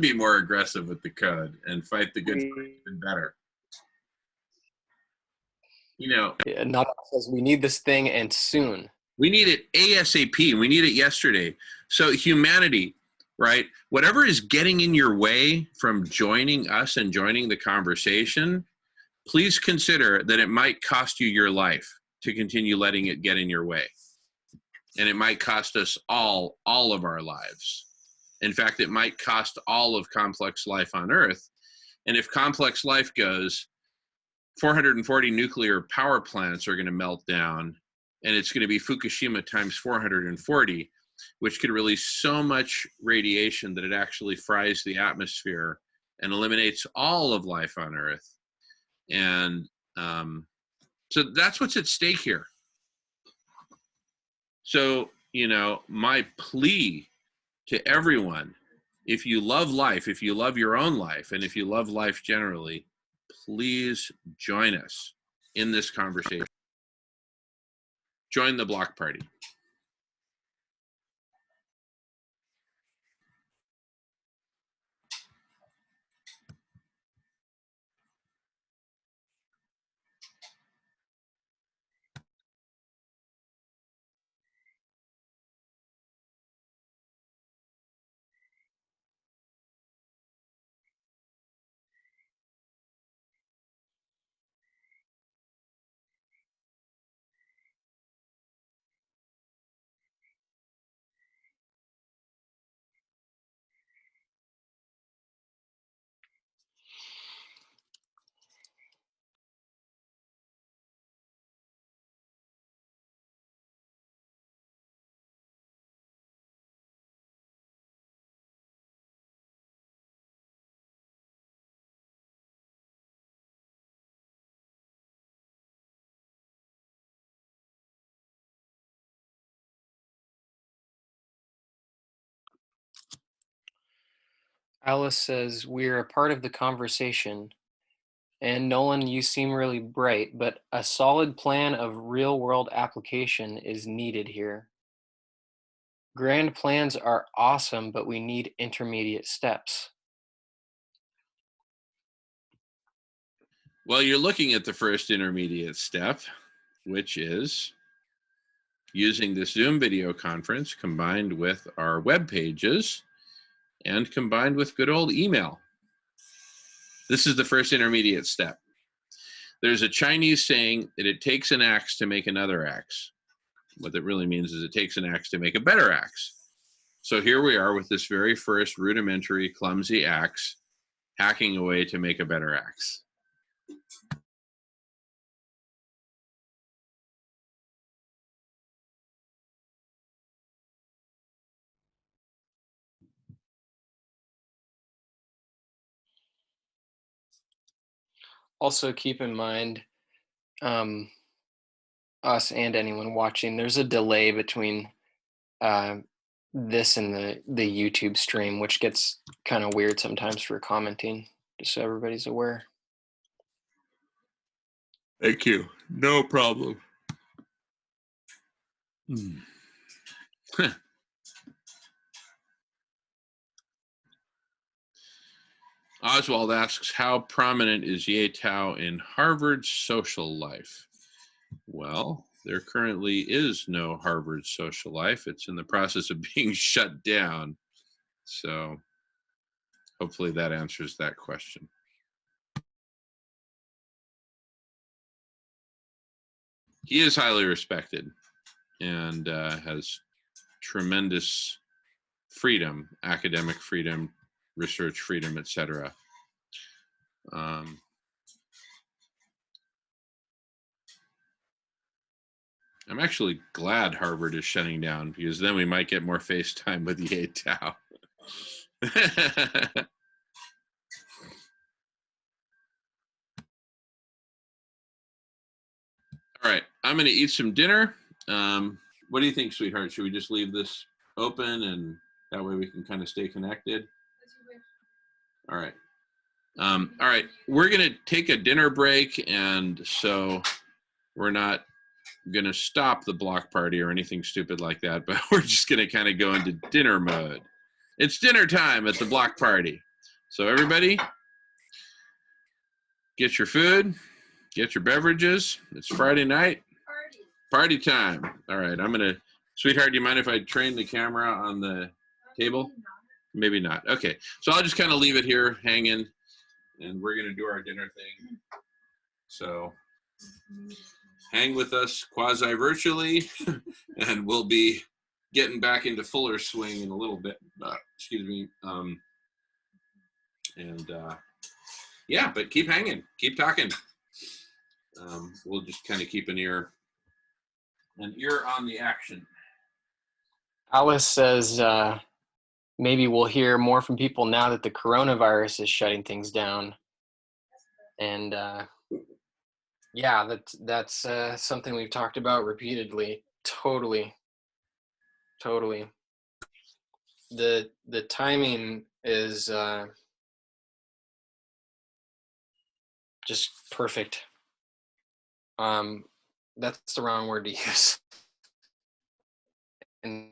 be more aggressive with the code and fight the good fight even better. Nawdog says we need this thing and soon. We need it ASAP. We need it yesterday. So humanity, right? Whatever is getting in your way from joining us and joining the conversation, please consider that it might cost you your life to continue letting it get in your way. And it might cost us all of our lives. In fact, it might cost all of complex life on Earth. And if complex life goes, 440 nuclear power plants are going to melt down, and it's going to be Fukushima times 440, which could release so much radiation that it actually fries the atmosphere and eliminates all of life on Earth. And so that's what's at stake here. So, my plea to everyone, if you love life, if you love your own life, and if you love life generally, please join us in this conversation. Join the Block Party. Alice says, we're a part of the conversation. And Nolan, you seem really bright, but a solid plan of real world application is needed here. Grand plans are awesome, but we need intermediate steps. Well, you're looking at the first intermediate step, which is using this Zoom video conference combined with our web pages and combined with good old email. This is the first intermediate step. There's a Chinese saying that it takes an axe to make another axe. What that really means is it takes an axe to make a better axe. So here we are with this very first rudimentary, clumsy axe, hacking away to make a better axe. Also keep in mind, us and anyone watching, there's a delay between this and the YouTube stream, which gets kind of weird sometimes for commenting, just so everybody's aware. Thank you. No problem. Oswald asks, how prominent is Ye Tao in Harvard's social life? Well, there currently is no Harvard social life. It's in the process of being shut down. So hopefully that answers that question. He is highly respected and has tremendous freedom, academic freedom, research freedom, etc. I'm actually glad Harvard is shutting down, because then we might get more FaceTime with Ye Tao. All right, I'm going to eat some dinner. What do you think, sweetheart? Should we just leave this open and that way we can kind of stay connected? All right. All right, we're going to take a dinner break, and so we're not going to stop the block party or anything stupid like that, but we're just going to kind of go into dinner mode. It's dinner time at the block party. So everybody, get your food, get your beverages. It's Friday night. Party time. All right, I'm going to, sweetheart, do you mind if I train the camera on the table? Maybe not. Okay, so I'll just kind of leave it here hanging, and we're going to do our dinner thing. So hang with us quasi-virtually, and we'll be getting back into fuller swing in a little bit. Excuse me. Yeah, but keep hanging, keep talking. We'll just kind of keep an ear on the action. Alice says maybe we'll hear more from people now that the coronavirus is shutting things down. And yeah, that's something we've talked about repeatedly. Totally. The timing is just perfect. That's the wrong word to use. And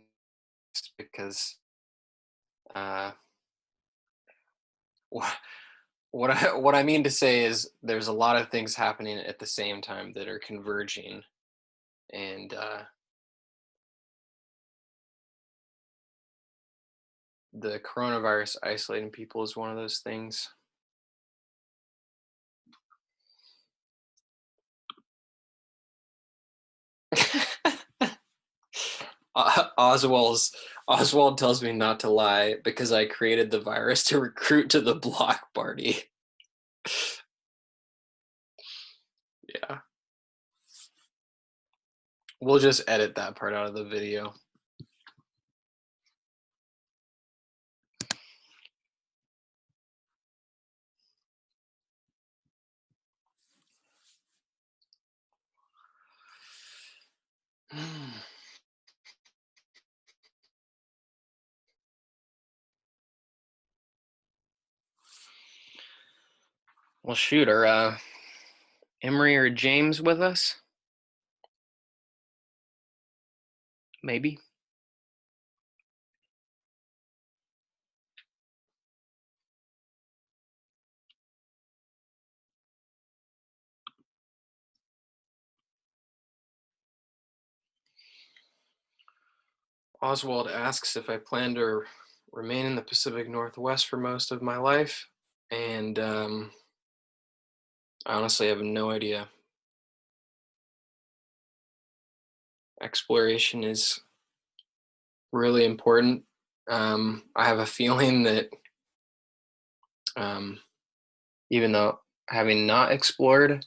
because what I mean to say is there's a lot of things happening at the same time that are converging, and the coronavirus isolating people is one of those things. Oswald tells me not to lie because I created the virus to recruit to the block party. Yeah. We'll just edit that part out of the video. Well, shoot, are Emery or James with us? Maybe. Oswald asks if I plan to remain in the Pacific Northwest for most of my life, and I honestly have no idea. Exploration is really important. I have a feeling that even though having not explored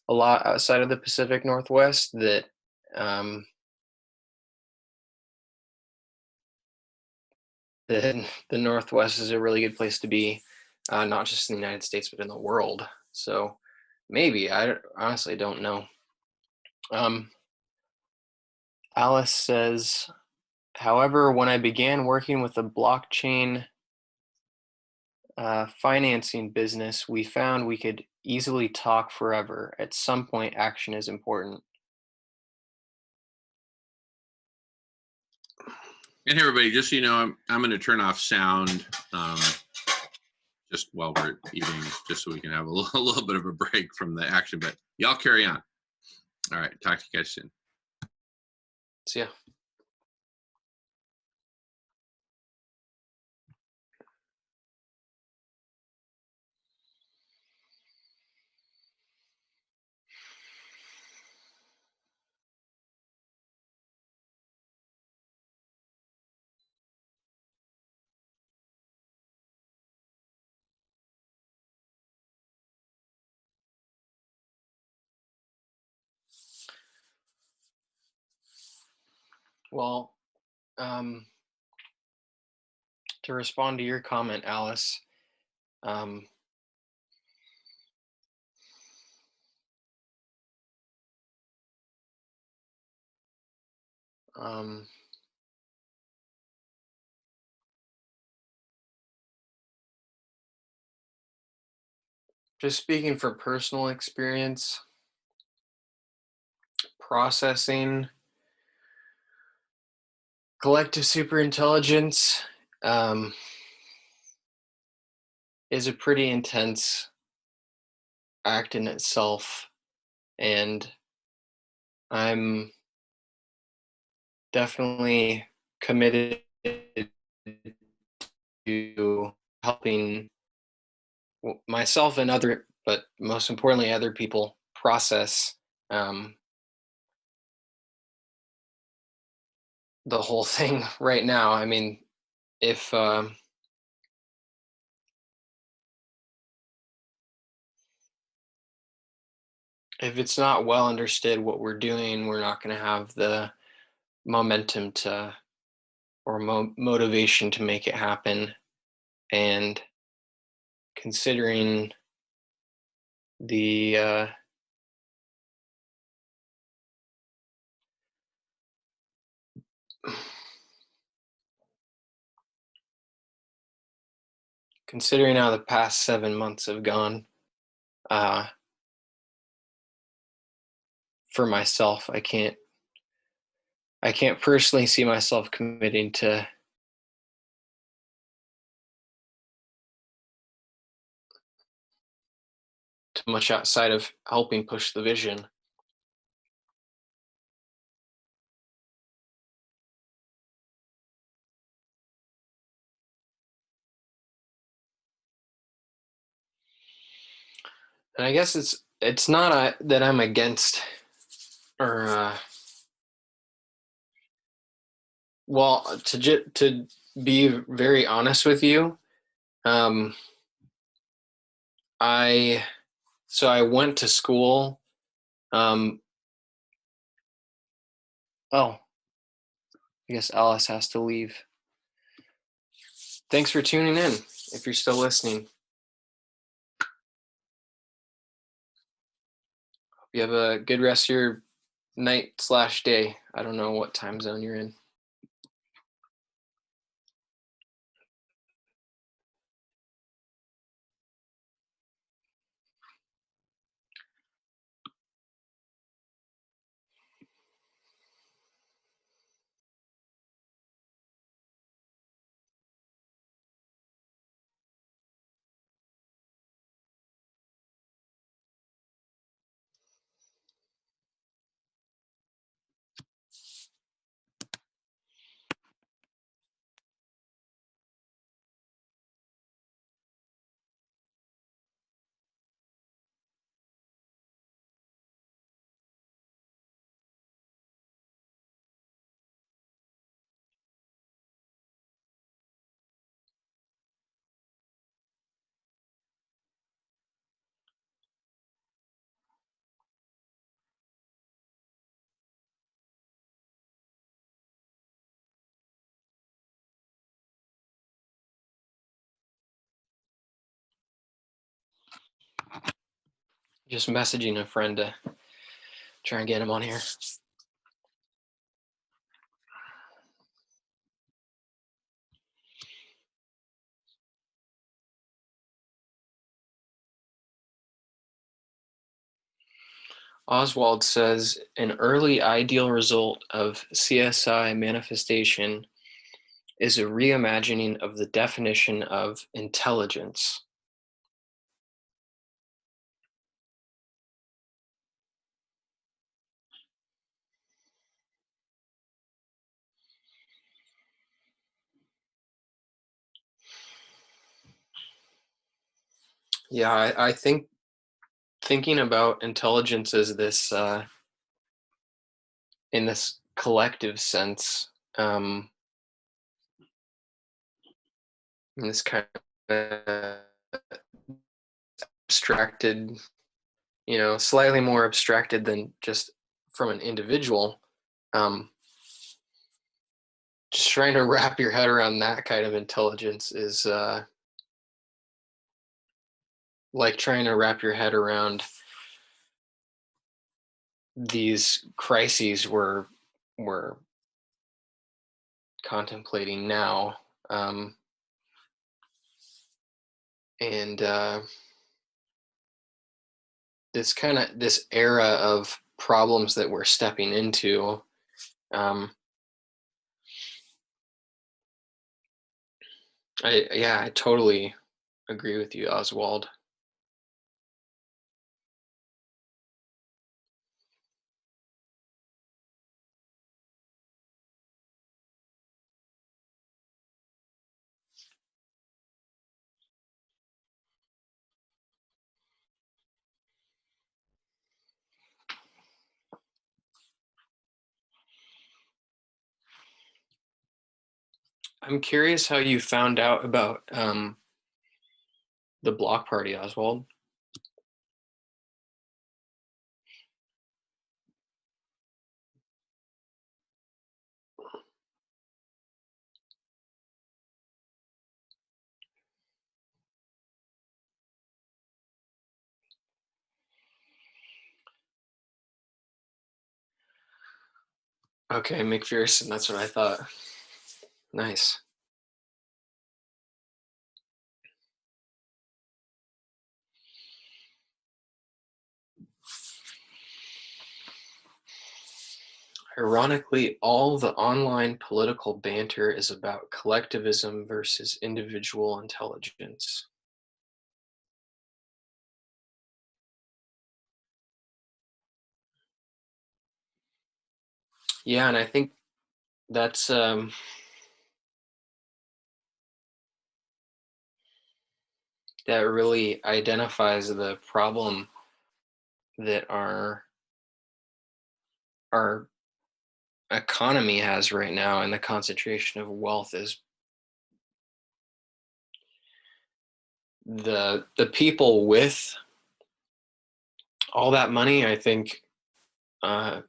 a lot outside of the Pacific Northwest, that the Northwest is a really good place to be, not just in the United States, but in the world. So maybe, I honestly don't know. Alice says, however, when I began working with the blockchain financing business, we found we could easily talk forever. At some point, action is important. And everybody, just so you know, I'm going to turn off sound just while we're eating, just so we can have a little bit of a break from the action. But y'all carry on. All right, talk to you guys soon. See ya. Well, to respond to your comment, Alice, just speaking from personal experience, processing collective superintelligence is a pretty intense act in itself, and I'm definitely committed to helping myself and other, but most importantly, other people process the whole thing right now. I mean, if it's not well understood what we're doing, we're not going to have the momentum to or motivation to make it happen. And considering the considering how the past 7 months have gone, for myself, I can't personally see myself committing to much outside of helping push the vision. And I guess it's not that I'm against or well, to be very honest with you, I went to school. Oh, I guess Alice has to leave. Thanks for tuning in. If you're still listening, hope you have a good rest of your night/day. I don't know what time zone you're in. just messaging a friend to try and get him on here. Oswald says, an early ideal result of CSI manifestation is a reimagining of the definition of intelligence. Yeah, I think thinking about intelligence as this, in this collective sense, in this kind of abstracted, slightly more abstracted than just from an individual, just trying to wrap your head around that kind of intelligence is like trying to wrap your head around these crises we're contemplating now, and this era of problems that we're stepping into. I totally agree with you, Oswald. I'm curious how you found out about the block party, Oswald. Okay, McPherson, that's what I thought. Nice. Ironically, all the online political banter is about collectivism versus individual intelligence. Yeah, and I think that's that really identifies the problem that our economy has right now, and the concentration of wealth is the people with all that money, I think, are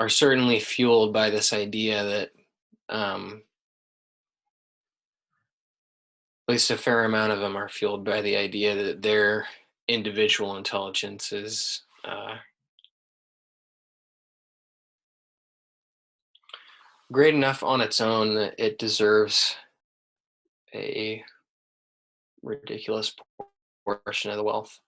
certainly fueled by this idea that at least a fair amount of them are fueled by the idea that their individual intelligence is great enough on its own that it deserves a ridiculous portion of the wealth.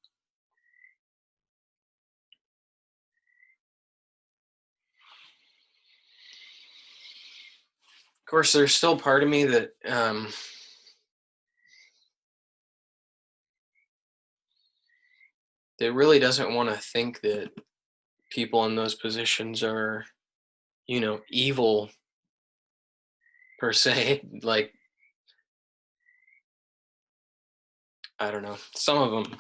Of course, there's still part of me that that really doesn't want to think that people in those positions are, evil per se. Like, I don't know, some of them.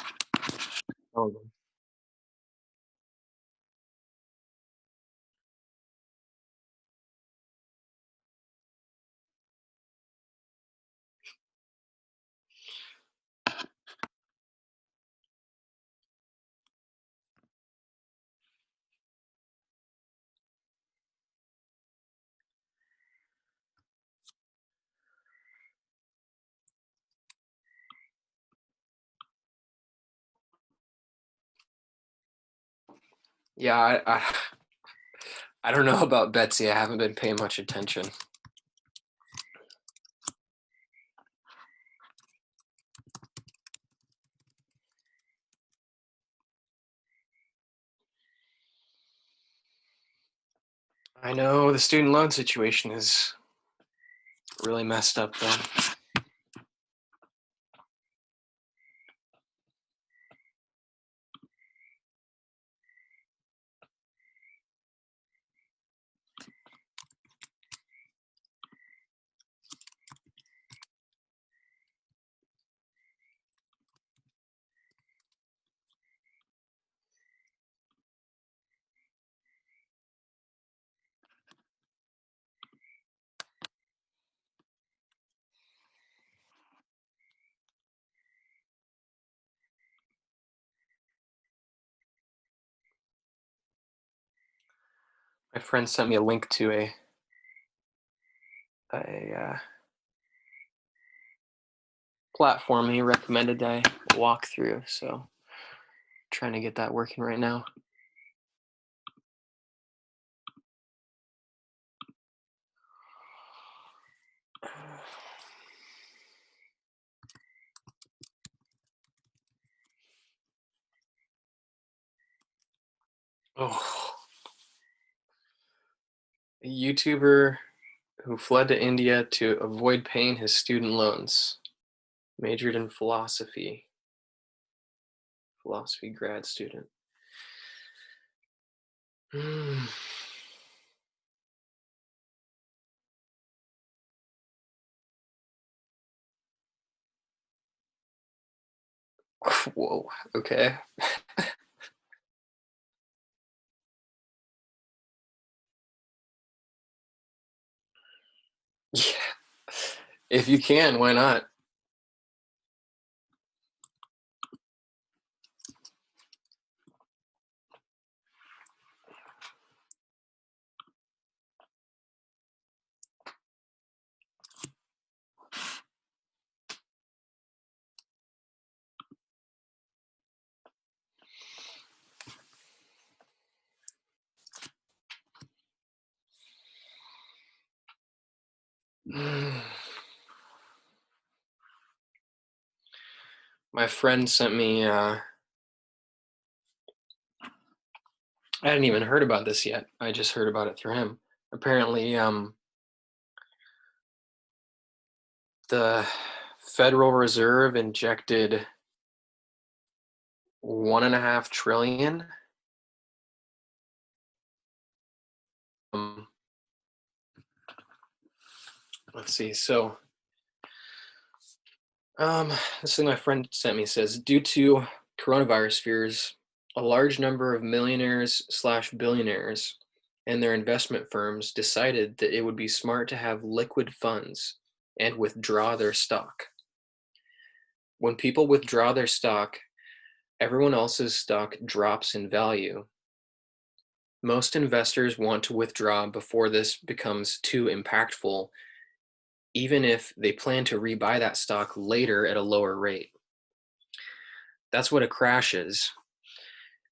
Yeah, I don't know about Betsy. I haven't been paying much attention. I know the student loan situation is really messed up though. My friend sent me a link to a platform he recommended I walk through, so trying to get that working right now. Oh, a YouTuber who fled to India to avoid paying his student loans, majored in philosophy grad student. Whoa, okay. Yeah, if you can, why not? My friend sent me, I hadn't even heard about this yet. I just heard about it through him. Apparently, the Federal Reserve injected $1.5 trillion. Let's see. So, this thing my friend sent me says, due to coronavirus fears, a large number of millionaires / billionaires and their investment firms decided that it would be smart to have liquid funds and withdraw their stock. When people withdraw their stock, everyone else's stock drops in value. Most investors want to withdraw before this becomes too impactful, even if they plan to rebuy that stock later at a lower rate. That's what a crash is.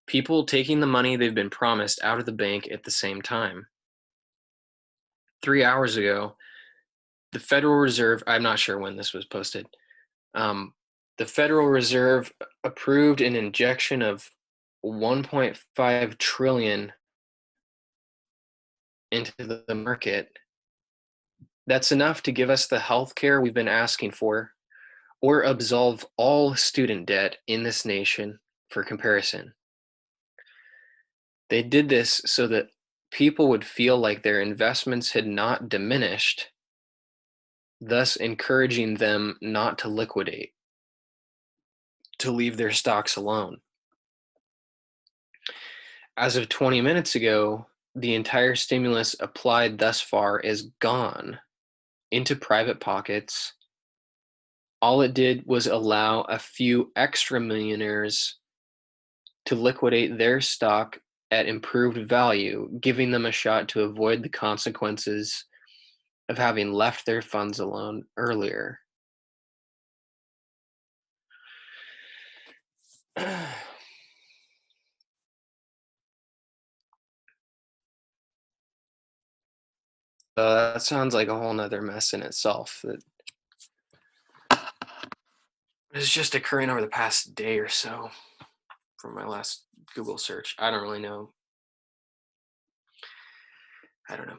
People taking the money they've been promised out of the bank at the same time. 3 hours ago, the Federal Reserve, I'm not sure when this was posted, the Federal Reserve approved an injection of 1.5 trillion into the market. That's enough to give us the health care we've been asking for, or absolve all student debt in this nation for comparison. They did this so that people would feel like their investments had not diminished, thus encouraging them not to liquidate, to leave their stocks alone. As of 20 minutes ago, the entire stimulus applied thus far is gone into private pockets. All it did was allow a few extra millionaires to liquidate their stock at improved value, giving them a shot to avoid the consequences of having left their funds alone earlier. that sounds like a whole nother mess in itself that is just occurring over the past day or so from my last Google search. I don't really know. I don't know.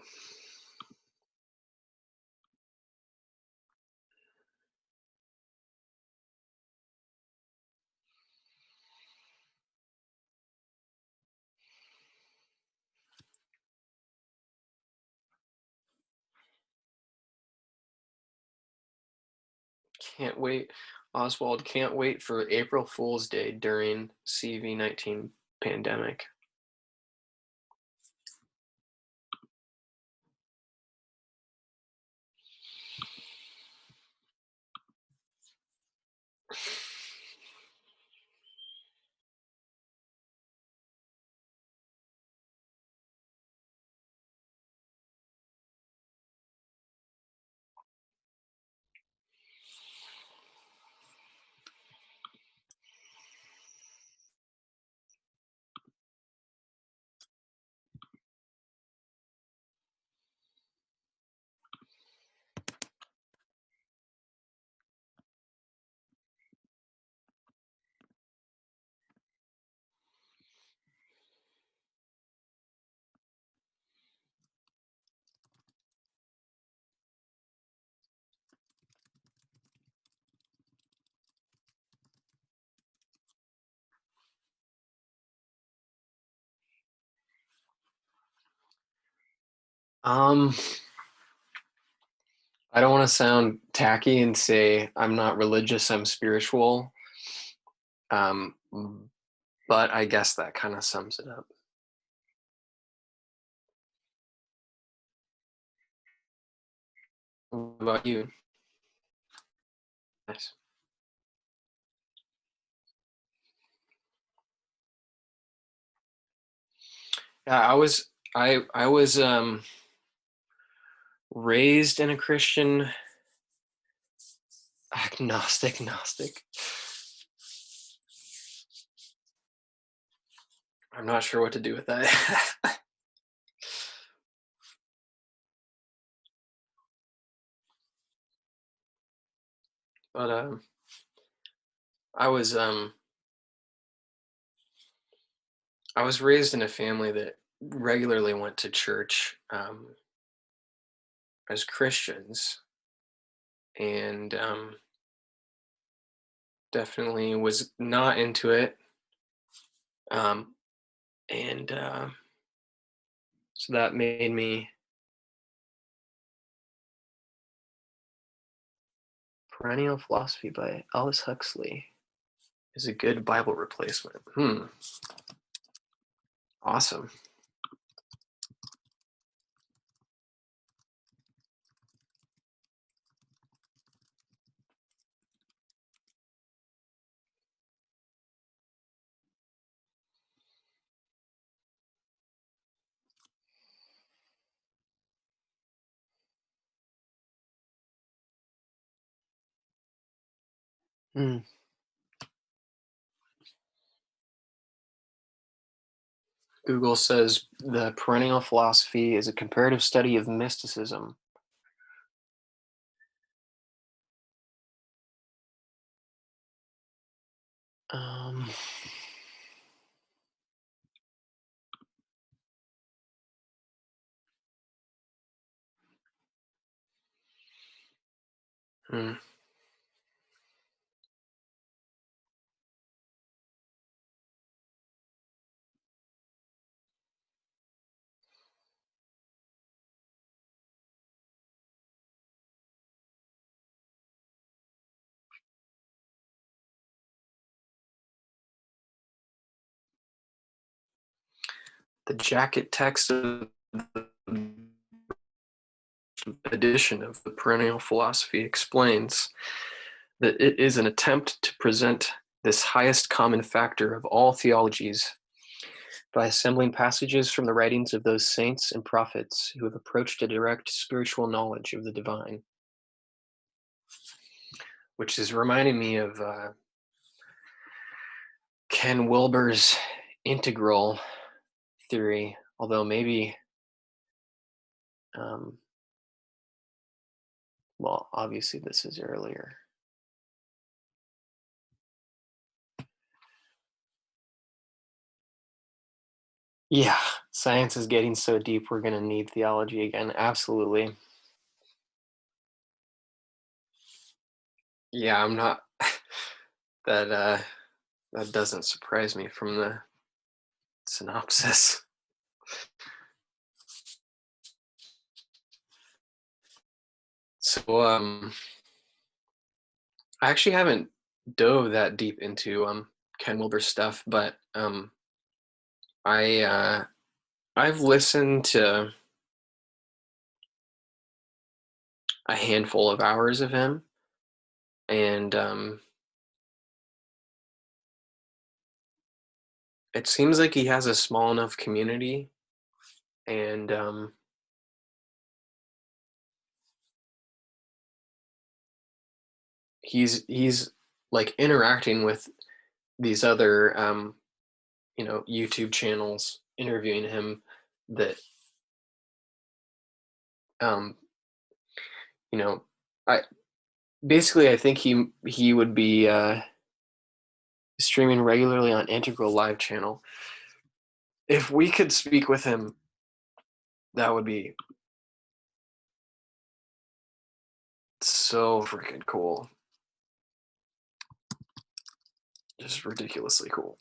Can't wait. Oswald, can't wait for April Fool's Day during CV-19 pandemic. I don't want to sound tacky and say I'm not religious, I'm spiritual. But I guess that kind of sums it up. What about you? Nice. Yeah, I was raised in a Christian agnostic. I'm not sure what to do with that. But I was raised in a family that regularly went to church as Christians, and definitely was not into it. And so that made me Perennial Philosophy by Aldous Huxley is a good Bible replacement. Awesome. Google says the Perennial Philosophy is a comparative study of mysticism. The jacket text of the edition of the Perennial Philosophy explains that it is an attempt to present this highest common factor of all theologies by assembling passages from the writings of those saints and prophets who have approached a direct spiritual knowledge of the divine. Which is reminding me of Ken Wilber's integral theory, although maybe Well, obviously this is earlier. Yeah, science is getting so deep, we're going to need theology again. Absolutely. Yeah, I'm not, that doesn't surprise me from the synopsis. So, I actually haven't dove that deep into Ken Wilber's stuff, but I've listened to a handful of hours of him, and it seems like he has a small enough community, and he's like interacting with these other YouTube channels interviewing him that I basically I think he would be streaming regularly on Integral Live channel. If we could speak with him, that would be so freaking cool. Just ridiculously cool.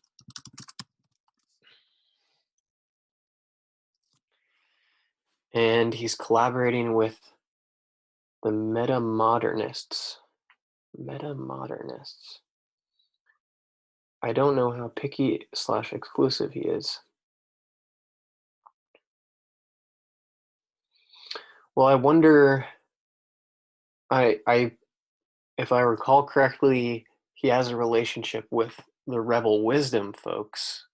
And he's collaborating with the Meta-Modernists. Meta-Modernists. I don't know how picky/exclusive he is. Well, I wonder, if I recall correctly, he has a relationship with the Rebel Wisdom folks.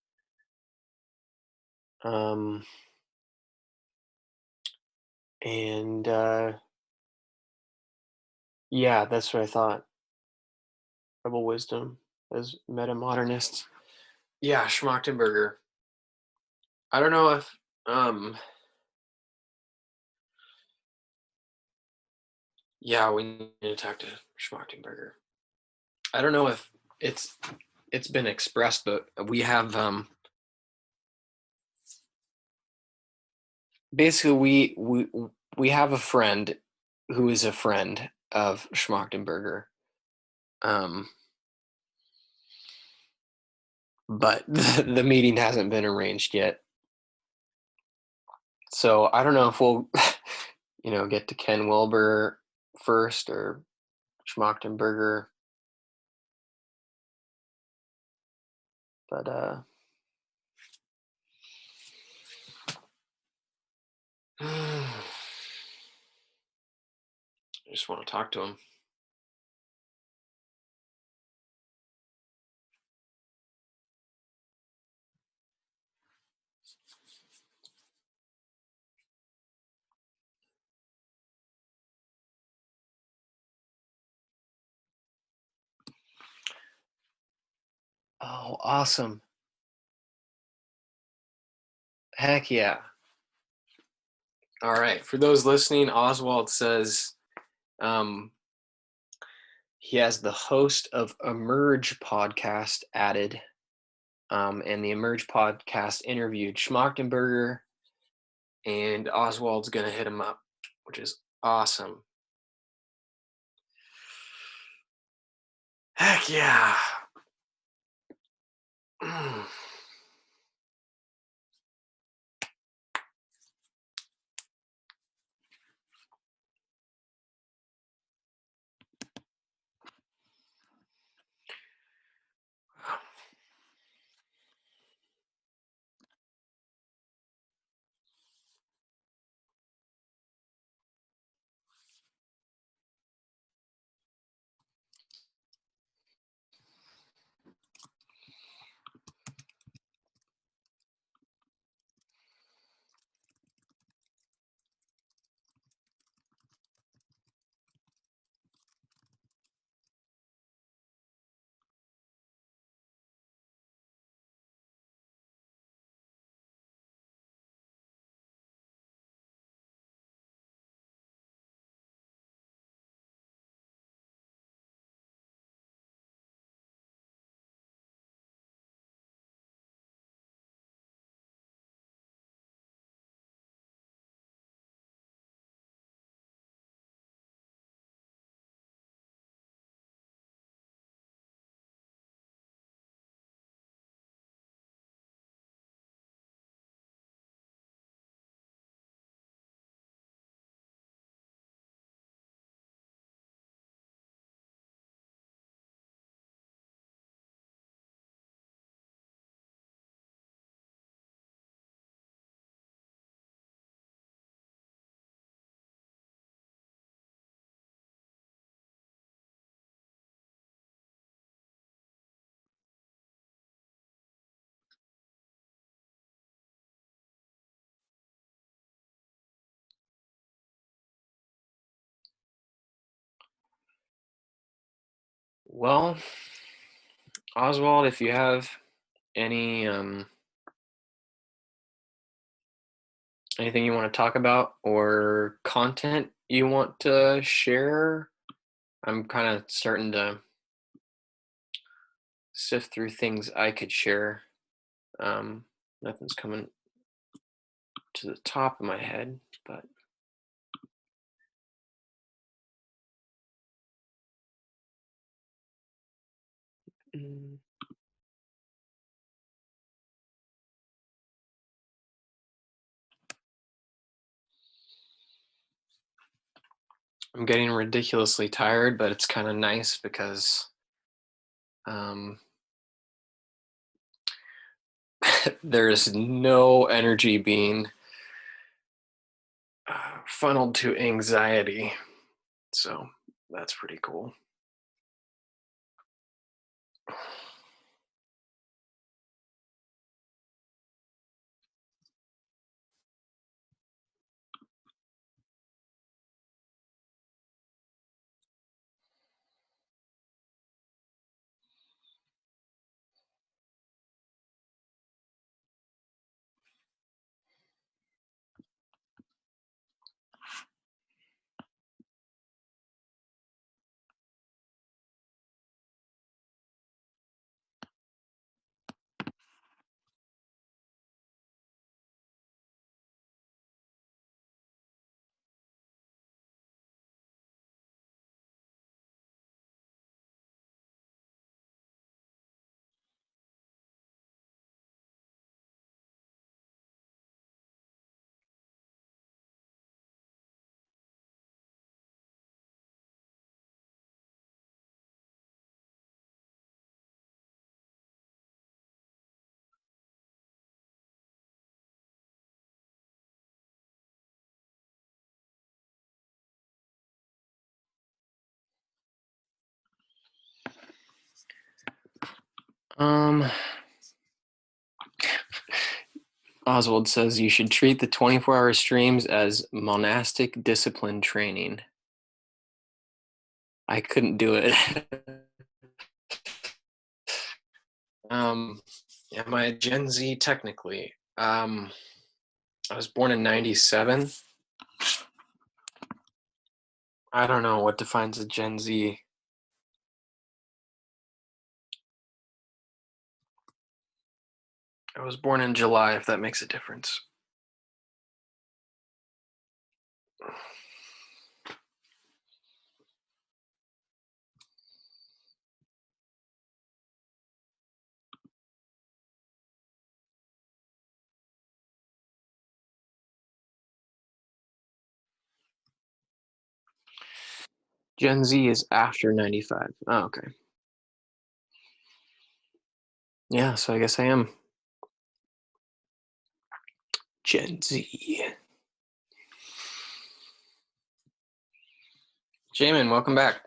And yeah, that's what I thought. Rebel Wisdom as meta-modernists. Yeah, Schmachtenberger. I don't know if yeah, we need to talk to Schmachtenberger. I don't know if it's been expressed, but we have basically we have a friend who is a friend of Schmachtenberger. But the meeting hasn't been arranged yet. So I don't know if we'll get to Ken Wilber first or Schmachtenberger. But I just want to talk to him. Oh, awesome. Heck yeah. All right. For those listening, Oswald says he has the host of Emerge podcast added. And the Emerge podcast interviewed Schmachtenberger, and Oswald's going to hit him up, which is awesome. Heck yeah. Well, Oswald, if you have any anything you want to talk about or content you want to share, I'm kind of starting to sift through things I could share. Nothing's coming to the top of my head, but I'm getting ridiculously tired, but it's kind of nice because there's no energy being funneled to anxiety. So that's pretty cool. Oswald says you should treat the 24-hour streams as monastic discipline training. I couldn't do it. Am I Gen Z technically? I was born in 97. I don't know what defines a Gen Z. I was born in July, if that makes a difference. Gen Z is after 95. Oh, okay. Yeah, so I guess I am Gen Z. Jamin, welcome back.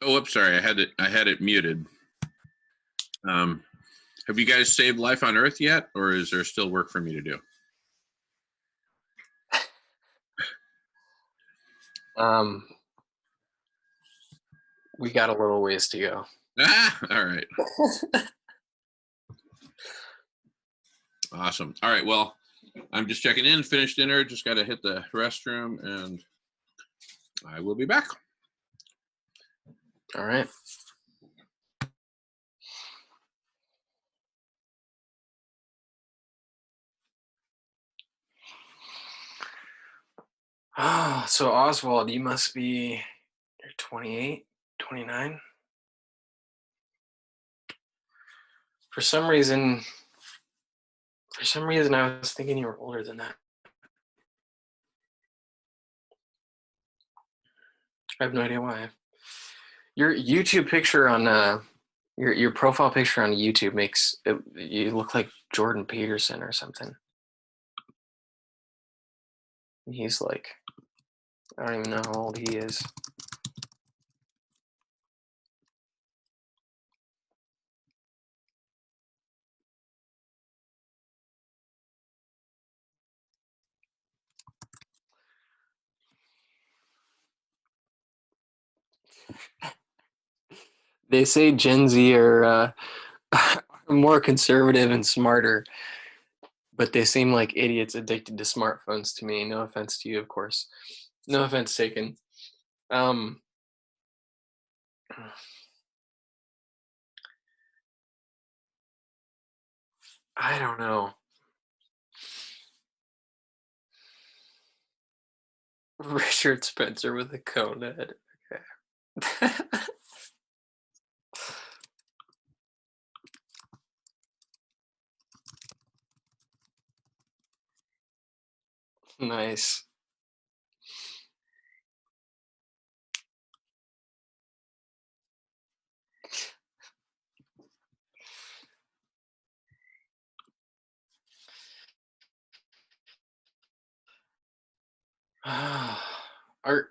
Oh, whoops, sorry, I had it muted. Have you guys saved life on Earth yet, or is there still work for me to do? We got a little ways to go. All right. Awesome. All right. Well, I'm just checking in, finished dinner, just got to hit the restroom, and I will be back. All right. Oh, so Oswald, you must be, you're 28, 29? For some reason I was thinking you were older than that. I have no idea why. Your YouTube picture on your profile picture on YouTube makes it, you look like Jordan Peterson or something. He's like, I don't even know how old he is. They say Gen Z are more conservative and smarter, but they seem like idiots addicted to smartphones to me. No offense to you, of course. No offense taken. I don't know. Richard Spencer with a cone head. Okay. Nice.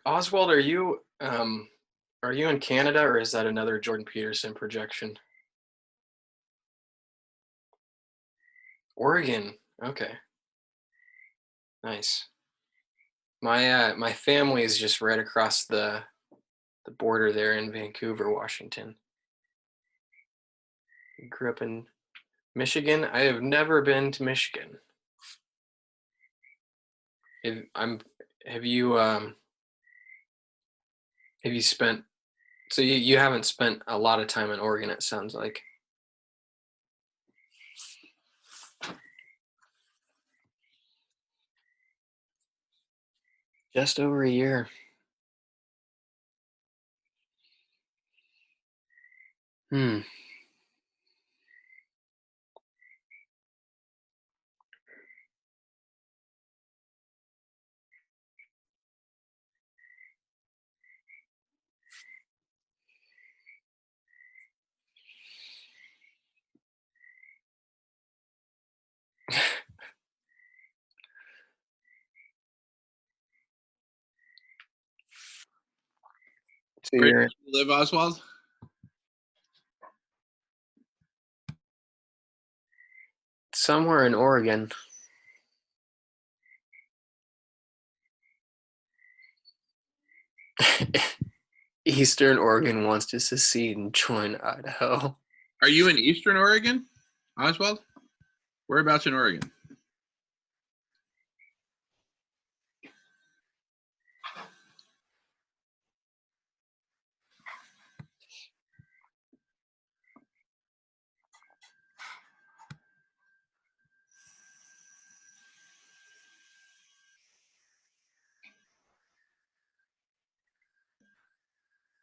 Oswald, are you in Canada, or is that another Jordan Peterson projection? Oregon. Okay. Nice. My family is just right across the border there in Vancouver, Washington. I grew up in Michigan. I have never been to Michigan. Have you spent, so you haven't spent a lot of time in Oregon, it sounds like. Just over a year. So Where you're do you live, Oswald? somewhere in Oregon. Eastern Oregon wants to secede and join Idaho. Are you in Eastern Oregon, Oswald? Whereabouts in Oregon?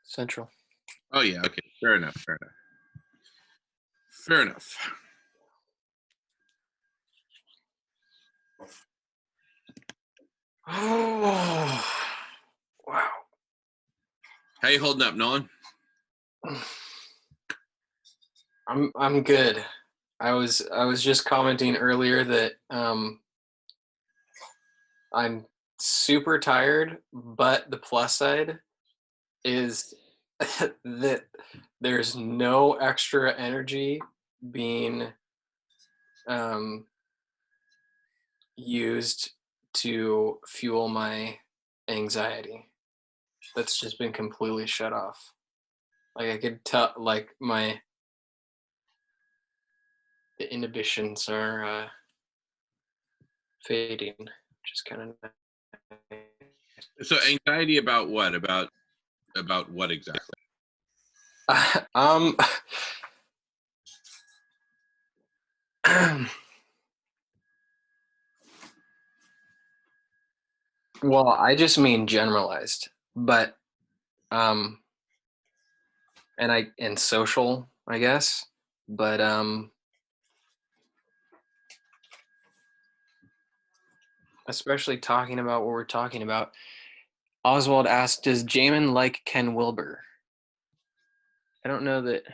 Central. Oh yeah, okay. Fair enough. Fair enough. Fair enough. Oh, wow. How you holding up, Nolan? I'm good. I was just commenting earlier that I'm super tired, but the plus side is that there's no extra energy being used to fuel my anxiety. That's just been completely shut off. Like I could tell, like the inhibitions are fading, which is kind of nice. So anxiety about what? About what exactly? Well, I just mean generalized, but and social, I guess, but especially talking about what we're talking about. Oswald asked, does Jamin like Ken Wilber? I don't know that.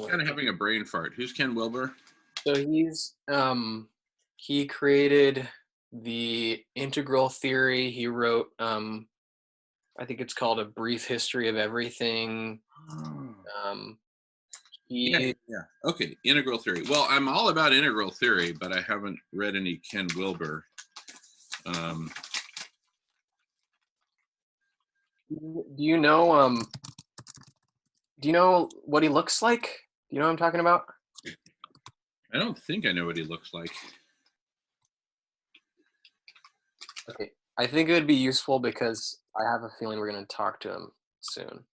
Kind of having a brain fart. Who's Ken Wilber? So he created the integral theory. He wrote I think it's called A Brief History of Everything. Yeah. Okay, integral theory. Well, I'm all about integral theory, but I haven't read any Ken Wilber. Do you know what he looks like? Do you know what I'm talking about? I don't think I know what he looks like. Okay. I think it would be useful because I have a feeling we're going to talk to him soon.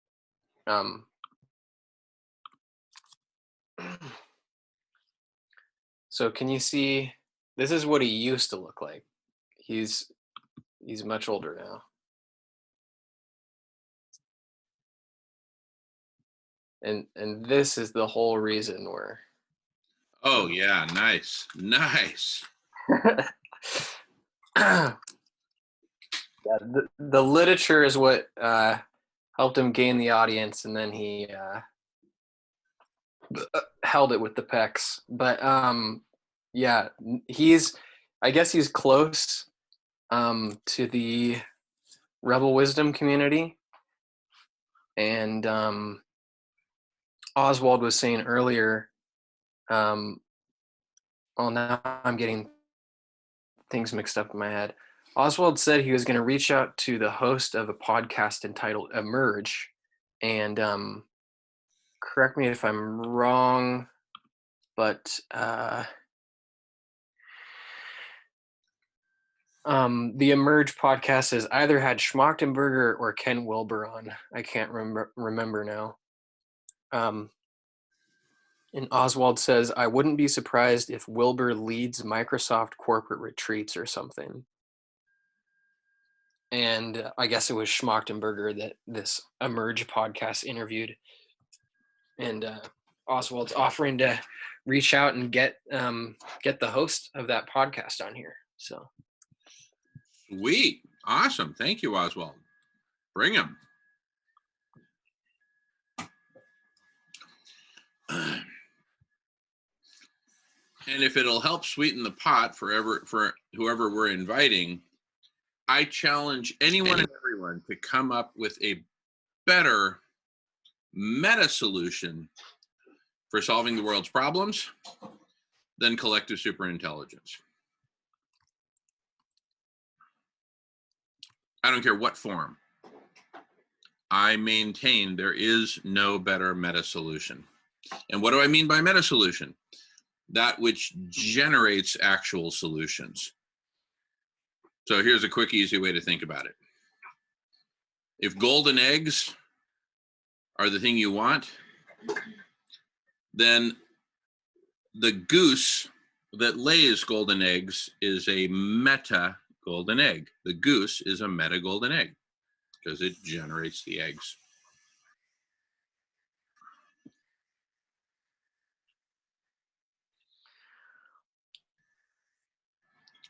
So can you see, this is what he used to look like. He's much older now. And this is the whole reason we're. Oh yeah, nice. Yeah, the literature is what helped him gain the audience, and then he held it with the pecs. But yeah, I guess he's close to the Rebel Wisdom community. And Oswald was saying earlier, well, now I'm getting things mixed up in my head. Oswald said he was going to reach out to the host of a podcast entitled Emerge, and correct me if I'm wrong, but the Emerge podcast has either had Schmachtenberger or Ken Wilber on. I can't remember now. And Oswald says, I wouldn't be surprised if Wilber leads Microsoft corporate retreats or something. And I guess it was Schmachtenberger that this Emerge podcast interviewed. And Oswald's offering to reach out and get the host of that podcast on here. So Sweet. Awesome. Thank you, Oswald. Bring him. And if it'll help sweeten the pot for whoever we're inviting, I challenge anyone and everyone to come up with a better meta solution for solving the world's problems than collective superintelligence. I don't care what form. I maintain there is no better meta solution. And what do I mean by meta solution? That which generates actual solutions. So here's a quick, easy way to think about it. If golden eggs are the thing you want, then the goose that lays golden eggs is a meta golden egg. The goose is a meta golden egg because it generates the eggs.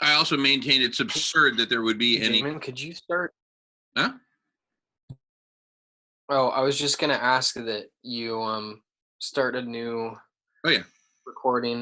I also maintain it's absurd that there would be any. Damon, could you start? Huh? Oh, I was just gonna ask that you start a new recording